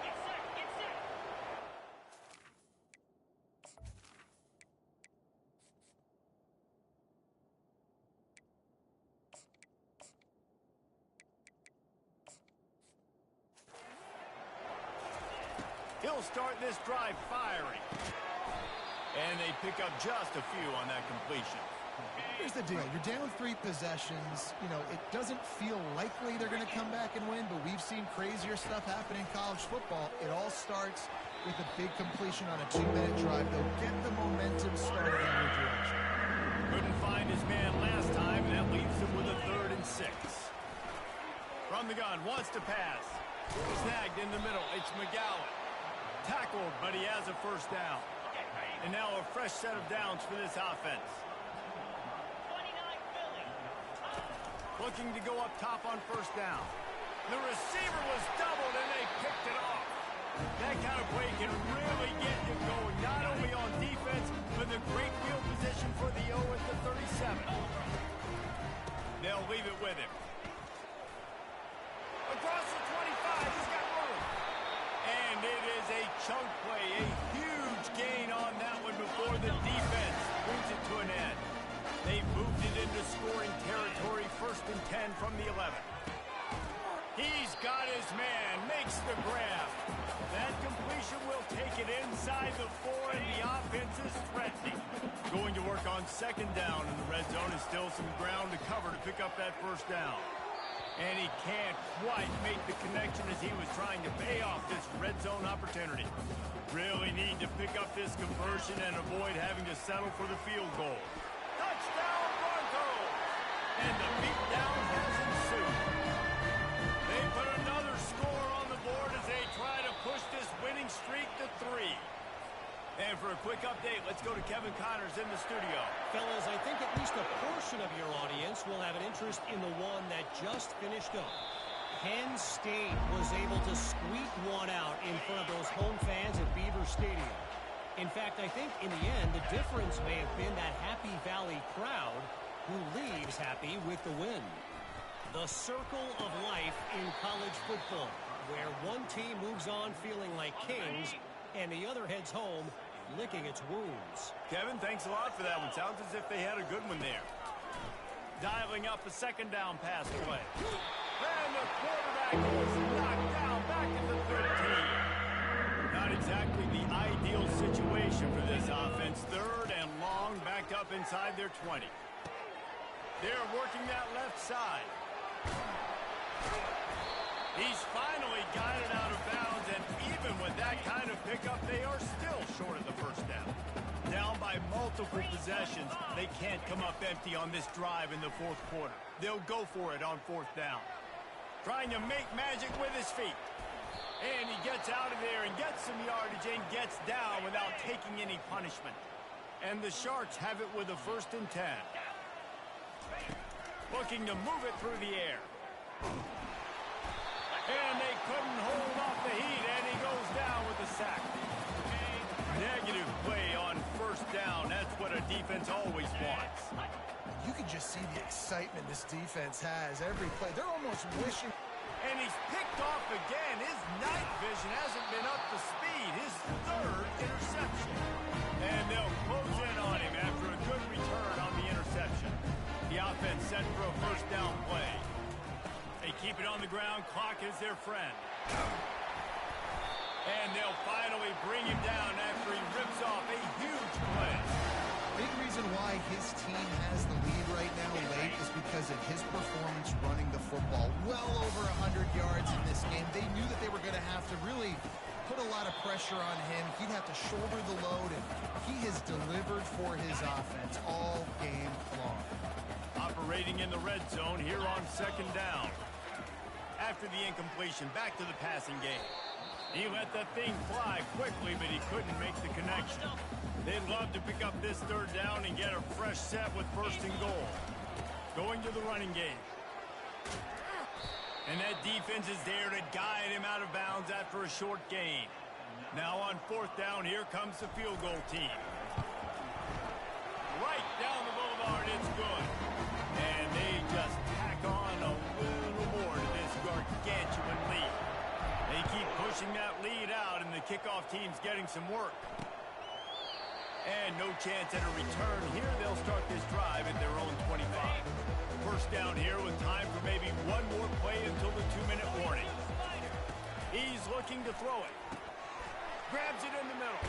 Get set, get set. He'll start this drive firing. And they pick up just a few on that completion. Here's the deal. You're down 3 possessions. You know, it doesn't feel likely they're going to come back and win, but we've seen crazier stuff happen in college football. It all starts with a big completion on a 2-minute drive. They'll get the momentum started in your direction. Couldn't find his man last time, and that leaves him with a 3rd and 6. From the gun, wants to pass. Snagged in the middle. It's McGowan. Tackled, but he has a first down. And now a fresh set of downs for this offense. 29 Philly. Looking to go up top on first down. The receiver was doubled, and they picked it off. That kind of play can really get you going, not only on defense, but the great field position for the O at the 37. They'll leave it with him. Across the 25, he's got room. And it is a chunk play, a huge gain on that one before the defense brings it to an end. They moved it into scoring territory, 1st and 10 from the 11. He's got his man, makes the grab. That completion will take it inside the 4, and the offense is threatening. Going to work on 2nd down, and the red zone is still some ground to cover to pick up that first down. And he can't quite make the connection as he was trying to pay off this red zone opportunity. Really need to pick up this conversion and avoid having to settle for the field goal. Touchdown, Broncos! And the beatdown has ensued. They put another score on the board as they try to push this winning streak to 3. And for a quick update, let's go to Kevin Connors in the studio. Fellas, I think at least a portion of your audience will have an interest in the one that just finished up. Penn State was able to squeak one out in front of those home fans at Beaver Stadium. In fact, I think in the end, the difference may have been that Happy Valley crowd who leaves happy with the win. The circle of life in college football, where one team moves on feeling like kings and the other heads home licking its wounds. Kevin, thanks a lot for that one. Sounds as if they had a good one there. Dialing up a 2nd down pass play. And the quarterback was knocked down back at the 13. Not exactly the ideal situation for this offense. 3rd and long, backed up inside their 20. They're working that left side. He's finally got it out of bounds, and even with that kind of pickup, they are still short of the first down. Down by multiple possessions, they can't come up empty on this drive in the 4th quarter. They'll go for it on 4th down. Trying to make magic with his feet. And he gets out of there and gets some yardage and gets down without taking any punishment. And the Sharks have it with a 1st and 10. Looking to move it through the air. And they couldn't hold off the heat, and he goes down with the sack. Negative play on 1st down. That's what a defense always wants. You can just see the excitement this defense has every play. They're almost wishing. And he's picked off again. His night vision hasn't been up to speed. His 3rd interception. And they'll close in on him after a good return on the interception. The offense set for a 1st down play. They keep it on the ground. Clock is their friend. And they'll finally bring him down after he rips off a huge play. Big reason why his team has the lead right now late is because of his performance running the football. Well over 100 yards in this game. They knew that they were going to have to really put a lot of pressure on him. He'd have to shoulder the load, and he has delivered for his offense all game long. Operating in the red zone here on 2nd down. After the incompletion, back to the passing game. He let that thing fly quickly, but he couldn't make the connection. They'd love to pick up this 3rd down and get a fresh set with 1st and goal. Going to the running game. And that defense is there to guide him out of bounds after a short gain. Now on 4th down, here comes the field goal team. Right down the boulevard kickoff team's getting some work. And no chance at a return here. They'll start this drive at their own 25. First down here with time for maybe one more play until the 2-minute warning. He's looking to throw it. Grabs it in the middle.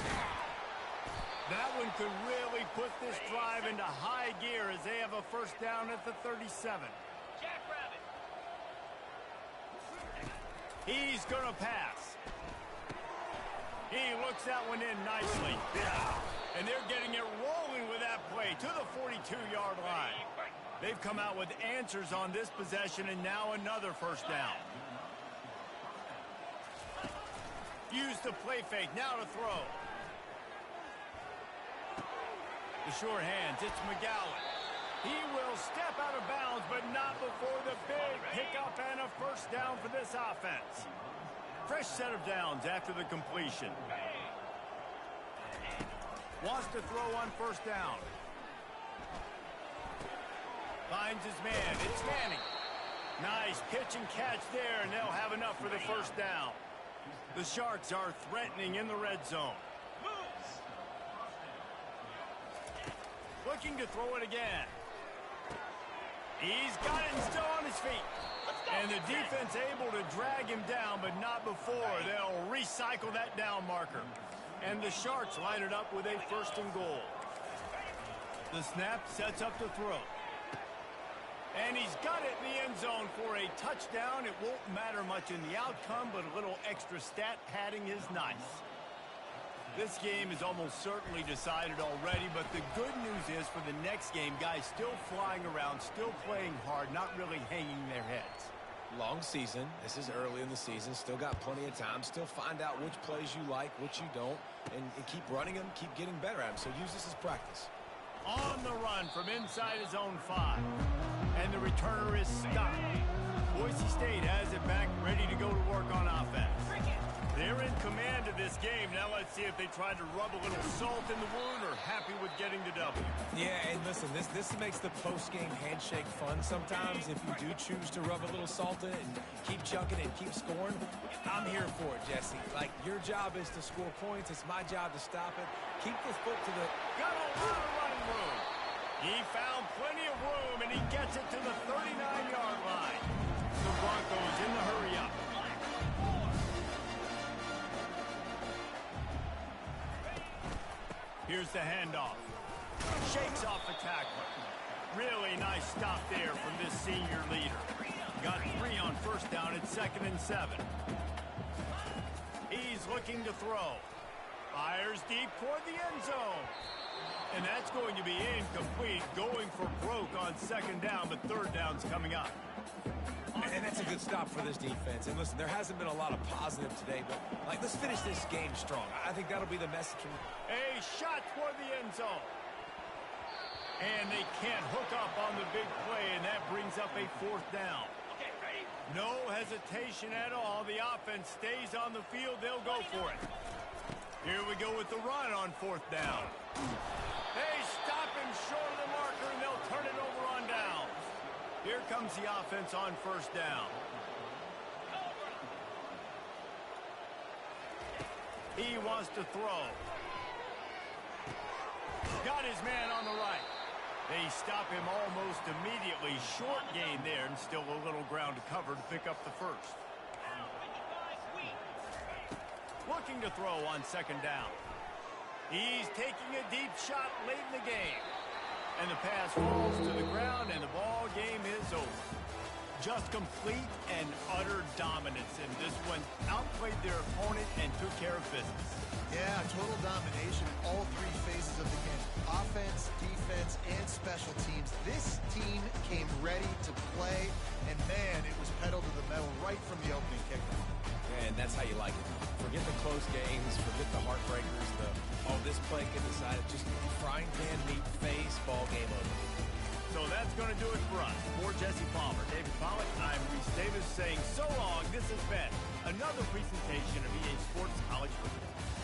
That one could really put this drive into high gear as they have a first down at the 37. Jackrabbit. He's going to pass. He looks that one in nicely. And they're getting it rolling with that play to the 42-yard line. They've come out with answers on this possession, and now another first down. Use the play fake, now to throw. The short hands, it's McGowan. He will step out of bounds, but not before the big pickup and a first down for this offense. Fresh set of downs after the completion. Wants to throw on first down. Finds his man. It's Manning. Nice pitch and catch there, and they'll have enough for the first down. The Sharks are threatening in the red zone. Looking to throw it again. He's got it and still on his feet. And the defense able to drag him down, but not before. They'll recycle that down marker. And the Sharks line it up with a first and goal. The snap sets up the throw. And he's got it in the end zone for a touchdown. It won't matter much in the outcome, but a little extra stat padding is nice. This game is almost certainly decided already, but the good news is for the next game, guys still flying around, still playing hard, not really hanging their heads. Long season. This is early in the season. Still got plenty of time. Still find out which plays you like, which you don't, and keep running them, keep getting better at them. So use this as practice. On the run from inside his own 5. And the returner is stopped. Boise State has it back, ready to go to work on offense. They're in command of this game. Now let's see if they try to rub a little salt in the wound or happy with getting the W. Yeah, and listen, this makes the post-game handshake fun sometimes. If you do choose to rub a little salt in it and keep chucking and keep scoring, I'm here for it, Jesse. Like, your job is to score points. It's my job to stop it. Keep the foot to the... Got a lot of running room. He found plenty of room, and he gets it to the 39-yard line. The Broncos in the hurry-up. Here's the handoff. Shakes off the tackler. Really nice stop there from this senior leader. Got 3 on first down at 2nd and 7. He's looking to throw. Fires deep toward the end zone. And that's going to be incomplete. Going for broke on 2nd down, but 3rd down's coming up. And that's a good stop for this defense. And listen, there hasn't been a lot of positive today, but like, let's finish this game strong. I think that'll be the message. A shot toward the end zone. And they can't hook up on the big play, and that brings up a 4th down. Okay, ready? No hesitation at all. The offense stays on the field. They'll go for it. Here we go with the run on 4th down. They stop him short of the marker, and they'll turn it over on down. Here comes the offense on 1st down. He wants to throw. Got his man on the right. They stop him almost immediately. Short gain there, and still a little ground to cover to pick up the first. Looking to throw on 2nd down. He's taking a deep shot late in the game. And the pass falls to the ground, and the ball game is over. Just complete and utter dominance in this one. Outplayed their opponent and took care of business. Yeah, total domination in all 3 phases of the game. Offense, defense, and special teams. This team came ready to play, and man, it was pedal to the metal right from the opening kickoff. And that's how you like it. Forget the close games, forget the heartbreakers, this play can decide it. Just frying pan meat face, ball game over. So that's going to do it for us. For Jesse Palmer, David Pollock, I'm Reese Davis saying so long. This has been another presentation of EA Sports College Football.